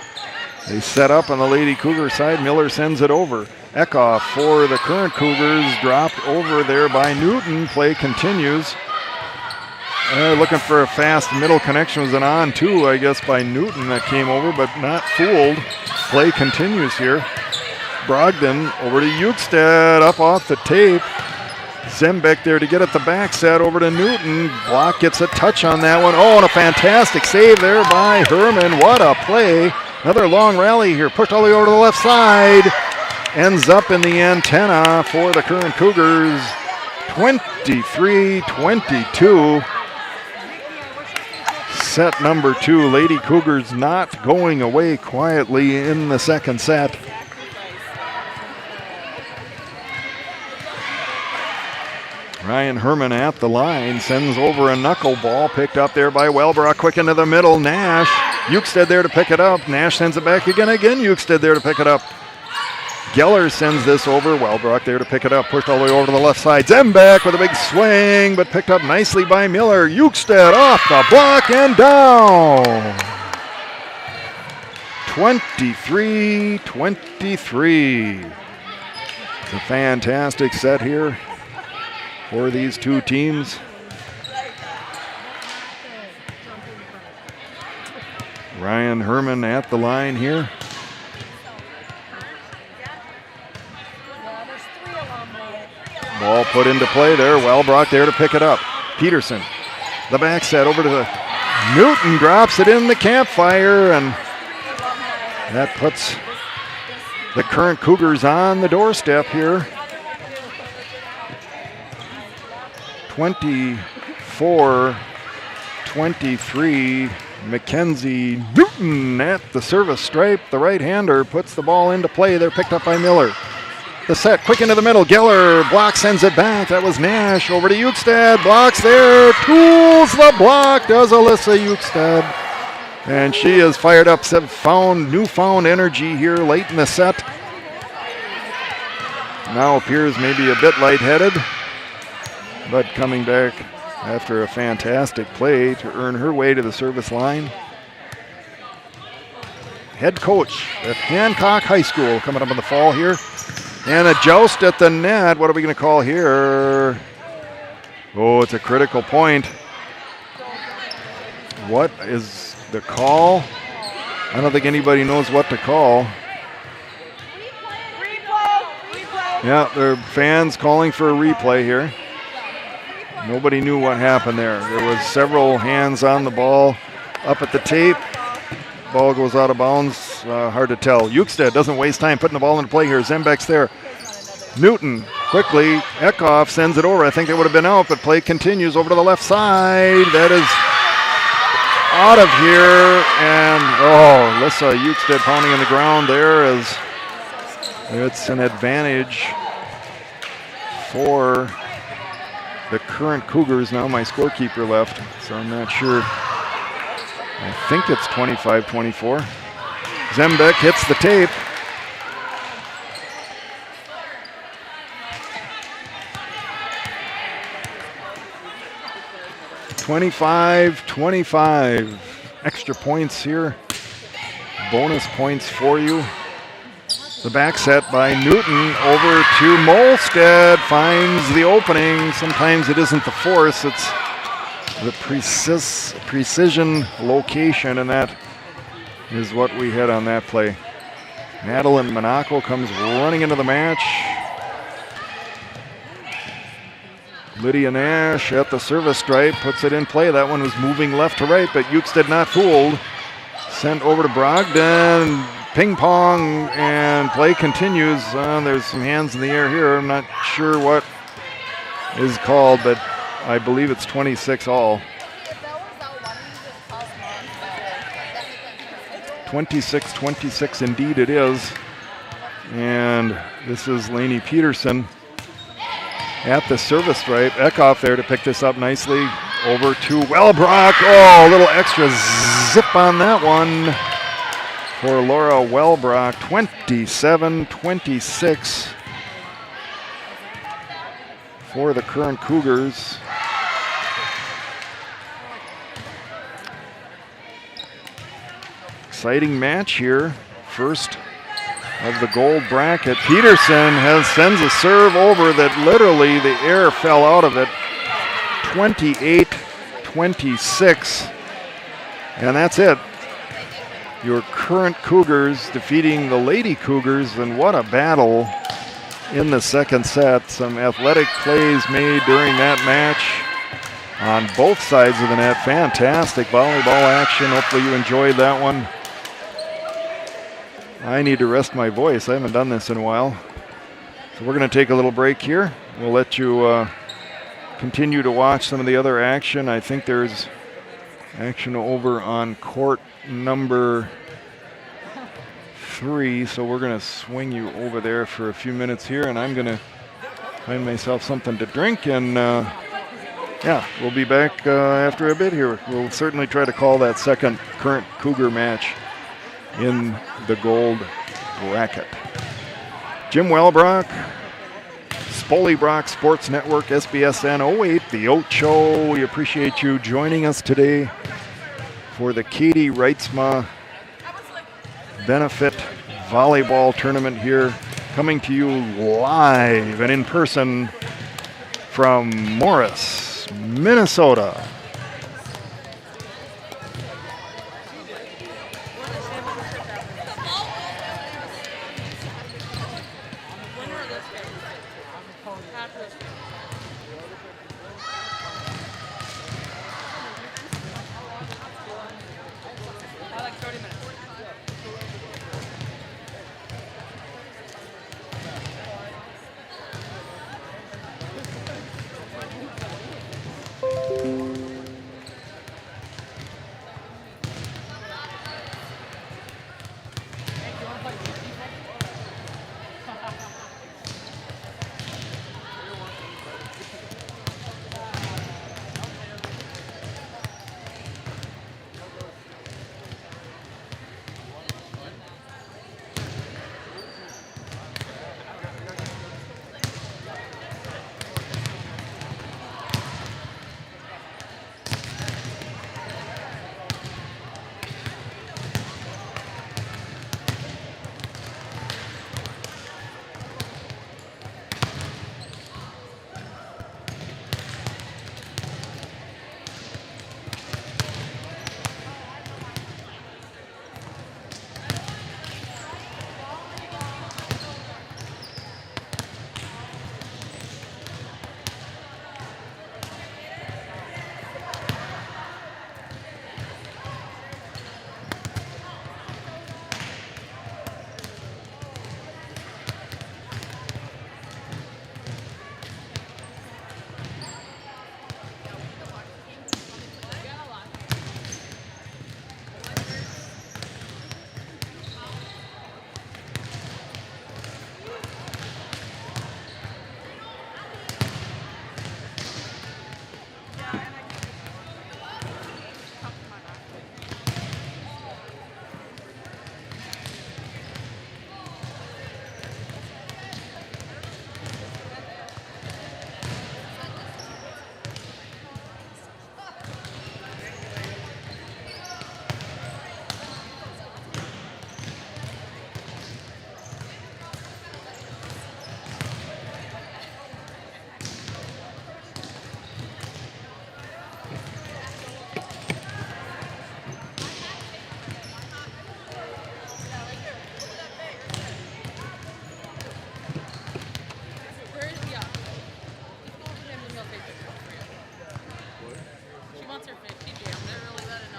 They set up on the Lady Cougar side. Miller sends it over. Eckhoff for the current Cougars, dropped over there by Newton. Play continues. Looking for a fast middle connection. Was an on two, I guess, by Newton that came over, but not fooled. Play continues here. Brogdon over to Eukstead, up off the tape. Zembeck there to get at the back set over to Newton. Block gets a touch on that one. Oh, and a fantastic save there by Herman. What a play. Another long rally here. Pushed all the way over to the left side. Ends up in the antenna for the current Cougars. 23-22. Set number 2. Lady Cougars not going away quietly in the second set. Ryan Herman at the line, sends over a knuckleball, picked up there by Wellbrock, quick into the middle, Nash. Eukstead there to pick it up. Nash sends it back again, Eukstead there to pick it up. Geller sends this over, Wellbrock there to pick it up, pushed all the way over to the left side. Zembeck with a big swing, but picked up nicely by Miller. Eukstead off the block and down. 23-23. It's a fantastic set here for these two teams. Ryan Herman at the line here. Ball put into play there. Wellbrock there to pick it up. Peterson, the back set over to the Newton, drops it in the campfire, and that puts the current Cougars on the doorstep here. 24-23. Mackenzie Newton at the service stripe. The right-hander puts the ball into play. They're picked up by Miller. The set quick into the middle. Geller block, sends it back. That was Nash over to Eukstead. Blocks there. Tools the block. Does Alyssa Eukstead. And she is fired up. Newfound energy here late in the set. Now appears maybe a bit lightheaded, but coming back after a fantastic play to earn her way to the service line. Head coach at Hancock High School coming up in the fall here. And a joust at the net. What are we going to call here? Oh, it's a critical point. What is the call? I don't think anybody knows what to call. Yeah, there are fans calling for a replay here. Nobody knew what happened there. There was several hands on the ball up at the tape. Ball goes out of bounds. Hard to tell. Eukstead doesn't waste time putting the ball into play here. Zembeck's there. Newton quickly. Eckhoff sends it over. I think they would have been out, but play continues over to the left side. That is out of here. And, Alyssa Eukstead pounding on the ground there as it's an advantage for the current Cougars. Now my scorekeeper left, so I'm not sure. I think it's 25-24. Zembeck hits the tape. (25-25). Extra points here. Bonus points for you. The back set by Newton over to Molstead. Finds the opening. Sometimes it isn't the force, it's the precision location, and that is what we had on that play. Madeline Monaco comes running into the match. Lydia Nash at the service stripe puts it in play. That one was moving left to right, but Eukstead not fooled. Sent over to Brogdon. Ping pong, and play continues. There's some hands in the air here. I'm not sure what is called, but I believe it's 26 all. 26-26 indeed it is. And this is Lainey Peterson at the service stripe. Eckhoff there to pick this up nicely. Over to Wellbrock. Oh, a little extra zip on that one for Laura Welbrock, 27-26 for the current Cougars. Exciting match here. First of the gold bracket. Peterson sends a serve over that literally the air fell out of it. 28-26. And that's it. Your current Cougars defeating the Lady Cougars, and what a battle in the second set. Some athletic plays made during that match on both sides of the net. Fantastic volleyball action. Hopefully you enjoyed that one. I need to rest my voice. I haven't done this in a while. So we're going to take a little break here. We'll let you continue to watch some of the other action. I think there's action over on court number 3. So we're going to swing you over there for a few minutes here, and I'm going to find myself something to drink. And yeah, we'll be back after a bit here. We'll certainly try to call that second current Cougar match in the gold bracket. Jim Welbrock, Spoley-Brock Sports Network, SBSN 08, The Oat Show. We appreciate you joining us today for the Katie Reitsma Benefit Volleyball Tournament here, coming to you live and in person from Morris, Minnesota.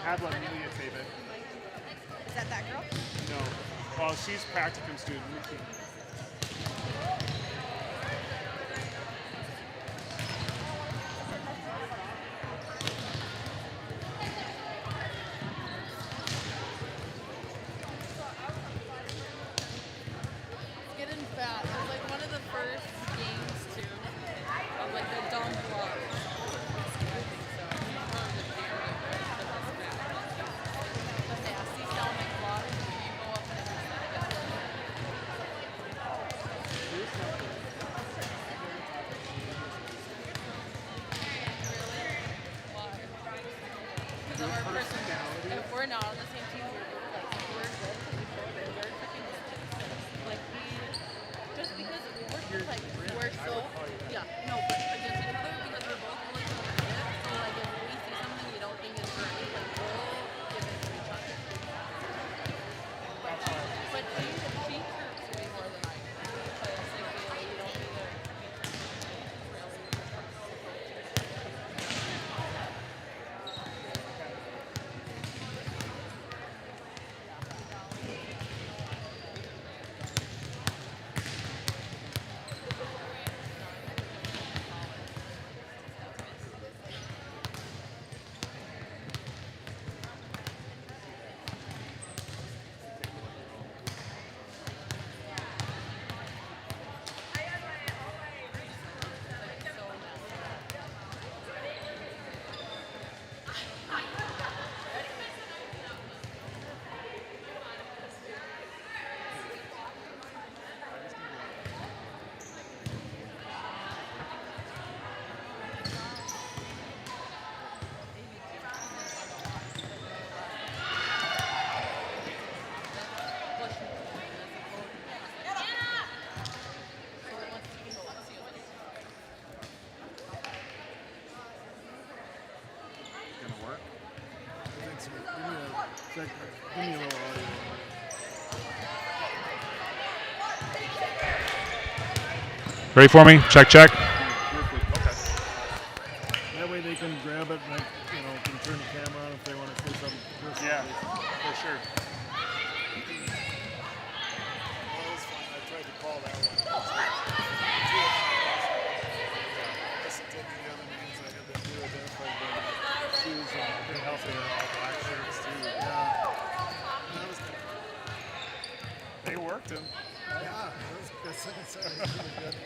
Have Amelia tape it. Is that that girl? No. Well, she's practicum student. Getting fat. It was like one of the first games too. Of like the dumb blood. not on the same team. We're good because we showed it. We're freaking like we just because we're so no, but against each other because we're both really competitive. So like if we see something we don't think is right, like we'll give it to each other. But she chirps way more than I do. Because like we don't either. Gonna work? I think so. Give me a little audio. Ready for me? Check, check. Perfect. Okay. That way they can grab it and can turn the camera on if they want to say something personal. Yeah, for sure. That was fun. I tried to call that one. Listen to the other names I had that do identify by shoes and everything else. They were all black shirts too. Yeah. That was kind of They worked him. yeah. That's really good.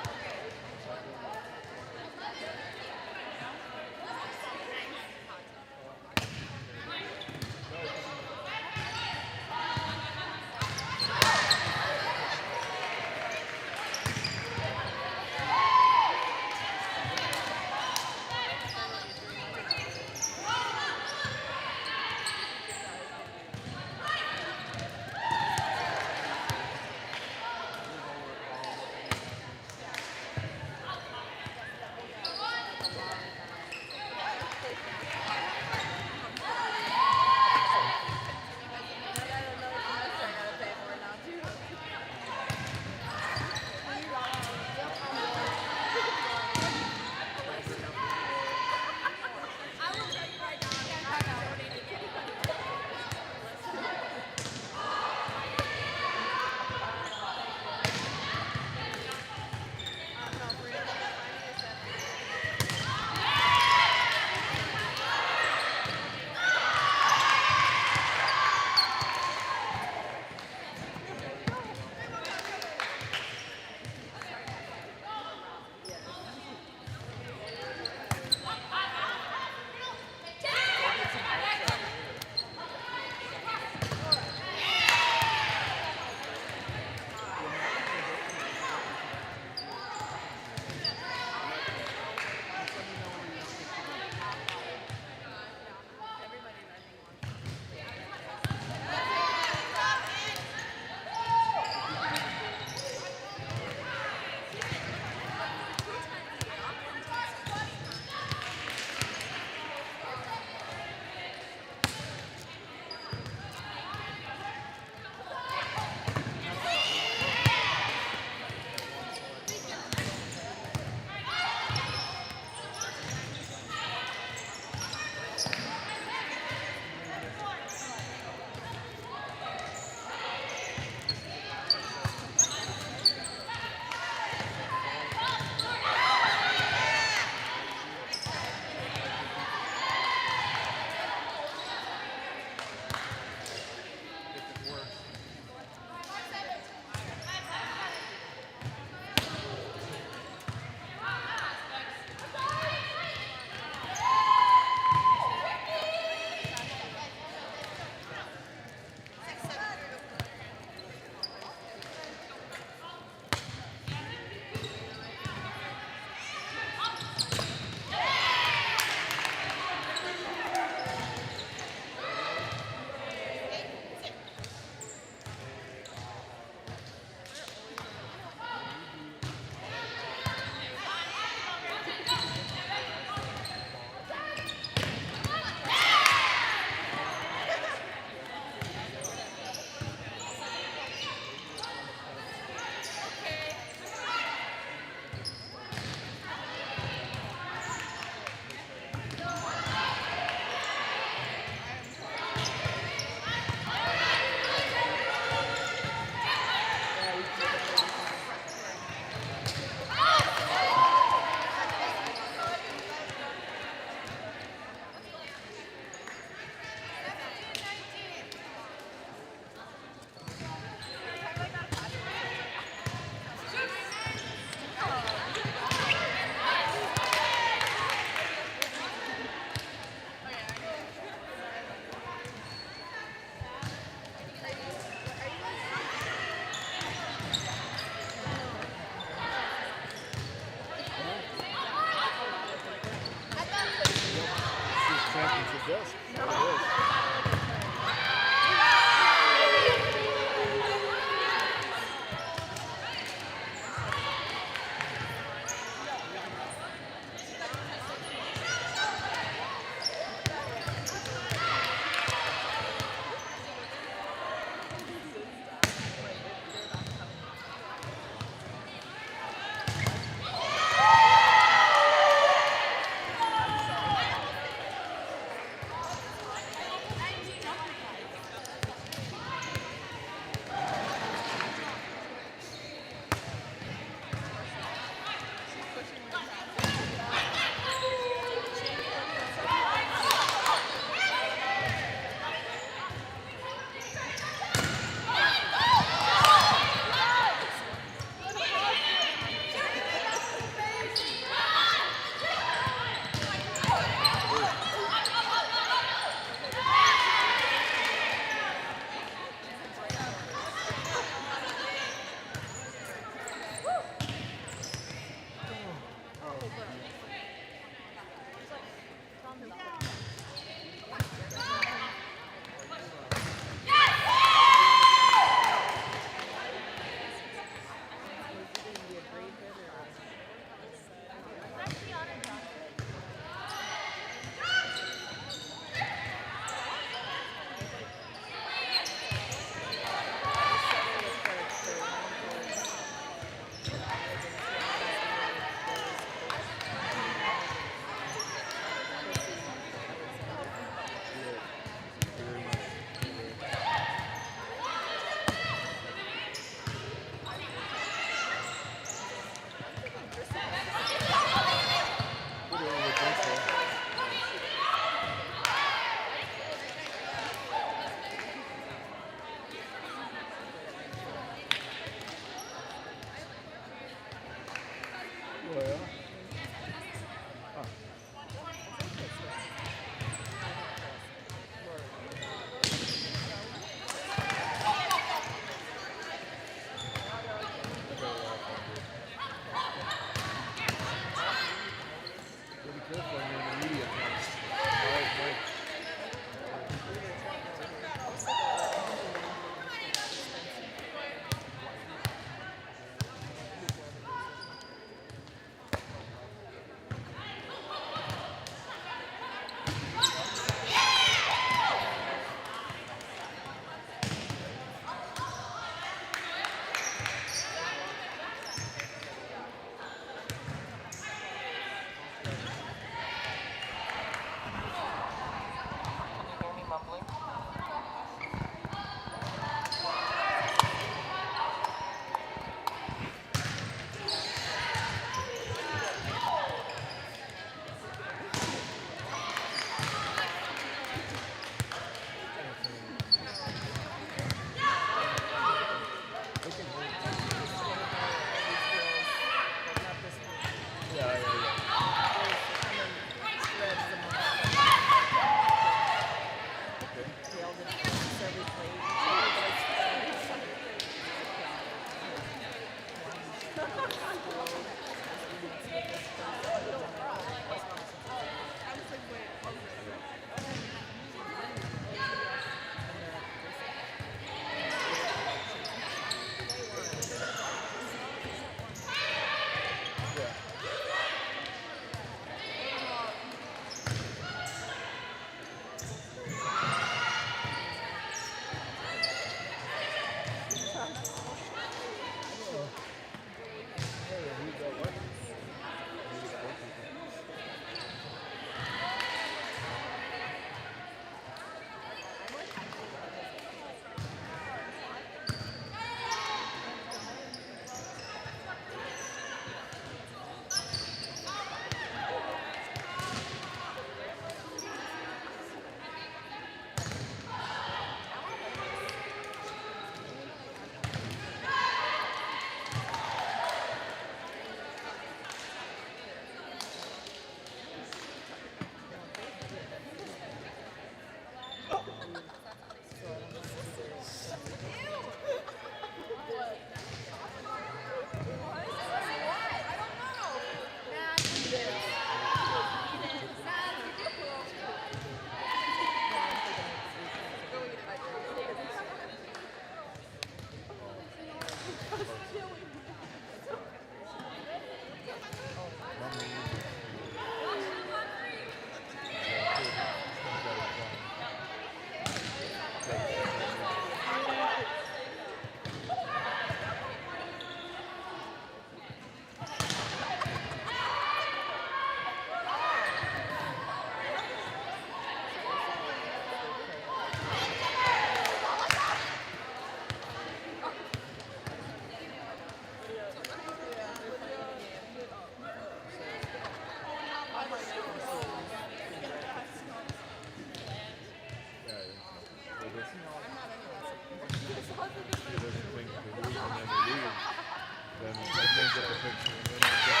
didn't get the picture. They don't get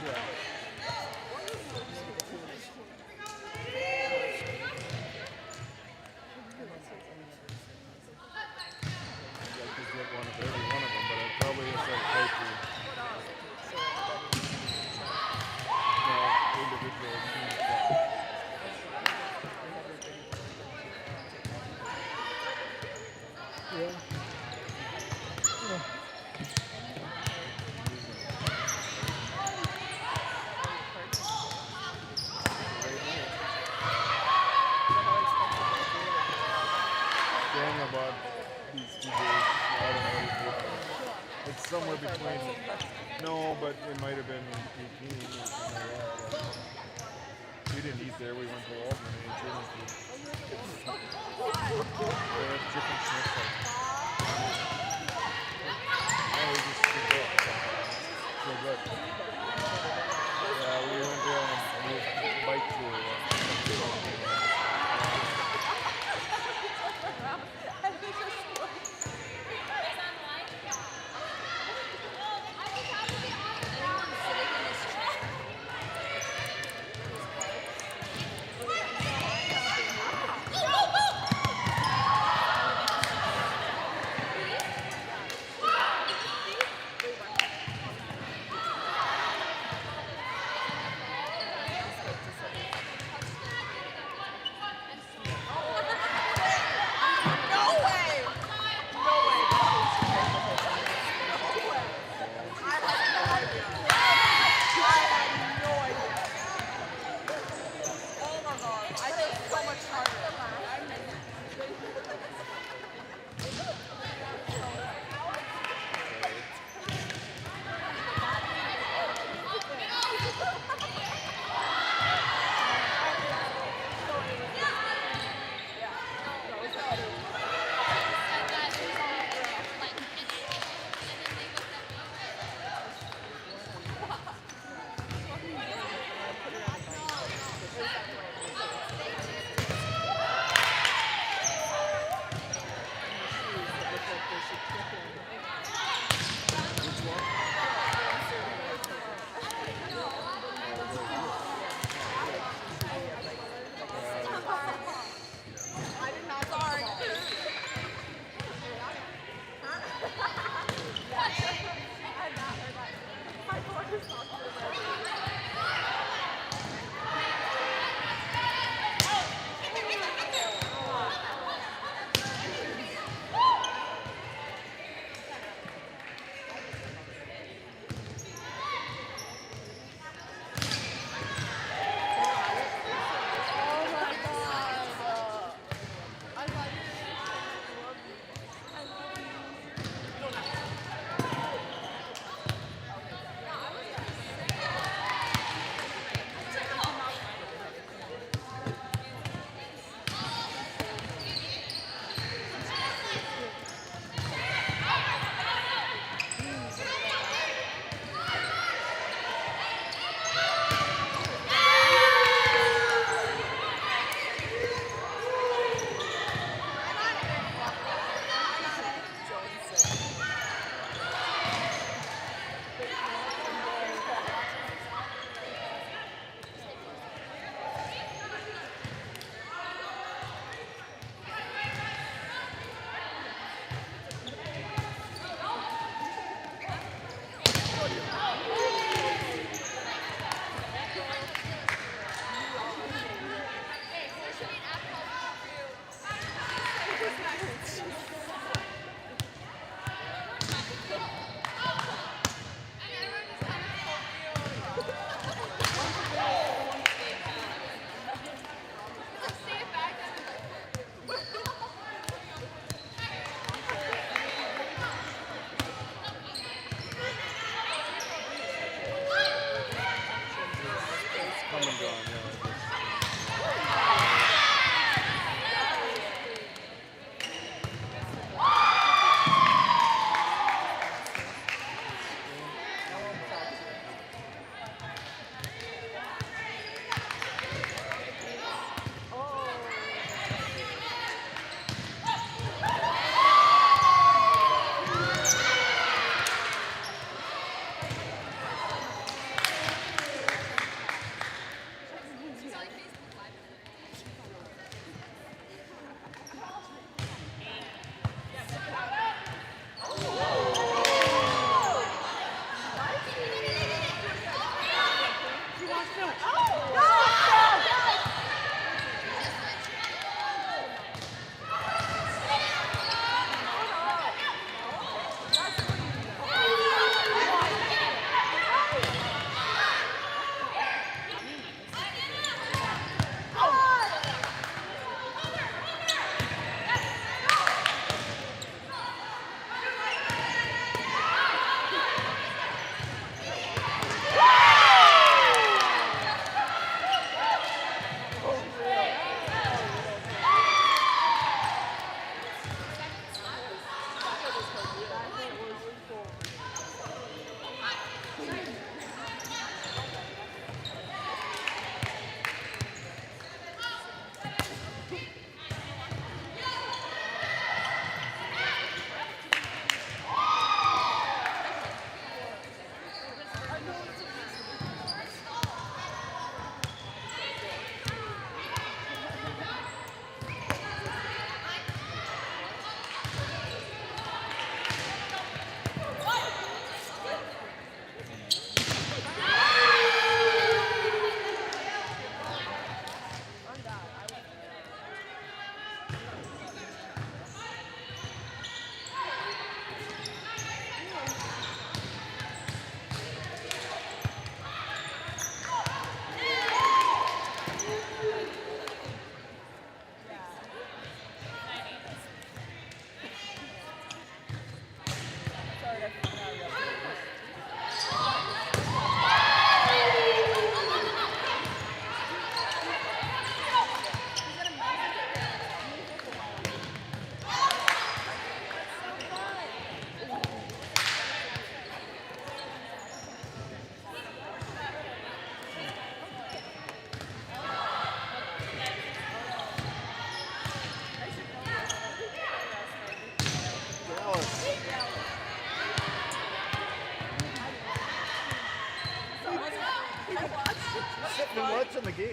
yeah. I could get one of every one of them, but it probably is like type two. No, individual team stuff. Yeah. Saying about these two days, I don't know what he did. It's somewhere between. No, but it might have been 18 or something like that. We didn't eat there. We went to Walton and ate chicken food. They had chicken schnitzel. No, we just did that. So good. Yeah, we went there on a bike tour.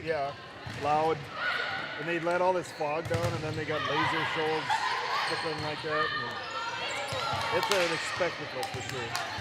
Yeah, loud. And they let all this fog down, and then they got laser shows flickering like that. And it's an spectacle for sure.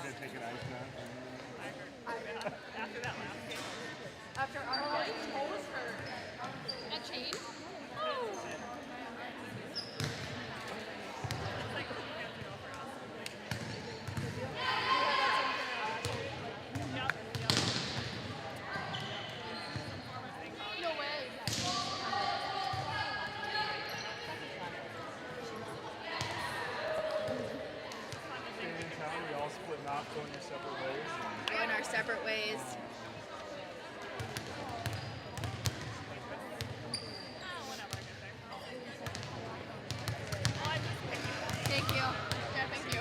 need to take an ice bath. After that last game. After our toes hurt. A chain? No way. We all splitting off, going your separate ways. Going our separate ways. Thank you. Yeah, thank you.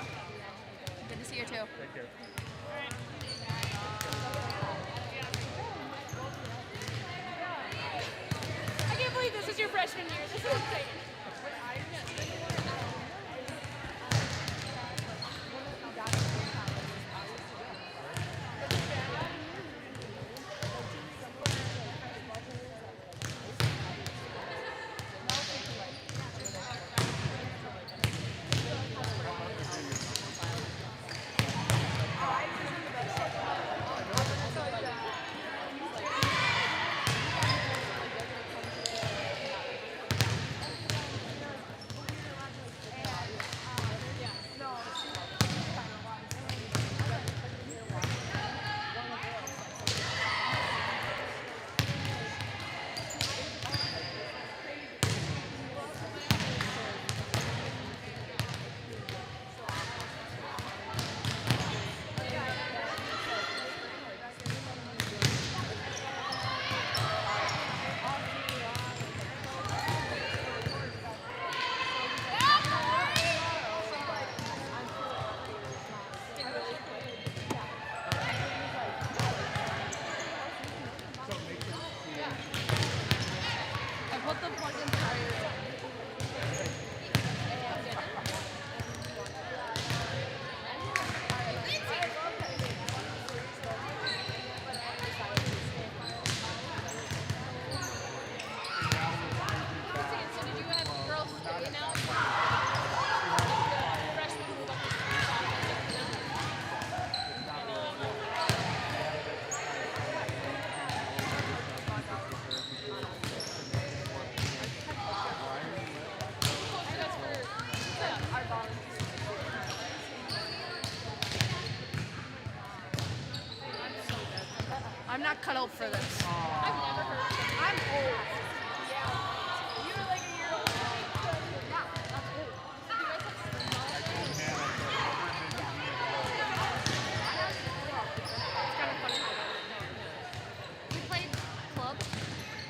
Good to see you too. Take care. I can't believe this is your freshman year. This is insane. I put the plug-in tires So did you have girls stay now? Freshmen move up I'm not cut out for this. I've never heard of it. I'm old. Yeah. You're like a year old. Yeah, that's old. So do you guys have spring It's kind of funny how that worked. We played club,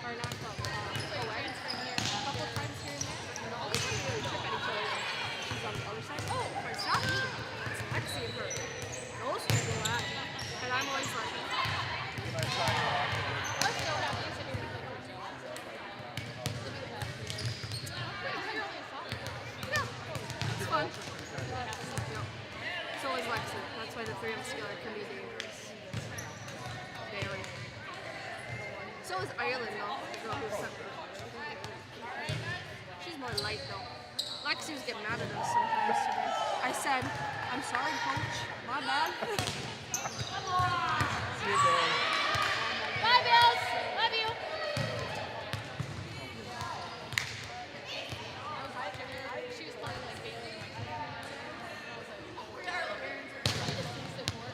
or not club, co-ed, a couple times here and there. And the only time we really trip at each other is she's on the other side. Oh, but it's not me. It's Lexi and her. Those two go at it. And I'm always like, Let's go have you sitting with the coach. You're only a sophomore. yeah, it's fun. Yeah. So is Lexi. That's why the three of us together can be dangerous. Very. So is Ireland, though. The girl who's separate. She's more light, though. Lexi was getting mad at us sometimes today. I said, I'm sorry, coach. My bad. Bye, Bills. Love you. She was playing like Bailey. I was like, oh, we are. She just thinks it more.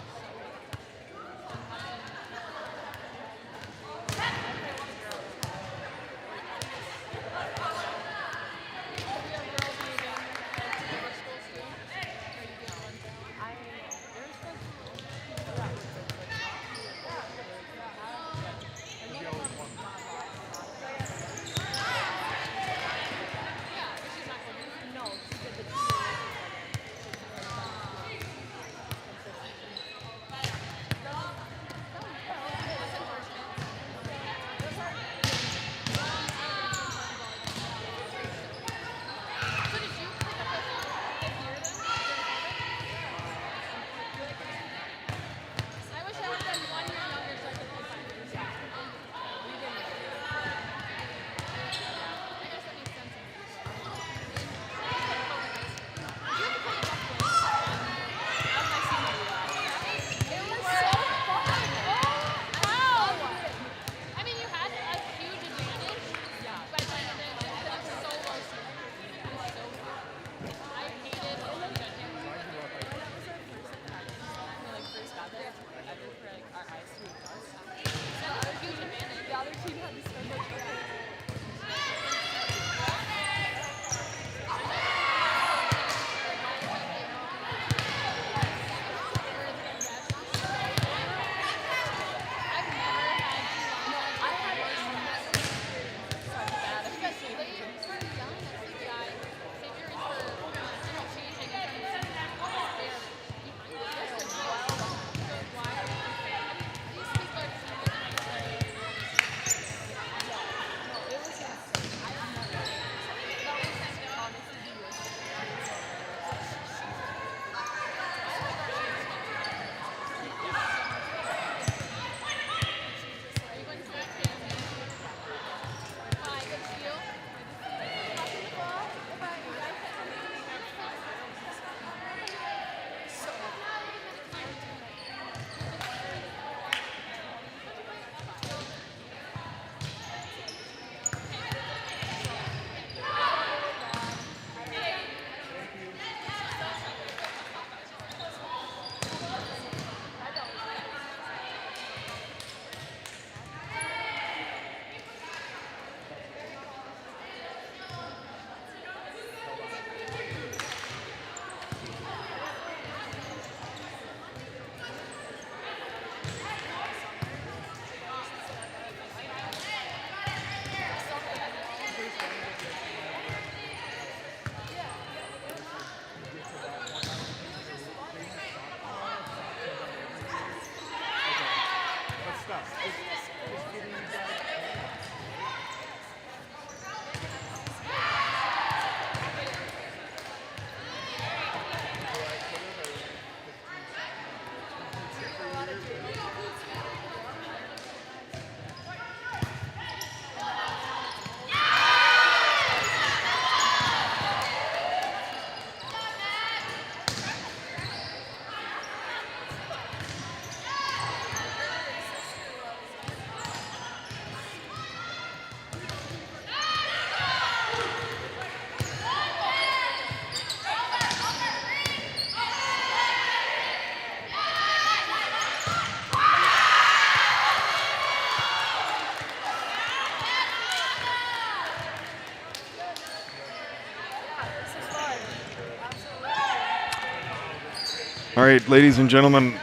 All right, ladies and gentlemen,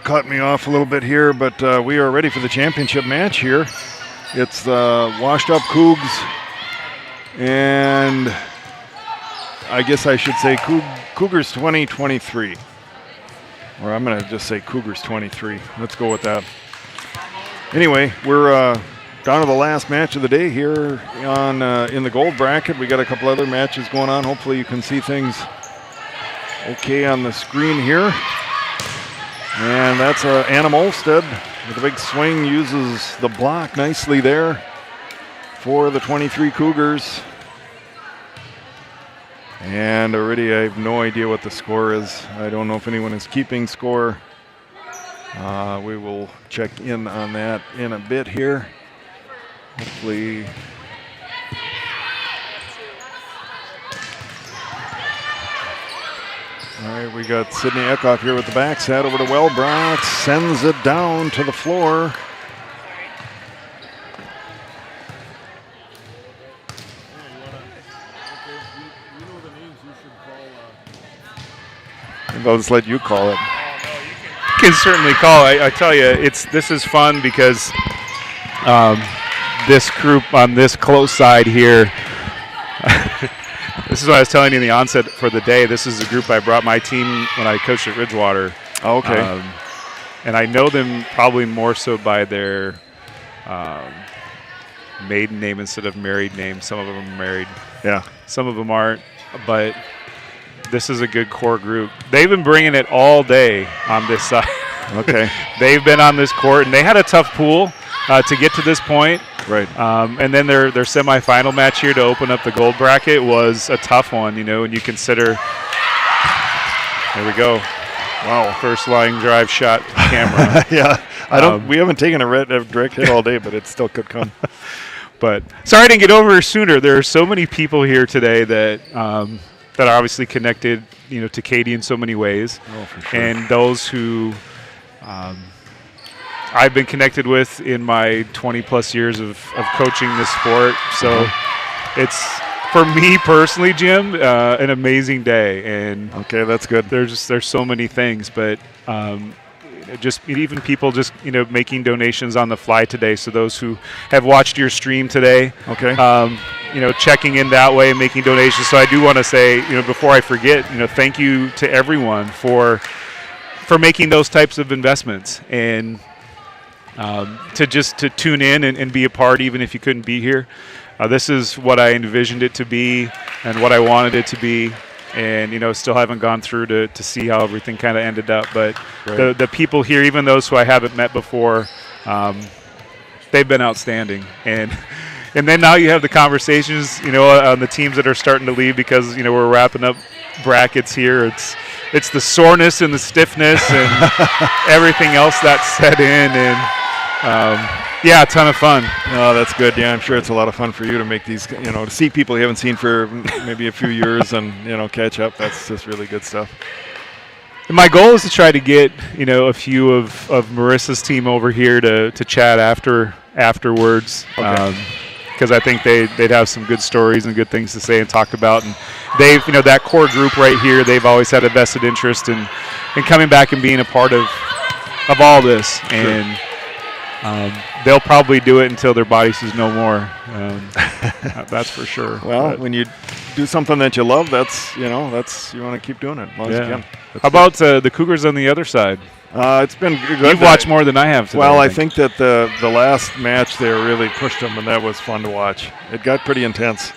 cut me off a little bit here, but we are ready for the championship match here. It's the Washed Up Cougs, and I guess I should say Cougars 2023. Or I'm going to just say Cougars 23. Let's go with that. Anyway, we're down to the last match of the day here on in the gold bracket. We got a couple other matches going on. Hopefully you can see things okay on the screen here. And that's Anna Molstead with a big swing, uses the block nicely there for the 23 Cougars. And already I have no idea what the score is. I don't know if anyone is keeping score. We will check in on that in a bit here. Hopefully. All right, we got Sydney Eckhoff here with the backside over to Wellbrock, sends it down to the floor. I'll just let you call it. You can certainly call. I tell you, this is fun because this group on this close side here. This is what I was telling you in the onset for the day. This is the group I brought my team when I coached at Ridgewater. Oh, okay. And I know them probably more so by their maiden name instead of married name. Some of them are married. Yeah. Some of them aren't. But this is a good core group. They've been bringing it all day on this side. Okay. They've been on this court, and they had a tough pool to get to this point. Right. And then their semifinal match here to open up the gold bracket was a tough one, you know, and you consider. There we go. Wow. First line drive shot camera. Yeah. We haven't taken a direct hit all day, but it still could come. But sorry I didn't get over sooner. There are so many people here today that that are obviously connected, you know, to Katie in so many ways. Oh, for sure. And those who I've been connected with in my 20-plus years of coaching this sport. So it's, for me personally, Jim, an amazing day. And okay, that's good. There's so many things, but just even people just, you know, making donations on the fly today. So those who have watched your stream today, okay, you know, checking in that way, making donations. So I do want to say, you know, before I forget, you know, thank you to everyone for making those types of investments and to tune in and be a part, even if you couldn't be here. This is what I envisioned it to be and what I wanted it to be. And, you know, still haven't gone through to see how everything kind of ended up. But right. the people here, even those who I haven't met before, they've been outstanding. And then now you have the conversations, you know, on the teams that are starting to leave because, you know, we're wrapping up brackets here. It's the soreness and the stiffness and everything else that's set in. And, yeah, a ton of fun. Oh, that's good. Yeah, I'm sure it's a lot of fun for you to make these, you know, to see people you haven't seen for maybe a few years and, you know, catch up. That's just really good stuff. And my goal is to try to get, you know, a few of Marissa's team over here to chat afterwards. Okay. Because I think they'd have some good stories and good things to say and talk about. And they've, you know, that core group right here, they've always had a vested interest in coming back and being a part of all this. Sure. And they'll probably do it until their body says no more. That's for sure. Well, when you do something that you love, that's you want to keep doing it as long as you can. How about the Cougars on the other side? It's been good. You've watched more than I have today. Well, I think that the last match they really pushed them, and that was fun to watch. It got pretty intense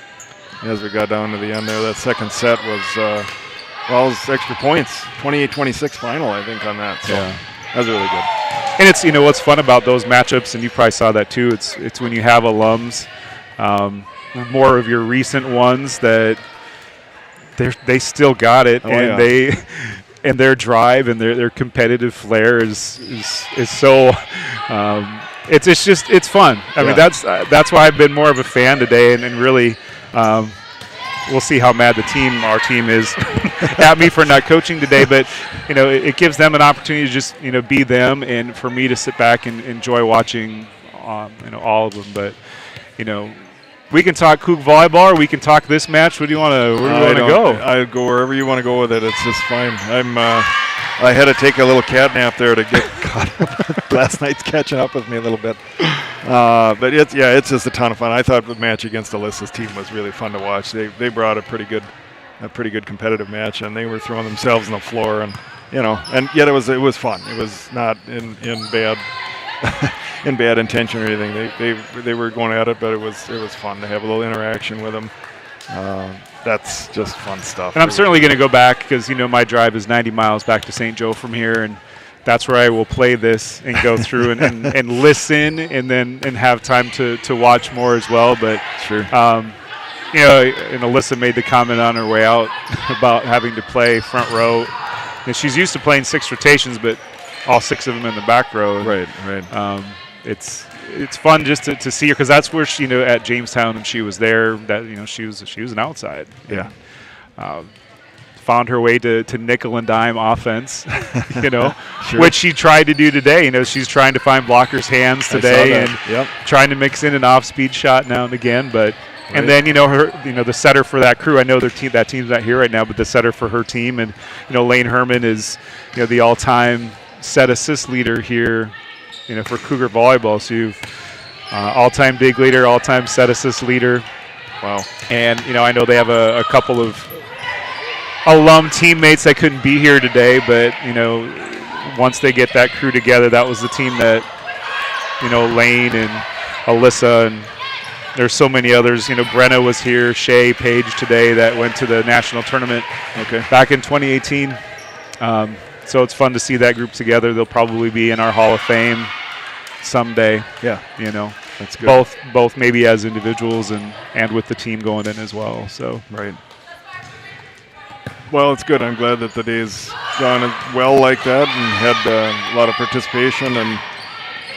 as we got down to the end there. That second set was, it was extra points, 28-26 final, I think, on that. So that was really good. And it's what's fun about those matchups, and you probably saw that too. It's when you have alums, more of your recent ones that they still got it, they. And their drive and their competitive flair is so it's fun. I mean that's why I've been more of a fan today, and really we'll see how mad our team is at me for not coaching today. But it gives them an opportunity to just be them, and for me to sit back and enjoy watching all of them. But we can talk Coug volleyball, or we can talk this match. Where do you want to go? I go wherever you want to go with it. It's just fine. I had to take a little cat nap there to get caught up. Last night's catching up with me a little bit. But it's just a ton of fun. I thought the match against Alyssa's team was really fun to watch. They brought a pretty good competitive match, and they were throwing themselves on the floor, and yet it was fun. It was not in bad. In bad intention or anything. They were going at it, but it was fun to have a little interaction with them. That's just fun stuff. And I'm certainly going to go back because my drive is 90 miles back to St. Joe from here, and that's where I will play this and go through and listen, and have time to watch more as well. But sure, and Alyssa made the comment on her way out about having to play front row. And she's used to playing 6 rotations, but all 6 of them in the back row. Right. It's fun just to see her, because that's where she at Jamestown, and she was there. That she was an outside. Yeah. Found her way to nickel and dime offense. Sure. Which she tried to do today. She's trying to find blockers' hands today, and trying to mix in an off-speed shot now and again. But and then her the setter for that crew. I know that team's not here right now, but the setter for her team, and Lane Herman is the all-time set assist leader here, for Cougar volleyball. So you've all-time dig leader, all-time set assist leader. Wow. And I know they have a couple of alum teammates that couldn't be here today, but once they get that crew together, that was the team that Lane and Alyssa, and there's so many others. Brenna was here, Shay, Paige today, that went to the national tournament back in 2018. So it's fun to see that group together. They'll probably be in our Hall of Fame someday. Yeah. That's good. Both maybe as individuals and with the team going in as well. So right. Well, it's good. I'm glad that the day's gone well like that, and had a lot of participation and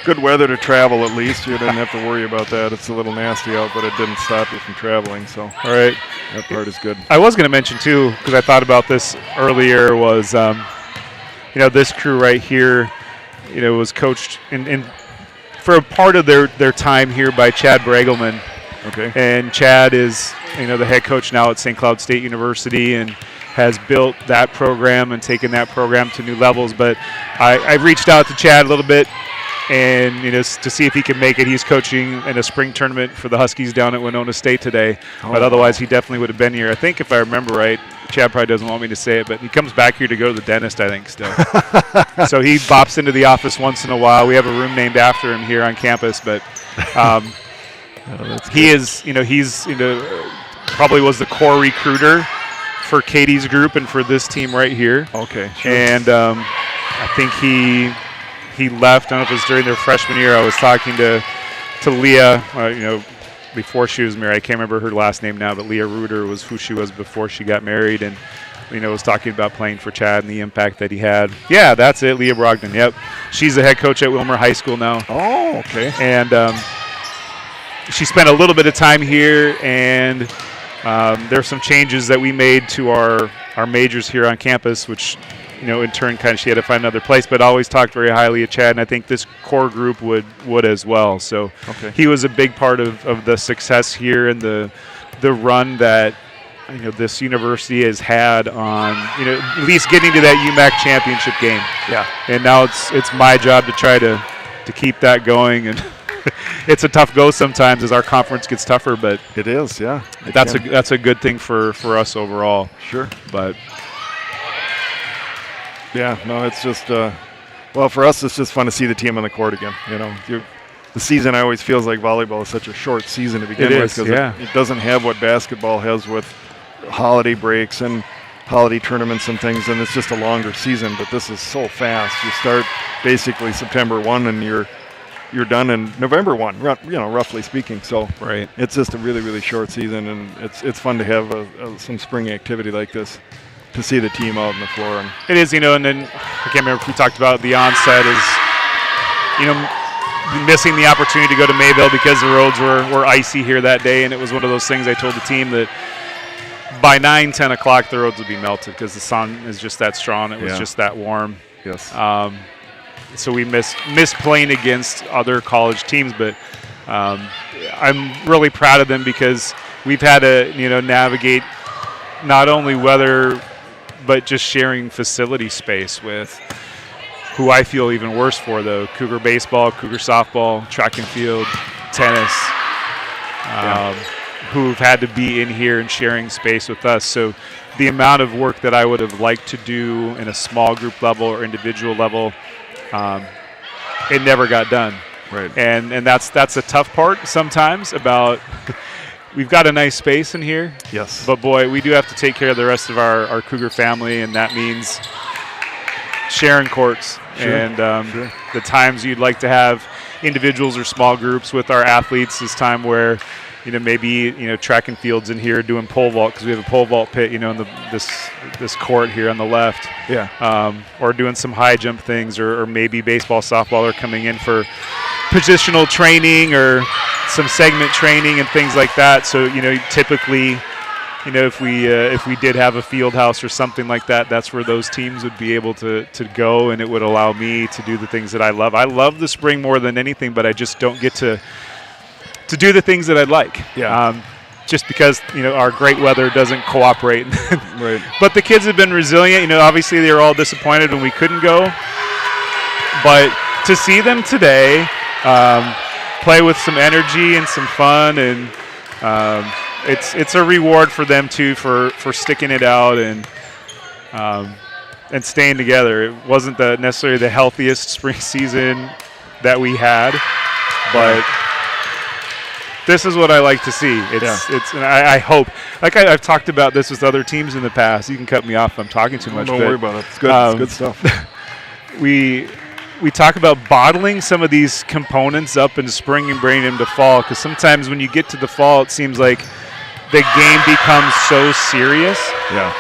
good weather to travel. At least you didn't have to worry about that. It's a little nasty out, but it didn't stop you from traveling. So all right, that part is good. I was going to mention too, because I thought about this earlier, was this crew right here, was coached in for a part of their time here by Chad Bragelman. Okay. And Chad is, the head coach now at St. Cloud State University, and has built that program and taken that program to new levels. But I reached out to Chad a little bit, and to see if he can make it. He's coaching in a spring tournament for the Huskies down at Winona State today. But otherwise, he definitely would have been here. I think, if I remember right, Chad probably doesn't want me to say it, but he comes back here to go to the dentist, I think, still. So he bops into the office once in a while. We have a room named after him here on campus, but he is, he's probably was the core recruiter for Katie's group and for this team right here. Okay, sure. And I think he left. I don't know if it was during their freshman year. I was talking to Leah, before she was married. I can't remember her last name now, but Leah Reuter was who she was before she got married, and was talking about playing for Chad and the impact that he had. Yeah, that's it, Leah Brogdon. Yep, she's the head coach at Wilmer High School now. Oh, okay. And she spent a little bit of time here, and there's some changes that we made to our majors here on campus, which in turn she had to find another place, but always talked very highly of Chad, and I think this core group would as well. So he was a big part of the success here and the run that this university has had on at least getting to that UMAC championship game. Yeah. And now it's my job to try to to keep that going. And it's a tough go sometimes as our conference gets tougher, but it is, yeah. That's a good thing for us overall. Sure. But yeah, no, it's just well, for us, it's just fun to see the team on the court again. You know, the season always feels like volleyball is such a short season to begin with because it doesn't have what basketball has with holiday breaks and holiday tournaments and things, and it's just a longer season. But this is so fast. You start basically September 1 and you're done in November 1, roughly speaking. So it's just a really, really short season, and it's fun to have some spring activity like this to see the team out on the floor. And it is, and then I can't remember if we talked about the onset is, missing the opportunity to go to Mayville because the roads were icy here that day, and it was one of those things I told the team that by 9, 10 o'clock the roads would be melted because the sun is just that strong. It was just that warm. Yes. So we missed playing against other college teams, but I'm really proud of them because we've had to navigate not only weather but just sharing facility space with who I feel even worse for, though. Cougar baseball, Cougar softball, track and field, tennis, who've had to be in here and sharing space with us. So the amount of work that I would have liked to do in a small group level or individual level, it never got done. Right. And that's a tough part sometimes about we've got a nice space in here. Yes. But boy, we do have to take care of the rest of our Cougar family, and that means sharing courts. Sure. And Sure. the times you'd like to have individuals or small groups with our athletes is time where maybe track and fields in here doing pole vault because we have a pole vault pit in this court here on the left. Yeah. Or doing some high jump things, or maybe baseball, softball are coming in for positional training or some segment training and things like that. So typically, if we did have a field house or something like that, that's where those teams would be able to go, and it would allow me to do the things that I love. I love the spring more than anything, but I just don't get to do the things that I'd like. Yeah. Just because our great weather doesn't cooperate. Right. But the kids have been resilient. Obviously they were all disappointed when we couldn't go, but to see them today play with some energy and some fun, and it's a reward for them too for sticking it out and staying together. It wasn't necessarily the healthiest spring season that we had, but this is what I like to see. And I hope, like I've talked about this with other teams in the past. You can cut me off if I'm talking too much. Don't worry about it. It's good. It's good stuff. We talk about bottling some of these components up in spring and bringing them to fall, because sometimes when you get to the fall, it seems like the game becomes so serious. Yeah.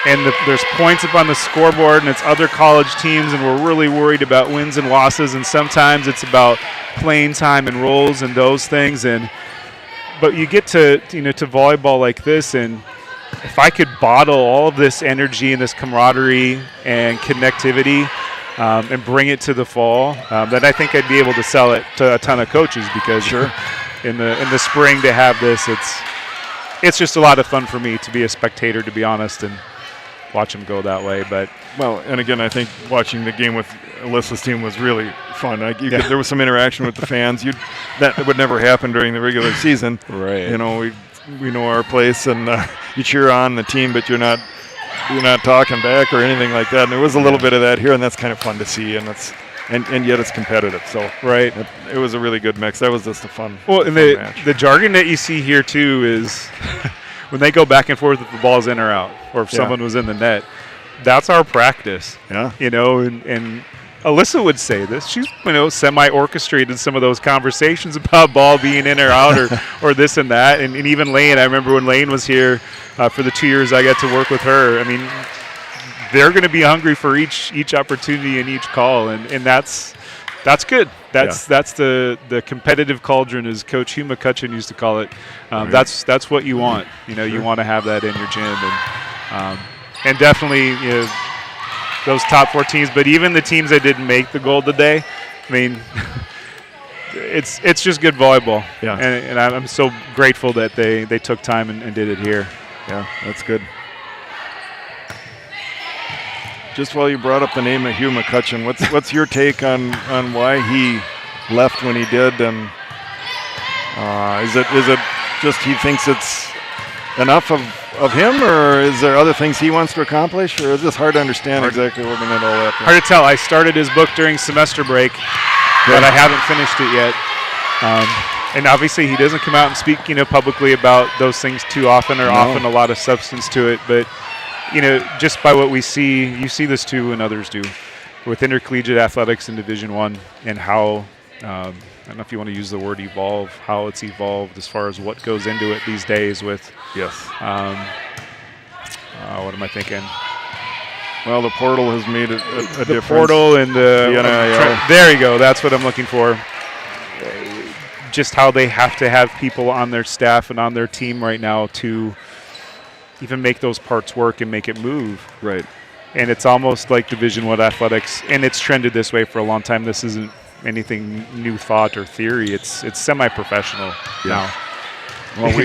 And there's points up on the scoreboard, and it's other college teams, and we're really worried about wins and losses, and sometimes it's about playing time and roles and those things. But you get to to volleyball like this, and if I could bottle all of this energy and this camaraderie and connectivity and bring it to the fall, then I think I'd be able to sell it to a ton of coaches, because in the spring to have this, it's just a lot of fun for me to be a spectator, to be honest, and watch them go that way. But and again, I think watching the game with Alyssa's team was really fun. There was some interaction with the fans. That would never happen during the regular season. Right. We know our place, and you cheer on the team, but you're not talking back or anything like that. And there was a little bit of that here, and that's kind of fun to see. And yet it's competitive. So it was a really good mix. That was just a fun. Well, and the jargon that you see here too is when they go back and forth if the ball's in or out, or if someone was in the net. That's our practice. Yeah. And Alyssa would say this. She's semi-orchestrated some of those conversations about ball being in or out, or this and that. And even Lane, I remember when Lane was here for the 2 years I got to work with her. I mean, they're going to be hungry for each opportunity and each call, and that's good. That's the competitive cauldron, as Coach Hugh McCutcheon used to call it. That's what you want. You want to have that in your gym, and definitely those top 4 teams. But even the teams that didn't make the goal today, I mean, it's just good volleyball. Yeah. And I'm so grateful that they took time and did it here. Yeah, that's good. Just while you brought up the name of Hugh McCutcheon, what's your take on why he left when he did, and is it just he thinks it's enough of him, or is there other things he wants to accomplish, or is this hard to understand exactly looking at all that? Hard to tell. I started his book during semester break, but I haven't finished it yet. And obviously he doesn't come out and speak, publicly about those things too often, or often a lot of substance to it. But, just by what we see, you see this too and others do with intercollegiate athletics in Division I, and how, I don't know if you want to use the word evolve, how it's evolved as far as what goes into it these days with, yes. What am I thinking? Well, the portal has made a difference. The portal and the NIL. There you go. That's what I'm looking for. Just how they have to have people on their staff and on their team right now to even make those parts work and make it move. Right. And it's almost like Division I athletics, and it's trended this way for a long time. This isn't anything new thought or theory. It's semi-professional now. Well,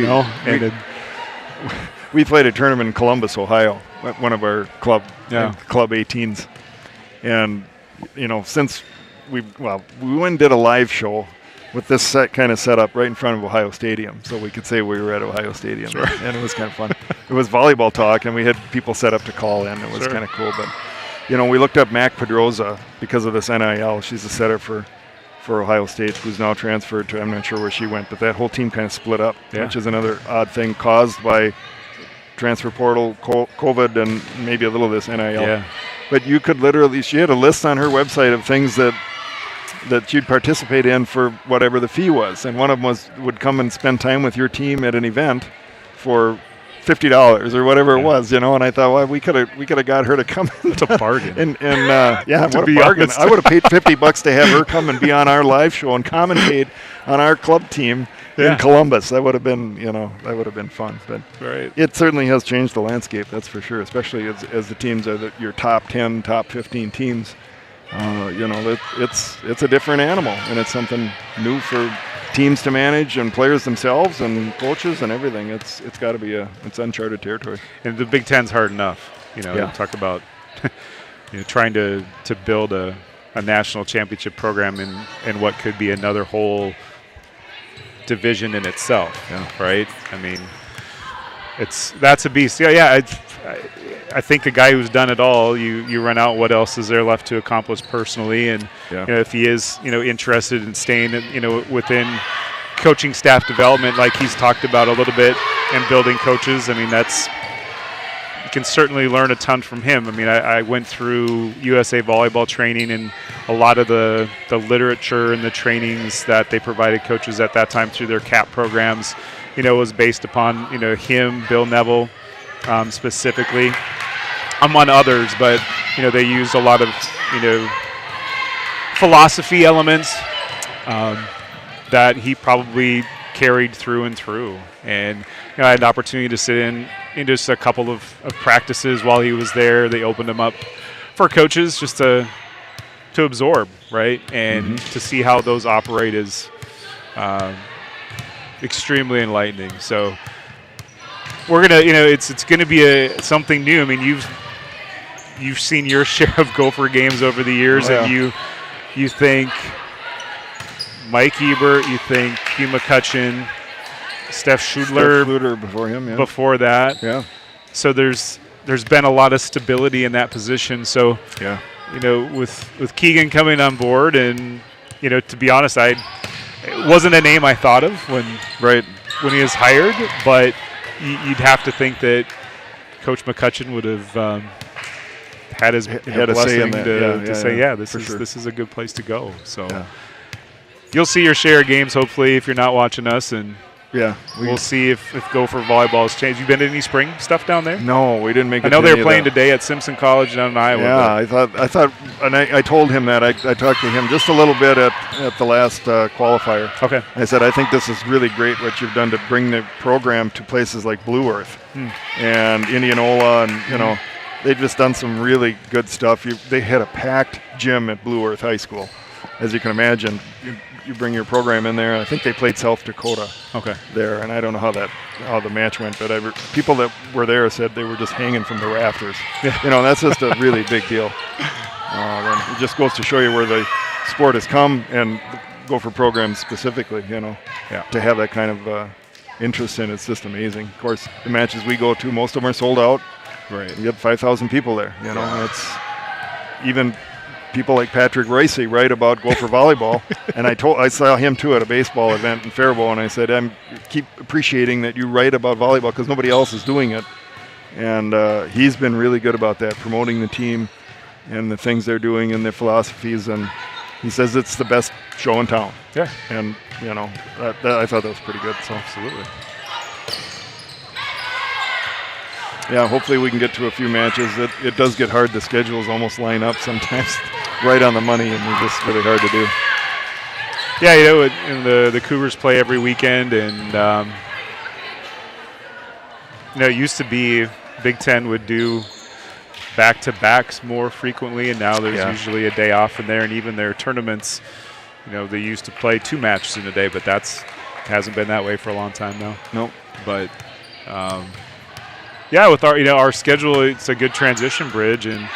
we played a tournament in Columbus, Ohio, at one of our Club 18s. And, since we went and did a live show with this kind of setup right in front of Ohio Stadium, so we could say we were at Ohio Stadium. Sure. And it was kind of fun. It was volleyball talk, and we had people set up to call in. It was kind of cool. But, we looked up Mac Pedroza because of this NIL. She's a setter for Ohio State, who's now transferred to, I'm not sure where she went, but that whole team kind of split up, which is another odd thing caused by transfer portal, COVID, and maybe a little of this NIL. Yeah. But you could literally, she had a list on her website of things that you'd participate in for whatever the fee was, and one of them would come and spend time with your team at an event for $50 or whatever it was, And I thought, well, we could have got her to come. It's a bargain. What a bargain! I would have paid $50 to have her come and be on our live show and commentate on our club team in Columbus. That would have been fun. But it certainly has changed the landscape. That's for sure. Especially as the teams are your top 10, top 15 teams. It's a different animal, and it's something new for teams to manage and players themselves and coaches and everything. It's got to be it's uncharted territory. And the Big Ten's hard enough. Talk about trying to build a national championship program in what could be another whole division in itself. Right? I mean, that's a beast. I think a guy who's done it all, you run out, what else is there left to accomplish personally? And if he is interested in staying within coaching staff development, like he's talked about a little bit, and building coaches, I mean, you can certainly learn a ton from him. I mean, I went through USA volleyball training, and a lot of the literature and the trainings that they provided coaches at that time through their CAP programs, was based upon him, Bill Neville, specifically, among others, but they used a lot of philosophy elements that he probably carried through and through. And I had an opportunity to sit in just a couple of practices while he was there. They opened him up for coaches just to absorb, right, and to see how those operate is extremely enlightening. So we're gonna, it's gonna be something new. I mean, you've seen your share of Gopher games over the years, and you think Mike Ebert, you think Hugh McCutcheon, Steph Schudler before him, before that, So there's been a lot of stability in that position. So with Keegan coming on board, and to be honest, it wasn't a name I thought of when he was hired, but you'd have to think that Coach McCutcheon would have had a say in that. To say, this is a good place to go. So you'll see your share of games, hopefully, if you're not watching us, and we'll see if Gopher volleyball has changed. You been to any spring stuff down there? No, we didn't make it. I know they were playing today at Simpson College down in Iowa. Yeah, I thought, and I told him that. I talked to him just a little bit at the last qualifier. Okay. I said, I think this is really great what you've done to bring the program to places like Blue Earth and Indianola, and they've just done some really good stuff. They had a packed gym at Blue Earth High School, as you can imagine. You bring your program in there. I think they played South Dakota there, and I don't know how the match went, but people that were there said they were just hanging from the rafters. That's just a really big deal. It just goes to show you where the sport has come, and Gopher program specifically, to have that kind of interest in it's just amazing. Of course, the matches we go to, most of them are sold out. Right. You have 5,000 people there, It's even people like Patrick Reitsma write about Gopher volleyball, and I saw him too at a baseball event in Faribault, and I said, keep appreciating that you write about volleyball because nobody else is doing it. And he's been really good about that, promoting the team and the things they're doing and their philosophies. And he says it's the best show in town. Yeah. And, I thought that was pretty good. So Absolutely. Yeah, hopefully we can get to a few matches. It does get hard. The schedules almost line up sometimes right on the money, and it's just really hard to do. Yeah, and the Cougars play every weekend, and it used to be Big Ten would do back-to-backs more frequently, and now there's usually a day off in there, and even their tournaments, they used to play 2 matches in a day, but hasn't been that way for a long time now. Nope. But with our schedule, it's a good transition bridge, and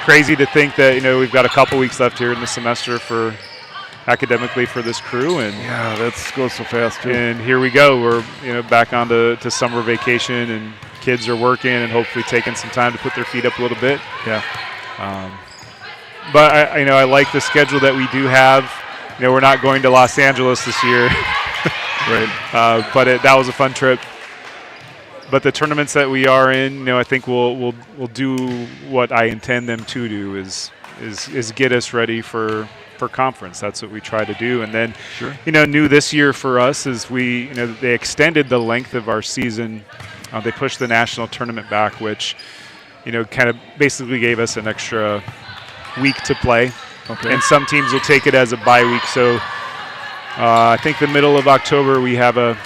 crazy to think that we've got a couple weeks left here in the semester for academically for this crew, and that goes so fast too. And here we go. We're back on to summer vacation, and kids are working and hopefully taking some time to put their feet up a little bit. Yeah. But I like the schedule that we do have. We're not going to Los Angeles this year, right? But that was a fun trip. But the tournaments that we are in, I think we'll do what I intend them to do is get us ready for conference. That's what we try to do. And then, new this year for us is they extended the length of our season. They pushed the national tournament back, which, kind of basically gave us an extra week to play. Okay. And some teams will take it as a bye week. So I think the middle of October we have the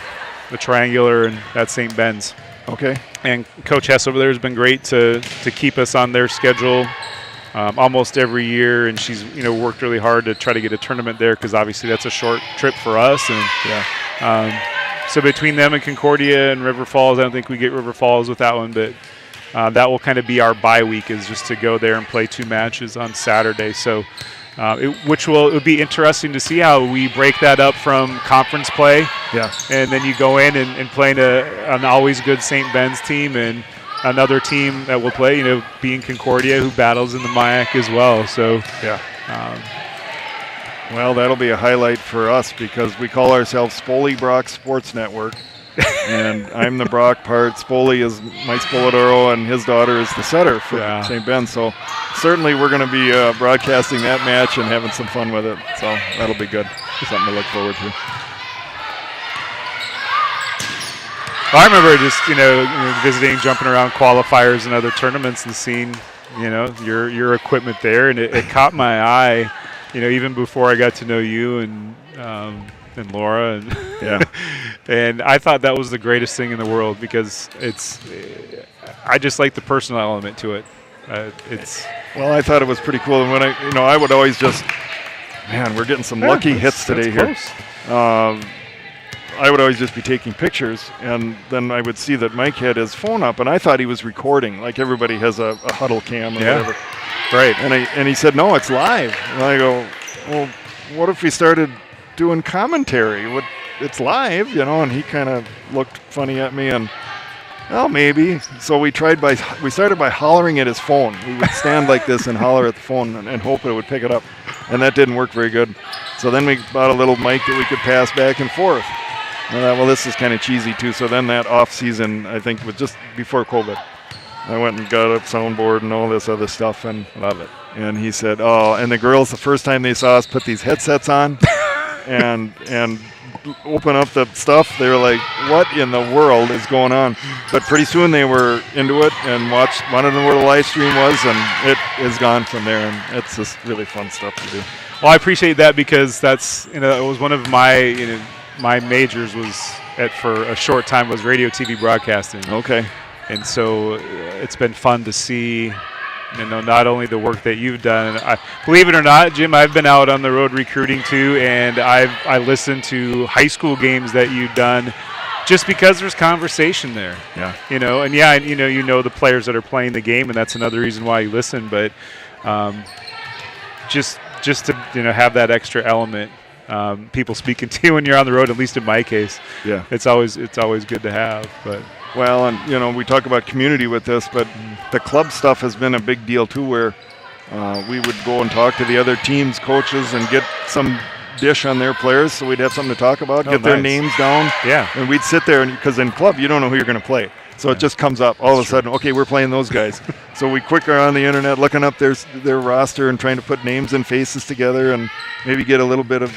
triangular, and that's St. Ben's. Okay. And Coach Hess over there has been great to keep us on their schedule almost every year, and she's worked really hard to try to get a tournament there because obviously that's a short trip for us. And so between them and Concordia and River Falls, I don't think we get River Falls with that one, but that will kind of be our bye week, is just to go there and play 2 matches on Saturday. So it would be interesting to see how we break that up from conference play. Yeah. And then you go in and play an always good St. Ben's team, and another team that will play, being Concordia, who battles in the MIAC as well. So well, that'll be a highlight for us because we call ourselves Spoli Brock Sports Network. And I'm the Brock part. Spoli is Mike Spolidoro, and his daughter is the setter for St. Ben. So certainly we're going to be broadcasting that match and having some fun with it. So that'll be good. Something to look forward to. Well, I remember just visiting, jumping around qualifiers and other tournaments and seeing your equipment there, and it caught my eye. Even before I got to know you and Laura, and and I thought that was the greatest thing in the world because I just like the personal element to it. Well, I thought it was pretty cool, and when I would always just, we're getting some lucky hits today here. I would always just be taking pictures, and then I would see that Mike had his phone up, and I thought he was recording, like everybody has a huddle cam or whatever. Right. And he said, no, it's live. And I go, well, what if we started doing commentary? It's live, and he kind of looked funny at me, and well, maybe. So we started by hollering at his phone. We would stand like this and holler at the phone and hope it would pick it up, and that didn't work very good. So then we bought a little mic that we could pass back and forth. And I thought, well, this is kind of cheesy too. So then that off season, I think, was just before COVID. I went and got a soundboard and all this other stuff, and love it. And he said, and the girls, the first time they saw us put these headsets on and open up the stuff, they were like, what in the world is going on? But pretty soon they were into it and wanted to know where the live stream was, and it is gone from there, and it's just really fun stuff to do. Well, I appreciate that because that's, it was one of my, my majors for a short time was radio TV broadcasting. Okay. And so it's been fun to see, not only the work that you've done. Believe it or not, Jim, I've been out on the road recruiting too, and I listened to high school games that you've done just because there's conversation there. Yeah. And the players that are playing the game, and that's another reason why you listen. But just just to have that extra element. People speaking to you when you're on the road, at least in my case. Yeah. It's always good to have. But well, and we talk about community with this, but the club stuff has been a big deal too, where we would go and talk to the other teams' coaches and get some dish on their players, so we'd have something to talk about, get their names down. Yeah. And we'd sit there, because in club, you don't know who you're going to play. So it just comes up all of a sudden, okay, we're playing those guys. So we quick are on the internet looking up their roster and trying to put names and faces together and maybe get a little bit of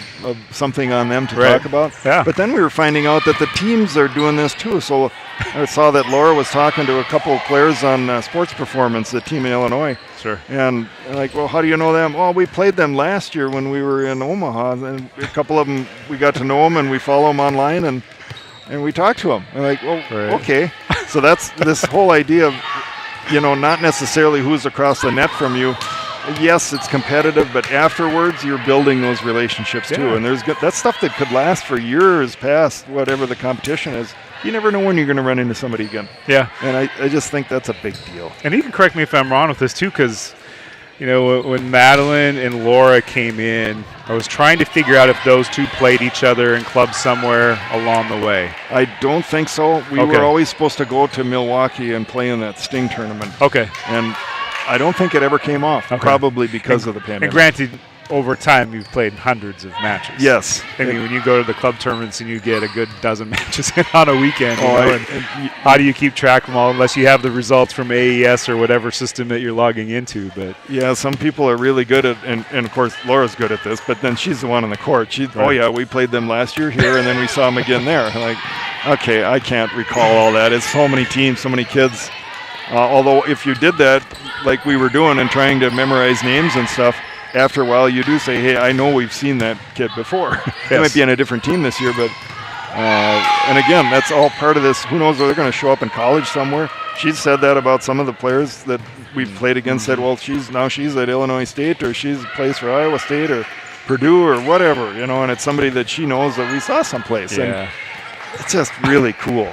something on them to talk about. Yeah. But then we were finding out that the teams are doing this too. So I saw that Laura was talking to a couple of players on Sports Performance, the team in Illinois. Sure. And like, well, how do you know them? Oh, we played them last year when we were in Omaha. And a couple of them, we got to know them and we follow them online and we talk to them. And like, well, okay. So that's this whole idea of, not necessarily who's across the net from you. Yes, it's competitive, but afterwards you're building those relationships too. And that's stuff that could last for years past whatever the competition is. You never know when you're going to run into somebody again. Yeah. And I just think that's a big deal. And you can correct me if I'm wrong with this too, because when Madeline and Laura came in, I was trying to figure out if those two played each other in clubs somewhere along the way. I don't think so. We were always supposed to go to Milwaukee and play in that Sting tournament. Okay. And I don't think it ever came off, probably because of the pandemic. And granted, over time, you've played hundreds of matches. Yes. I mean, when you go to the club tournaments and you get a good dozen matches in on a weekend, how do you keep track of them all unless you have the results from AES or whatever system that you're logging into? But yeah, some people are really good at, and of course, Laura's good at this, but then she's the one on the court. Oh, yeah, we played them last year here, and then we saw them again there. Like, okay, I can't recall all that. It's so many teams, so many kids. Although if you did that, like we were doing and trying to memorize names and stuff, after a while you do say, hey, I know we've seen that kid before. They might be on a different team this year, but and again, that's all part of this. Who knows if they're going to show up in college somewhere. She's said that about some of the players that we've played against, said, well, she's at Illinois State, or she's plays for Iowa State or Purdue or whatever, and it's somebody that she knows that we saw someplace. Yeah. And it's just really cool.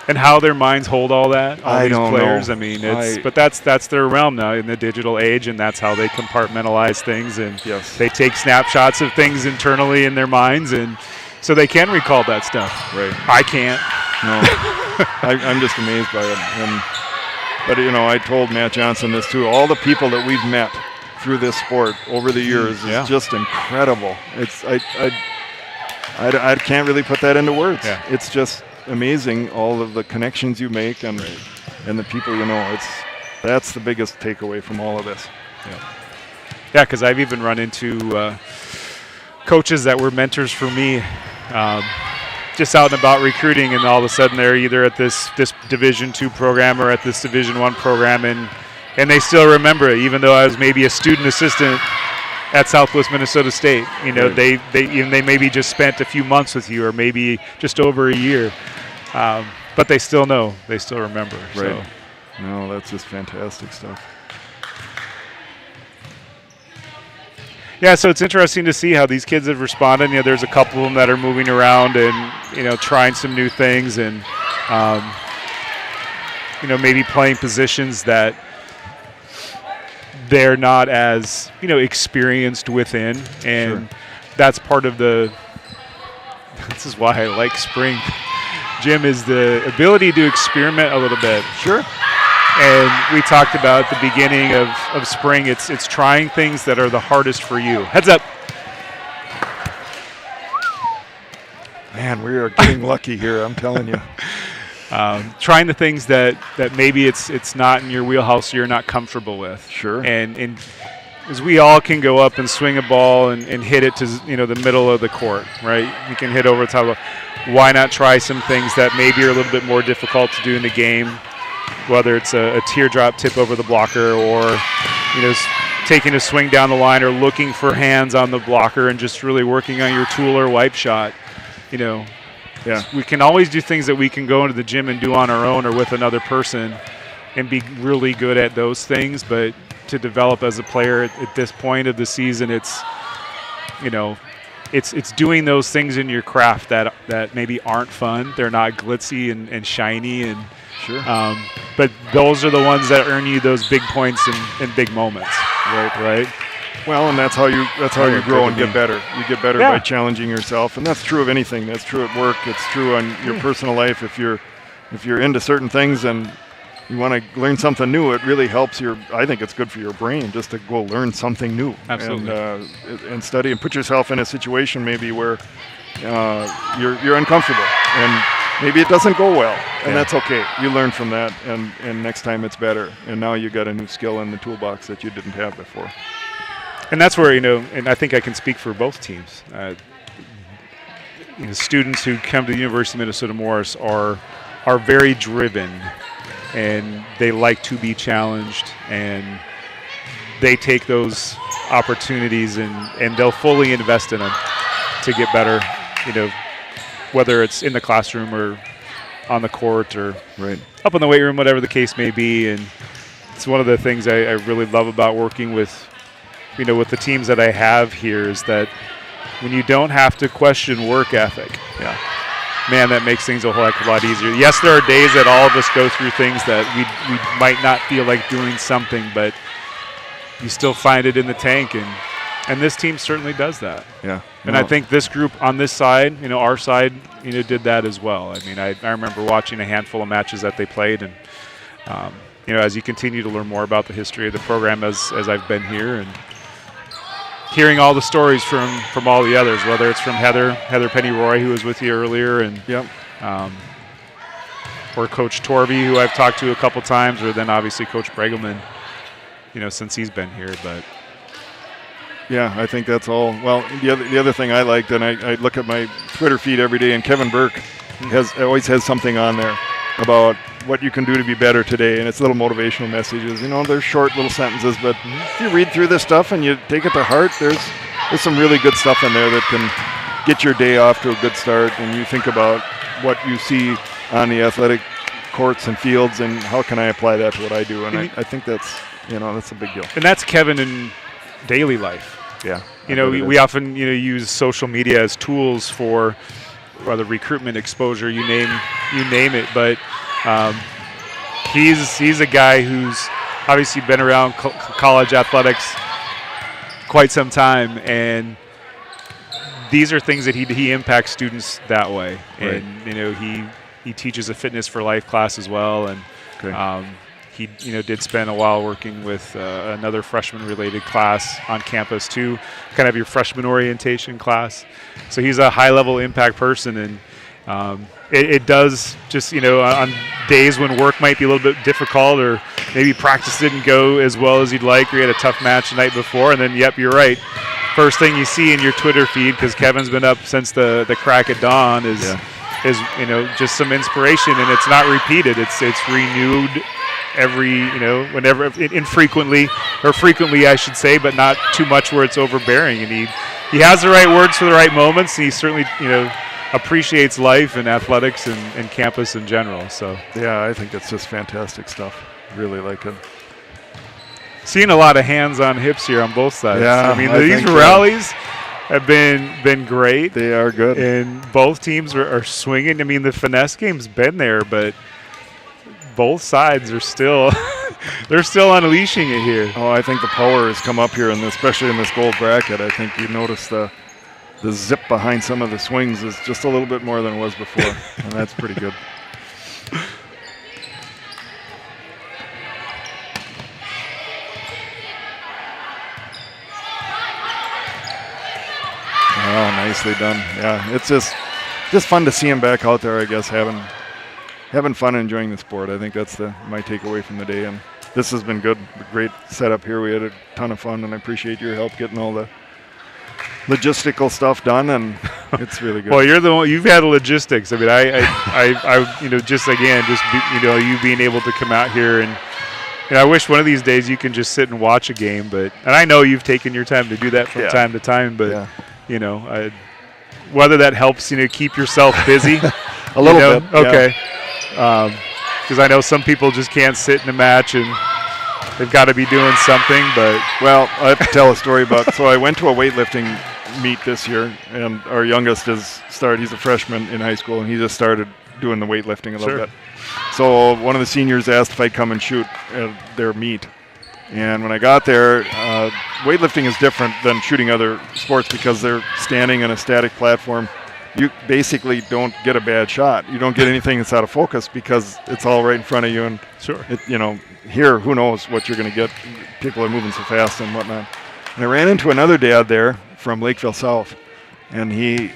And how their minds hold all that, all I these don't players. know. I mean, but that's their realm now in the digital age, and that's how they compartmentalize things. And they take snapshots of things internally in their minds, and so they can recall that stuff. Right. I can't. No. I'm just amazed by it. But I told Matt Johnson this too. All the people that we've met through this sport over the years is just incredible. It's I can't really put that into words. Yeah. It's just amazing, all of the connections you make and the people you know. That's the biggest takeaway from all of this. Yeah, because I've even run into coaches that were mentors for me, just out and about recruiting, and all of a sudden they're either at this Division II program or at this Division I program, and they still remember it, even though I was maybe a student assistant at Southwest Minnesota State. They maybe just spent a few months with you, or maybe just over a year, but they still know, they still remember. Right. So. No, that's just fantastic stuff. Yeah, so it's interesting to see how these kids have responded. There's a couple of them that are moving around and trying some new things, and maybe playing positions that they're not as experienced within, and that's part of this is why I like spring gym, is the ability to experiment a little bit. Sure. And we talked about at the beginning of spring, it's trying things that are the hardest for you. Heads up. Man, we are getting lucky here, I'm telling you. Trying the things that maybe it's not in your wheelhouse, you're not comfortable with. Sure. And as we all can go up and swing a ball and hit it to the middle of the court, right? You can hit over the top of it. Why not try some things that maybe are a little bit more difficult to do in the game, whether it's a teardrop tip over the blocker, or taking a swing down the line, or looking for hands on the blocker and just really working on your tool or wipe shot. Yeah. We can always do things that we can go into the gym and do on our own or with another person and be really good at those things. But to develop as a player at this point of the season, it's doing those things in your craft that maybe aren't fun. They're not glitzy and shiny, and but those are the ones that earn you those big points and big moments. Right. Well, and that's how you grow and get better. You get better by challenging yourself, and that's true of anything. That's true at work. It's true on your personal life. If you're into certain things and you want to learn something new, it really helps I think it's good for your brain just to go learn something new. Absolutely. And study and put yourself in a situation maybe where you're uncomfortable and maybe it doesn't go well, and that's okay. You learn from that, and next time it's better. And now you got a new skill in the toolbox that you didn't have before. And that's where, and I think I can speak for both teams. Students who come to the University of Minnesota Morris are very driven, and they like to be challenged, and they take those opportunities and they'll fully invest in them to get better, whether it's in the classroom or on the court or up in the weight room, whatever the case may be. And it's one of the things I really love about working with the teams that I have here is that when you don't have to question work ethic, man, that makes things a whole heck of a lot easier. Yes, there are days that all of us go through things that we might not feel like doing something, but you still find it in the tank, and this team certainly does that. Yeah. And I think this group on this side, our side, did that as well. I mean, I remember watching a handful of matches that they played, and as you continue to learn more about the history of the program as I've been here, and hearing all the stories from all the others, whether it's from Heather Penny-Roy, who was with you earlier, and or Coach Torvey, who I've talked to a couple times, or then obviously Coach Bregelman, since he's been here. But yeah, I think that's all. Well, the other thing I liked, and I look at my Twitter feed every day, and Kevin Burke always has something on there about what you can do to be better today, and it's little motivational messages. They're short little sentences, but if you read through this stuff and you take it to heart, there's some really good stuff in there that can get your day off to a good start, and you think about what you see on the athletic courts and fields, and how can I apply that to what I do, and I think that's a big deal. And that's Kevin in daily life. Yeah. We often use social media as tools for whether recruitment, exposure, you name it, but he's a guy who's obviously been around college athletics quite some time, and these are things that he impacts students that way. Right. And he teaches a fitness for life class as well, and he did spend a while working with another freshman related class on campus too, kind of your freshman orientation class. So he's a high level impact person, and it does just, on days when work might be a little bit difficult, or maybe practice didn't go as well as you'd like, or you had a tough match the night before, and then, yep, you're right. First thing you see in your Twitter feed, because Kevin's been up since the crack at dawn, is just some inspiration, and it's not repeated. It's renewed every, whenever, infrequently, or frequently, I should say, but not too much where it's overbearing. And he has the right words for the right moments, and he certainly, appreciates life and athletics and campus in general. So yeah, I think it's just fantastic stuff. Really like it. Seeing a lot of hands on hips here on both sides. Yeah, these rallies have been great. They are good, and both teams are swinging. The finesse game's been there, but both sides are still they're still unleashing it here. Oh, I think the power has come up here, and especially in this gold bracket. I think you notice the zip behind some of the swings is just a little bit more than it was before, and that's pretty good. Oh, nicely done. Yeah, it's just fun to see him back out there, I guess, having fun and enjoying the sport. I think that's my takeaway from the day, and this has been good. Great setup here. We had a ton of fun, and I appreciate your help getting all the logistical stuff done, and it's really good. Well, you're the one. You've had the logistics. I just you being able to come out here, and I wish one of these days you can just sit and watch a game. And I know you've taken your time to do that from time to time. But whether that helps keep yourself busy a little bit. Okay. Because I know some people just can't sit in a match and they've got to be doing something. But well, I have to tell a story about. So I went to a weightlifting meet this year, and our youngest he's a freshman in high school, and he just started doing the weightlifting a little bit. So one of the seniors asked if I'd come and shoot at their meet, And when I got there, weightlifting is different than shooting other sports because they're standing in a static platform. You basically don't get a bad shot. You don't get anything that's out of focus because it's all right in front of you. And Sure. Here, who knows what you're going to get. People are moving so fast and whatnot. And I ran into another dad there from Lakeville South, and he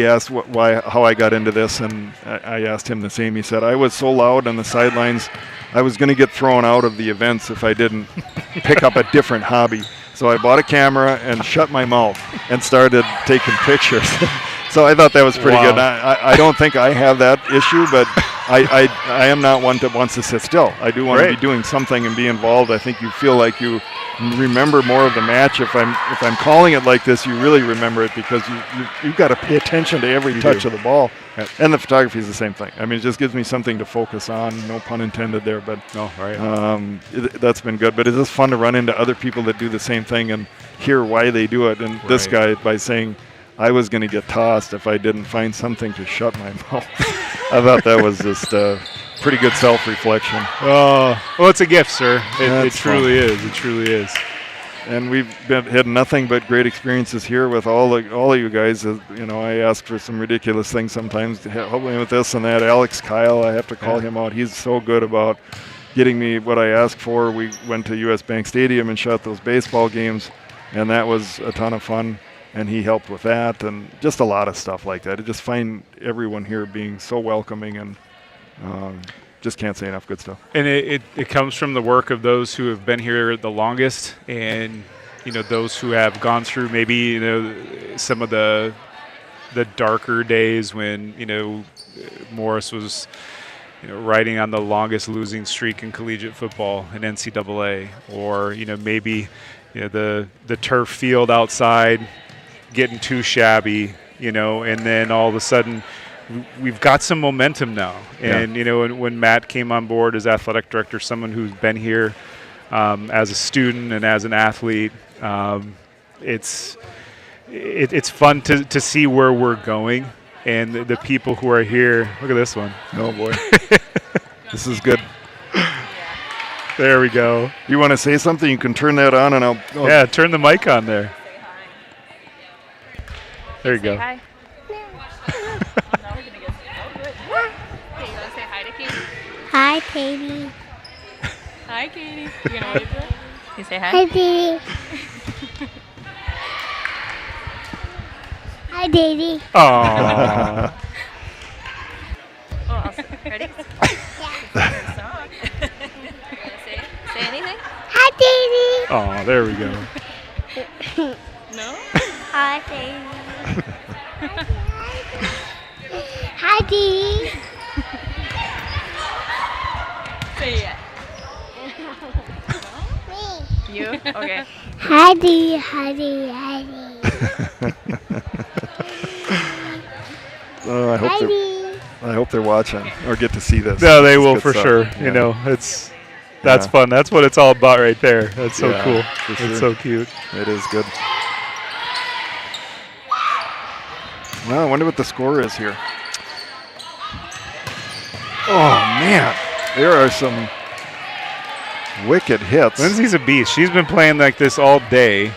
asked how I got into this, and I asked him the same. He said, I was so loud on the sidelines, I was going to get thrown out of the events if I didn't pick up a different hobby. So I bought a camera and shut my mouth and started taking pictures. So I thought that was pretty good. I don't think I have that issue, but I am not one that wants to sit still. I do want to be doing something and be involved. I think you feel like you remember more of the match. If I'm calling it like this, you really remember it because you've got to pay attention to every touch of the ball. Yep. And the photography is the same thing. I mean, it just gives me something to focus on. No pun intended there, but that's been good. But it's just fun to run into other people that do the same thing and hear why they do it. And this guy, by saying, I was going to get tossed if I didn't find something to shut my mouth. I thought that was just pretty good self-reflection. Oh, well, it's a gift, sir. It truly is. It truly is. And we've had nothing but great experiences here with all of you guys. I ask for some ridiculous things sometimes, help me with this and that. Alex Kyle, I have to call him out. He's so good about getting me what I asked for. We went to U.S. Bank Stadium and shot those baseball games, and that was a ton of fun. And he helped with that, and just a lot of stuff like that. I just find everyone here being so welcoming, and just can't say enough good stuff. And it comes from the work of those who have been here the longest, and those who have gone through maybe some of the darker days when Morris was riding on the longest losing streak in collegiate football in NCAA, or maybe the turf field outside getting too shabby, and then all of a sudden we've got some momentum now. And, when Matt came on board as athletic director, someone who's been here as a student and as an athlete, it's fun to see where we're going and the people who are here. Look at this one. Oh, boy. This is good. There we go. You want to say something? You can turn that on, and I'll turn the mic on there. There you go. Hi. Hi, Katie. Hi, Katie. You gonna wave to her? You say hi? Hi, Katie. Hi, Katie. Aww. Ready? Yeah. Say anything? Hi, Katie. Oh, there we go. No? Hi, Katie. Hi, Katie. Say it. Me. You? Okay. Hi, Dee. Hi, Dee. Hi, Dee. I hope they're watching or get to see this. No, they will for sure. Yeah. That's fun. That's what it's all about right there. That's so cool. It's so cute. It is good. Well, I wonder what the score is here. Oh, man. There are some wicked hits. Lindsay's a beast. She's been playing like this all day,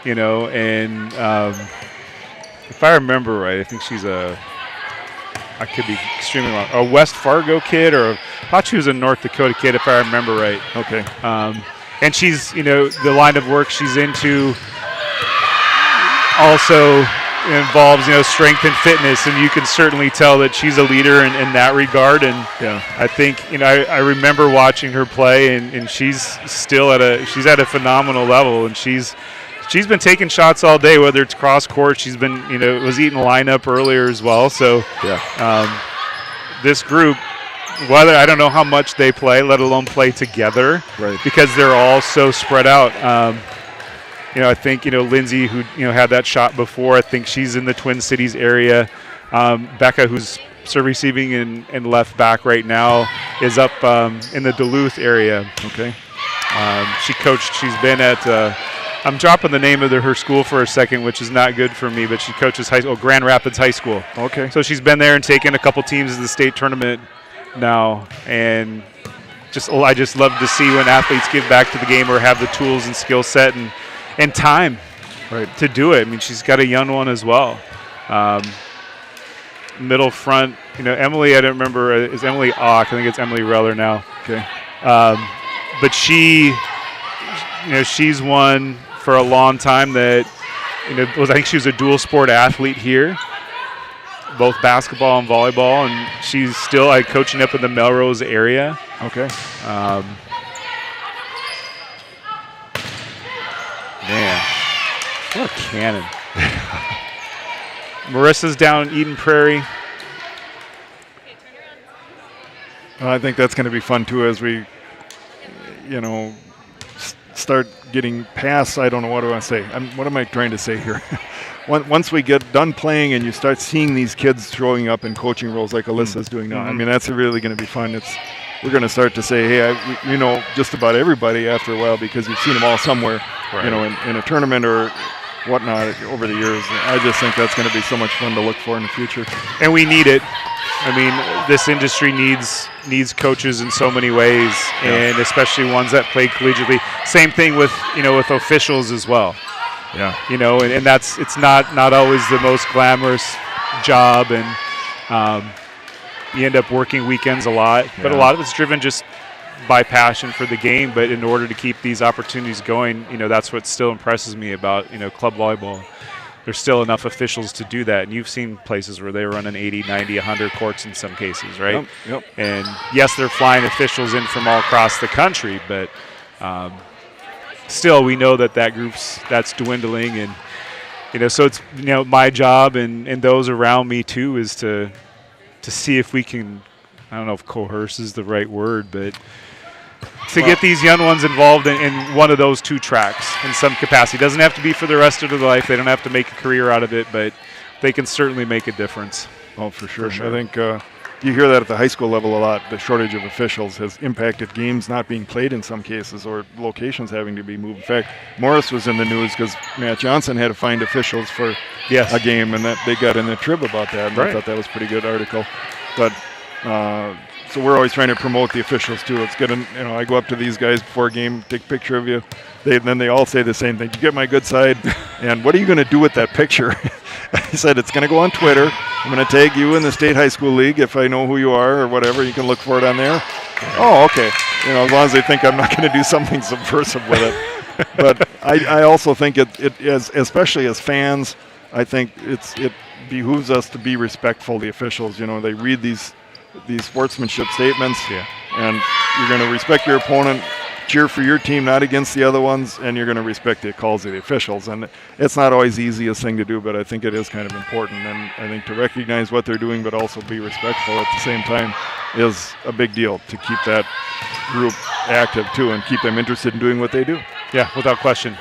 and if I remember right, I think she's I could be extremely wrong, a West Fargo kid, or I thought she was a North Dakota kid, if I remember right. Okay. And she's, the line of work she's into also involves, strength and fitness, and you can certainly tell that she's a leader in that regard. And I think, I remember watching her play, and she's still at a phenomenal level, and she's been taking shots all day, whether it's cross court. She's been, was eating lineup earlier as well. So this group, whether I don't know how much they play, let alone play together, because they're all so spread out. I think, Lindsay, who, had that shot before, I think she's in the Twin Cities area. Becca, who's serve receiving and left back right now, is up in the Duluth area. Okay. She's been at, I'm dropping the name of her school for a second, which is not good for me, but she coaches Grand Rapids High School. Okay. So she's been there and taken a couple teams to the state tournament now, and I just love to see when athletes give back to the game or have the tools and skill set and time to do it. I mean, she's got a young one as well. Middle front, Emily, I don't remember, is Emily Ock? I think it's Emily Reller now. Okay. But she's one for a long time that, I think she was a dual sport athlete here, both basketball and volleyball, and she's still coaching up in the Melrose area. Okay. Man, what a cannon. Marissa's down in Eden Prairie. I think that's going to be fun too as we, start getting past. I don't know what do I say. What am I trying to say here? Once we get done playing and you start seeing these kids showing up in coaching roles like Alyssa's doing now, I mean, that's really going to be fun. We're going to start to say, hey, we know just about everybody after a while because you've seen them all somewhere, in a tournament or whatnot over the years. I just think that's going to be so much fun to look for in the future. And we need it. I mean, this industry needs coaches in so many ways, and especially ones that play collegiately. Same thing with with officials as well. Yeah. And it's not always the most glamorous job, and you end up working weekends a lot. But a lot of it's driven just by passion for the game. But in order to keep these opportunities going, that's what still impresses me about club volleyball. There's still enough officials to do that. And you've seen places where they're running 80, 90, 100 courts in some cases, right? Yep. And yes, they're flying officials in from all across the country, but still we know that that's dwindling. And, so it's, my job and those around me too is to see if we can, I don't know if coerce is the right word, but to get these young ones involved in one of those two tracks in some capacity. It doesn't have to be for the rest of their life. They don't have to make a career out of it, but they can certainly make a difference. Oh, for sure. I think you hear that at the high school level a lot. The shortage of officials has impacted games not being played in some cases or locations having to be moved. In fact, Morris was in the news because Matt Johnson had to find officials for a game, and that they got in the Trib about that. And I thought that was a pretty good article. But so we're always trying to promote the officials too. It's good. I go up to these guys before a game, take a picture of you. Then they all say the same thing. You get my good side, and what are you going to do with that picture? I said it's going to go on Twitter. I'm going to tag you in the State High School League if I know who you are or whatever. You can look for it on there. Oh, okay. As long as they think I'm not going to do something subversive with it. But I also think it is, especially as fans, I think it behooves us to be respectful of the officials. They read these sportsmanship statements, and you're going to respect your opponent, cheer for your team, not against the other ones, and you're going to respect the calls of the officials. And it's not always the easiest thing to do, but I think it is kind of important. And I think to recognize what they're doing, but also be respectful at the same time, is a big deal to keep that group active too and keep them interested in doing what they do. Yeah, without question.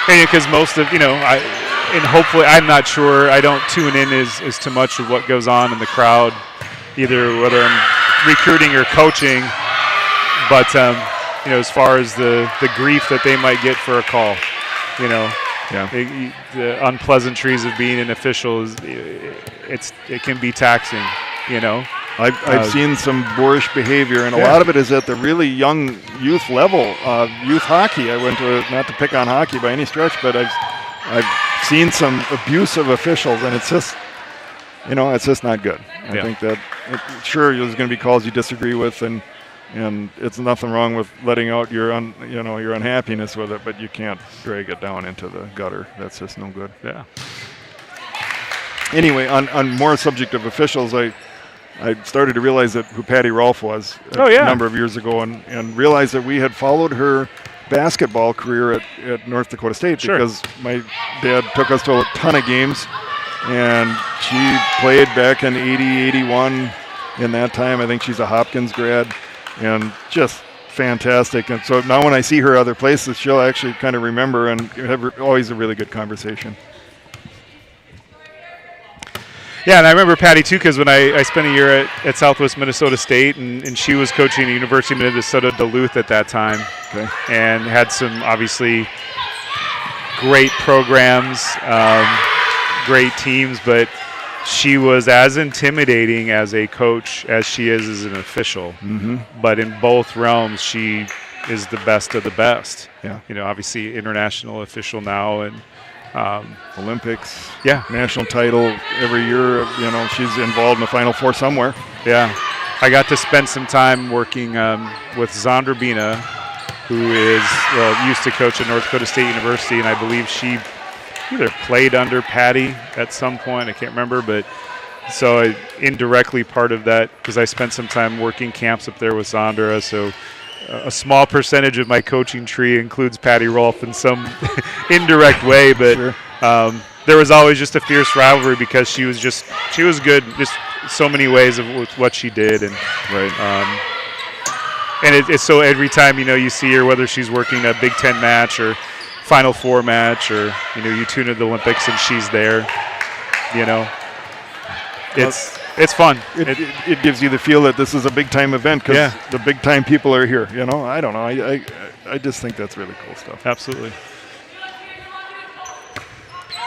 And because most of, and hopefully, I'm not sure, I don't tune in as too much of what goes on in the crowd, either whether I'm recruiting or coaching, but as far as the grief that they might get for a call, the unpleasantries of being an official it can be taxing, I've seen some boorish behavior, and a lot of it is at the really young youth level. Youth hockey, I went to, not to pick on hockey by any stretch, but I've seen some abuse of officials, and it's just not good. I think that sure there's going to be calls you disagree with, and it's nothing wrong with letting out your unhappiness with it, but you can't drag it down into the gutter. That's just no good. Yeah. Anyway, on more subject of officials, I started to realize who Patty Rolfe was a number of years ago, and realized that we had followed her basketball career at North Dakota State because my dad took us to a ton of games, and she played back in 80, 81 in that time. I think she's a Hopkins grad, and just fantastic. And so now when I see her other places, she'll actually kind of remember and have always a really good conversation. Yeah, and I remember Patty too, because when I spent a year at Southwest Minnesota State, and she was coaching the University of Minnesota Duluth at that time, and had some obviously great programs, great teams, but she was as intimidating as a coach as she is as an official. Mm-hmm. But in both realms, she is the best of the best. Yeah. Obviously international official now, and Olympics. Yeah. National title every year. She's involved in the Final Four somewhere. Yeah. I got to spend some time working with Zandra Bina, who used to coach at North Dakota State University, and I believe she either played under Patty at some point. I can't remember, but so I indirectly part of that because I spent some time working camps up there with Zandra. So a small percentage of my coaching tree includes Patty Rolfe in some indirect way, but Sure. There was always just a fierce rivalry because she was good, just so many ways of what she did, and Right. and it's so every time you see her, whether she's working a Big Ten match or Final Four match, or you tune into the Olympics and she's there. It's fun. It gives you the feel that this is a big time event because the big time people are here. I don't know. I just think that's really cool stuff. Absolutely.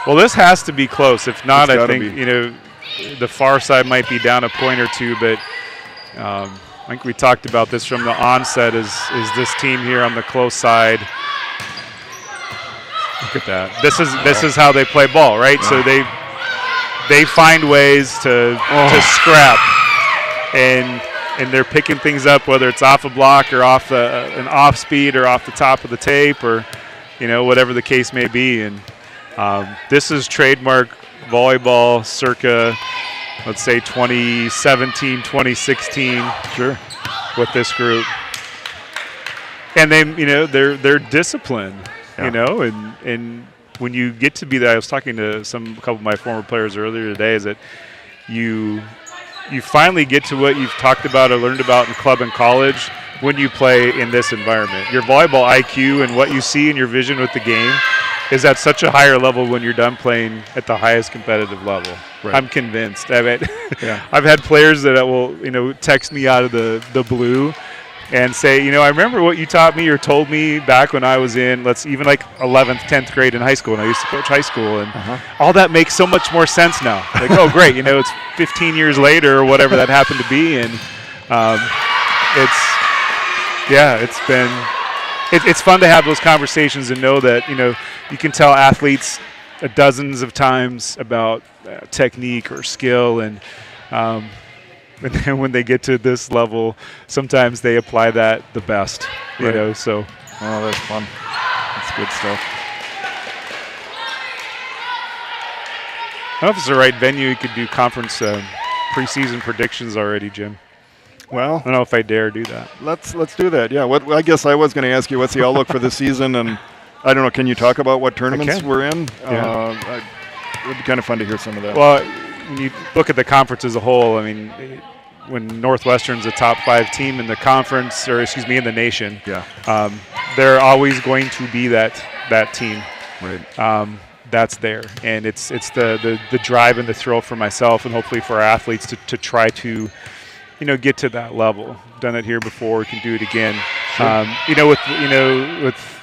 Well, this has to be close. If not, I think the far side might be down a point or two. But I think we talked about this from the onset. Is this team here on the close side? Look at that. This is how they play ball, right? Wow. So they find ways to scrap, and they're picking things up, whether it's off a block or off an off speed or off the top of the tape, or whatever the case may be. And this is trademark volleyball circa, let's say 2017, 2016. Sure. With this group, and they're disciplined. And when you get to be that, I was talking to a couple of my former players earlier today, is that you finally get to what you've talked about or learned about in club and college when you play in this environment. Your volleyball IQ and what you see in your vision with the game is at such a higher level when you're done playing at the highest competitive level. Right. I'm convinced. I've Yeah. had players that will text me out of the blue and say, I remember what you taught me or told me back when I was in, even like 11th, 10th grade in high school, and I used to coach high school, and all that makes so much more sense now. Like, oh, great, it's 15 years later or whatever that happened to be, and it's fun to have those conversations and know that, you can tell athletes dozens of times about technique or skill, and then when they get to this level, sometimes they apply that the best, so. Oh, that's fun. That's good stuff. I don't know if it's the right venue. You could do conference preseason predictions already, Jim. Well, I don't know if I dare do that. Let's do that. Yeah. I guess I was going to ask you what's the outlook for the season, and I don't know. Can you talk about what tournaments we're in? Yeah. It would be kind of fun to hear some of that. Well, when you look at the conference as a whole, when Northwestern's a top 5 team in the conference, or in the nation, they're always going to be that team. Right. That's there, and it's the drive and the thrill for myself, and hopefully for our athletes to try to, get to that level. Done it here before, can do it again. Sure.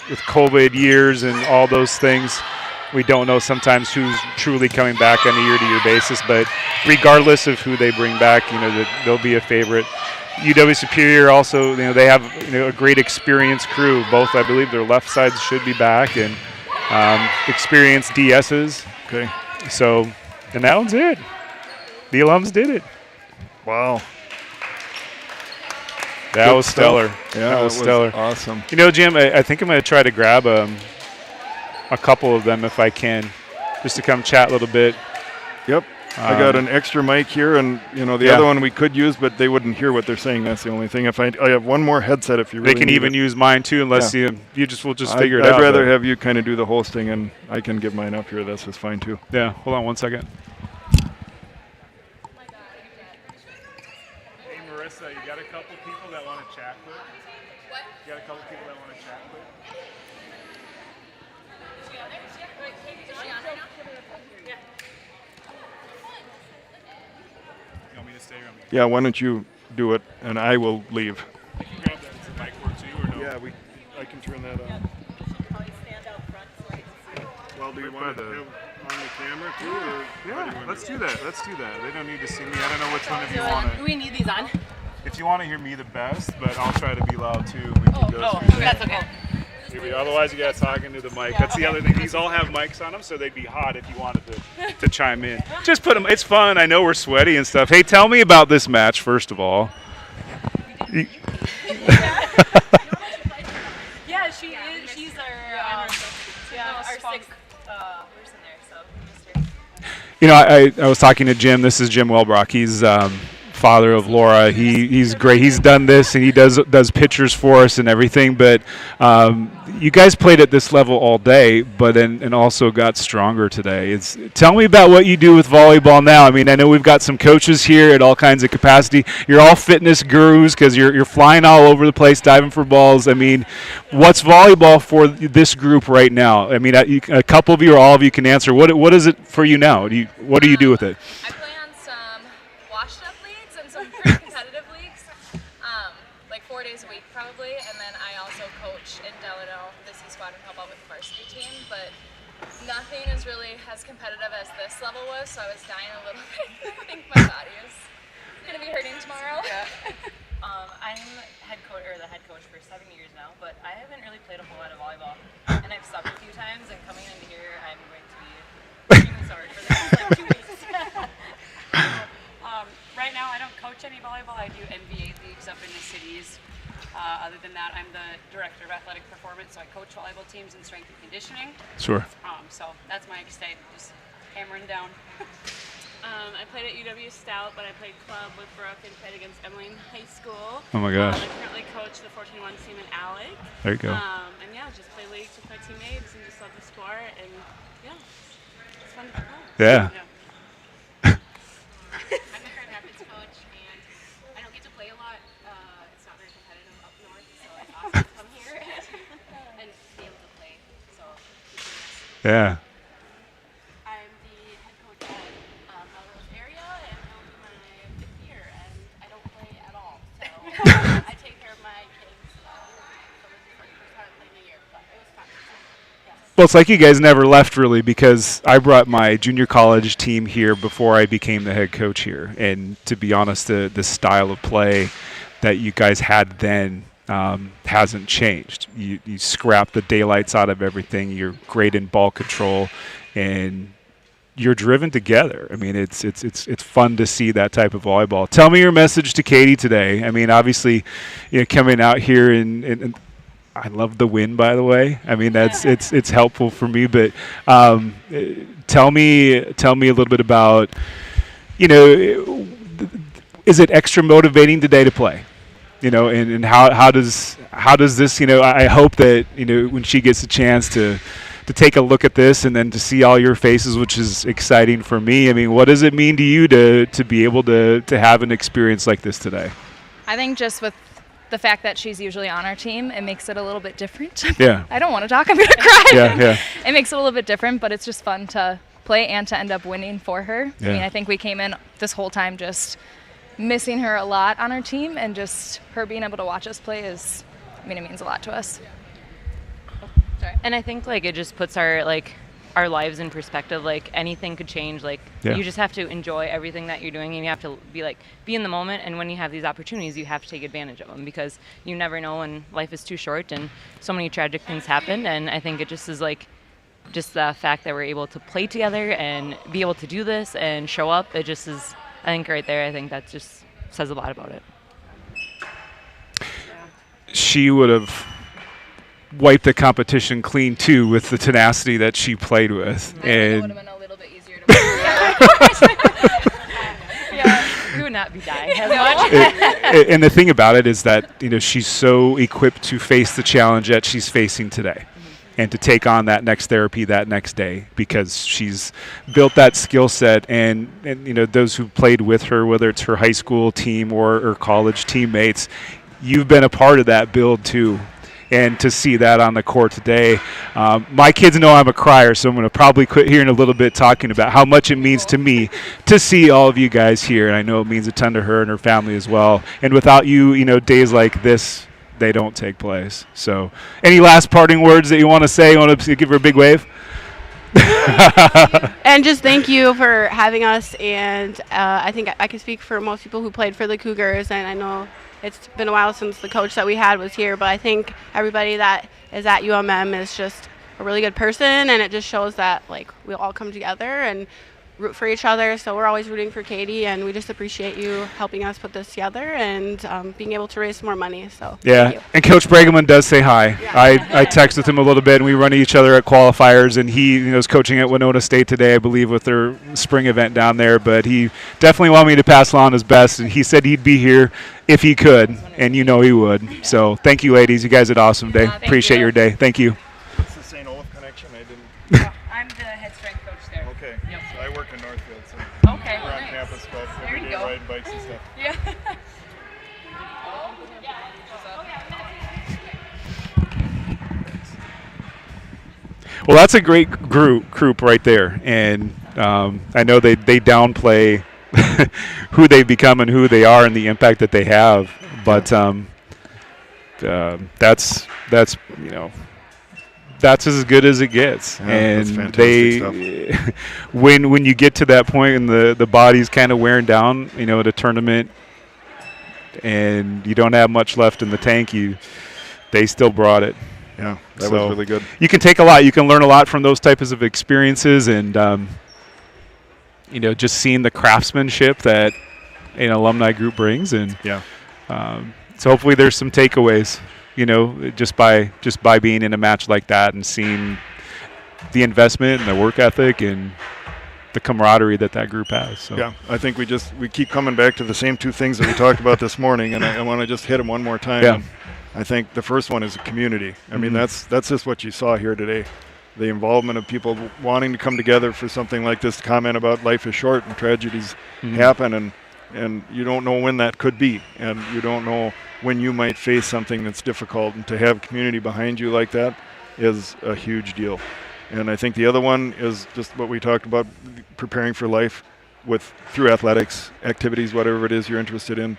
With COVID years and all those things, we don't know sometimes who's truly coming back on a year-to-year basis, but regardless of who they bring back, they'll be a favorite. UW Superior also, they have a great experienced crew. Both, I believe, their left sides should be back, and experienced DSs. Okay. So, and that one's it. The alums did it. Wow. That was stellar. Yeah, that was stellar. Awesome. Jim, I think I'm going to try to grab a couple of them if I can, just to come chat a little bit. Yep. I got an extra mic here, and the other one we could use, but they wouldn't hear what they're saying. That's the only thing. If I have one more headset, if you really they can need even it. use mine too, unless we'll just figure it out. I'd rather have you kind of do the hosting, and I can give mine up here. That's just fine too. Yeah. Hold on one second. Hey Marissa, you got a couple people that want to chat with? What? You got a couple people that want to chat with? Yeah, why don't you do it, and I will leave. You can grab that. Does the mic work too, or no? Yeah, I can turn that on. Probably stand out front so I can see. Well, do you want to on the camera too? Or Yeah, let's do that. Let's do that. They don't need to see me. I don't know which one of you want Do to. we need these on? If you want to hear me the best, but I'll try to be loud too. We can go through that. That's okay. Otherwise, you got talking to the mic. That's the other thing. These all have mics on them, so they'd be hot if you wanted to chime in. Just put them. It's fun. I know we're sweaty and stuff. Hey, tell me about this match first of all. Yeah, she is. She's our sixth person there. So just her. You know, I was talking to Jim. This is Jim Welbrock. He's father of Laura. He's great. He's done this and he does pictures for us and everything. But you guys played at this level all day, but and also got stronger today. Tell me about what you do with volleyball now. I mean, I know we've got some coaches here at all kinds of capacity. You're all fitness gurus because you're flying all over the place, diving for balls. I mean, what's volleyball for this group right now? I mean, a couple of you or all of you can answer. What is it for you now? What do you do with it? I play on some washed-up leagues and some pretty competitive leagues, like 4 days a week probably, and then I also coach in Delano, the C squad, and help out with the varsity team, but nothing is really as competitive as this level was, so I was dying a little bit. I think my body is going to be hurting tomorrow. Yeah. I'm the head coach for 7 years now, but I haven't really played a whole lot of volleyball, and I've subbed a few times, and coming in here, I'm going to be working hard for the next like 2 weeks. Right now, I don't coach any volleyball. I do NBA leagues up in the cities. Other than that, I'm the director of athletic performance, so I coach volleyball teams in strength and conditioning. Sure. So that's my extent, just hammering down. I played at UW Stout, but I played club with Brooke and played against Emily in high school. Oh my gosh. I currently coach the 14-1 team in Alec. There you go. And yeah, just play leagues with my teammates and just love the sport, and yeah, it's fun to play. Yeah. I'm a Grand Rapids coach, and I don't get to play a lot. It's not very competitive up north, so it's awesome to come here and be able to play. So Yeah. I'm the head coach at Melrose area, and it'll be my 5th year, and I don't play at all. So I take care of my kids. So this is the first time I'm playing the year, but it was fun. Yes. Well, it's like you guys never left really, because I brought my junior college team here before I became the head coach here. And to be honest, the style of play that you guys had then hasn't changed. You scrap the daylights out of everything. You're great in ball control, and you're driven together. I mean, it's fun to see that type of volleyball. Tell me your message to Katie today. I mean, obviously, coming out here and I love the win, by the way. I mean, it's helpful for me. But tell me a little bit about, is it extra motivating today to play? And how does this? I hope that when she gets a chance to take a look at this and then to see all your faces, which is exciting for me. I mean, what does it mean to you to be able to have an experience like this today? I think just with the fact that she's usually on our team, it makes it a little bit different. Yeah. I don't want to talk. I'm going to cry. Yeah. It makes it a little bit different, but it's just fun to play and to end up winning for her. Yeah. I mean, I think we came in this whole time just missing her a lot on our team, and just her being able to watch us play it means a lot to us. Sorry. And I think it just puts our lives in perspective. Anything could change. Yeah. You just have to enjoy everything that you're doing, and you have to be in the moment. And when you have these opportunities, you have to take advantage of them, because you never know, and life is too short, and so many tragic things happen. And I think it just is just the fact that we're able to play together and be able to do this and show up. It just is. I think right there. I think that just says a lot about it. She would have wiped the competition clean too with the tenacity that she played with. It would have been a little bit easier to play. Yeah, we would not be dying as much. And the thing about it is that she's so equipped to face the challenge that she's facing today, and to take on that next therapy that next day, because she's built that skill set. And those who played with her, whether it's her high school team or college teammates, you've been a part of that build too. And to see that on the court today, my kids know I'm a crier, so I'm going to probably quit here in a little bit talking about how much it means to me to see all of you guys here. And I know it means a ton to her and her family as well. And without you, days like this, they don't take place. So any last parting words that you want to say? You want to give her a big wave? And just thank you for having us. And I think I can speak for most people who played for the Cougars. And I know it's been a while since the coach that we had was here, but I think everybody that is at UMM is just a really good person, and it just shows that like we all come together and root for each other. So we're always rooting for Katie, and we just appreciate you helping us put this together and being able to raise some more money. So thank you. And Coach Bregeman does say hi. Yeah. I text with him a little bit, and we run into each other at qualifiers, and he is coaching at Winona State today, I believe, with their spring event down there. But he definitely wanted me to pass along his best, and he said he'd be here if he could, and he would. So thank you, ladies. You guys had an awesome day. Appreciate your day. Thank you. What's the St. Olaf connection? I didn't. I'm the head strength coach there. Okay. Yep. So I work in Northfield, so Okay, we're on nice. campus, but There every you day go. riding bikes and stuff. Yeah. Well, that's a great group right there, and I know they downplay who they've become and who they are and the impact that they have, but that's as good as it gets. Yeah, and that's fantastic they when you get to that point and the body's kind of wearing down, at a tournament, and you don't have much left in the tank, they still brought it. Yeah, that was really good. You can take a lot. You can learn a lot from those types of experiences, and just seeing the craftsmanship that an alumni group brings, and so hopefully there's some takeaways. Just by being in a match like that and seeing the investment and the work ethic and the camaraderie that group has. So. Yeah, I think we keep coming back to the same two things that we talked about this morning, and I want to just hit them one more time. Yeah. I think the first one is a community. I mean, that's just what you saw here today. The involvement of people wanting to come together for something like this, to comment about life is short and tragedies happen, and you don't know when that could be, and you don't know when you might face something that's difficult, and to have community behind you like that is a huge deal. And I think the other one is just what we talked about, preparing for life through athletics, activities, whatever it is you're interested in.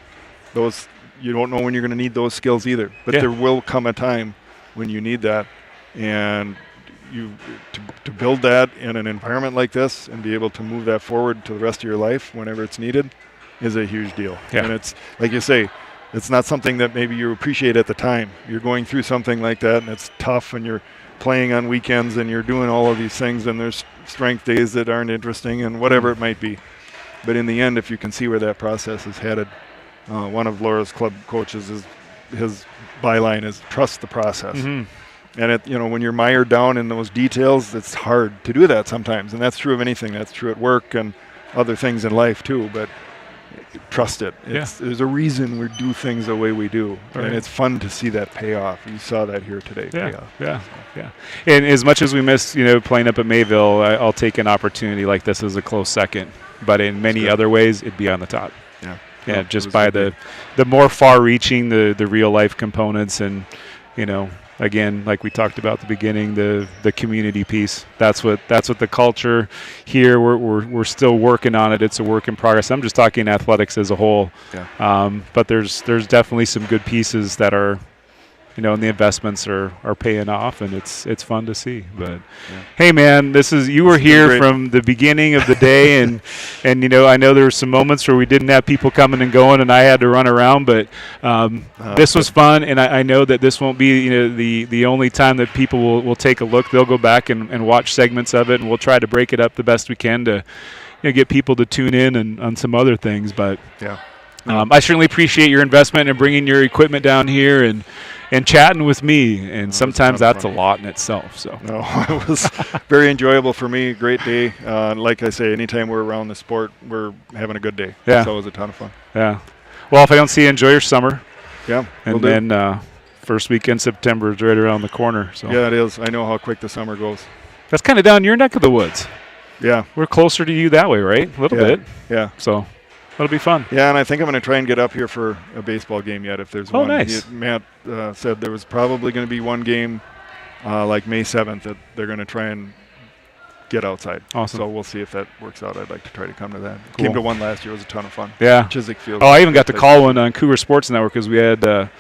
Those, you don't know when you're going to need those skills either, but there will come a time when you need that, and to build that in an environment like this and be able to move that forward to the rest of your life whenever it's needed is a huge deal. Yeah. And it's, like you say, it's not something that maybe you appreciate at the time. You're going through something like that, and it's tough, and you're playing on weekends, and you're doing all of these things, and there's strength days that aren't interesting, and whatever it might be. But in the end, if you can see where that process is headed, one of Laura's club coaches, his byline is trust the process. And when you're mired down in those details, it's hard to do that sometimes, and that's true of anything. That's true at work and other things in life too. But trust it. There's a reason we do things the way we do, and it's fun to see that pay off. You saw that here today. Pay off. Yeah. And as much as we miss, playing up at Mayville, I'll take an opportunity like this as a close second. But in many other ways, it'd be on the top. Yeah, just by the more far-reaching, the real-life components, and again, like we talked about at the beginning, the community piece. That's what the culture here. We're still working on it. It's a work in progress. I'm just talking athletics as a whole. But there's definitely some good pieces that are, and the investments are paying off, and it's fun to see. But hey, man, you were here from the beginning of the day, and I know there were some moments where we didn't have people coming and going, and I had to run around. But this was fun, and I know that this won't be the only time that people will take a look. They'll go back and watch segments of it, and we'll try to break it up the best we can to get people to tune in and on some other things. But I certainly appreciate your investment and bringing your equipment down here and chatting with me, and sometimes that's a lot in itself. So it was very enjoyable for me. Great day. Like I say, anytime we're around the sport, we're having a good day. Yeah, so it was a ton of fun. Yeah. Well, if I don't see you, enjoy your summer. Yeah. And then first weekend September is right around the corner. So yeah, it is. I know how quick the summer goes. That's kind of down your neck of the woods. Yeah. We're closer to you that way, right? A little bit. Yeah. So that'll be fun. Yeah, and I think I'm going to try and get up here for a baseball game yet if there's one. Nice. Matt said there was probably going to be one game like May 7th that they're going to try and get outside. Awesome. So we'll see if that works out. I'd like to try to come to that. Cool. Came to one last year. It was a ton of fun. Yeah. Chiswick Field. Oh, I even got to call one on Cougar Sports Network because we had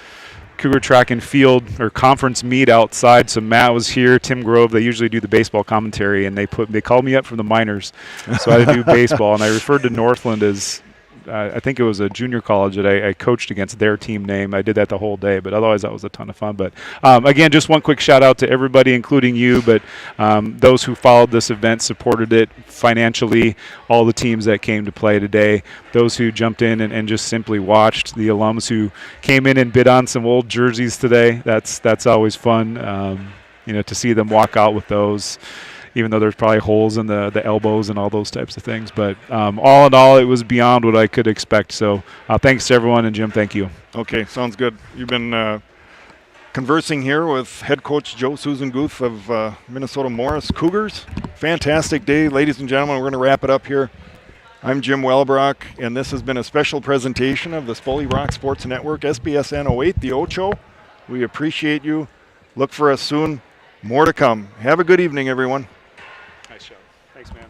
Cougar track and field or conference meet outside. So Matt was here, Tim Grove. They usually do the baseball commentary, and they called me up from the minors, so I had to do baseball. And I referred to Northland as I think it was a junior college that I coached against their team name. I did that the whole day, but otherwise that was a ton of fun. But again, just one quick shout out to everybody, including you, but those who followed this event, supported it financially, all the teams that came to play today, those who jumped in and just simply watched, the alums who came in and bid on some old jerseys today. That's always fun, to see them walk out with those, even though there's probably holes in the elbows and all those types of things. But all in all, it was beyond what I could expect. So thanks to everyone, and Jim, thank you. Okay, sounds good. You've been conversing here with head coach Joe Susan Guth of Minnesota Morris Cougars. Fantastic day, ladies and gentlemen. We're going to wrap it up here. I'm Jim Wellbrock, and this has been a special presentation of the Spoley Rock Sports Network, SBSN 08, the Ocho. We appreciate you. Look for us soon. More to come. Have a good evening, everyone. Nice show. Thanks, man.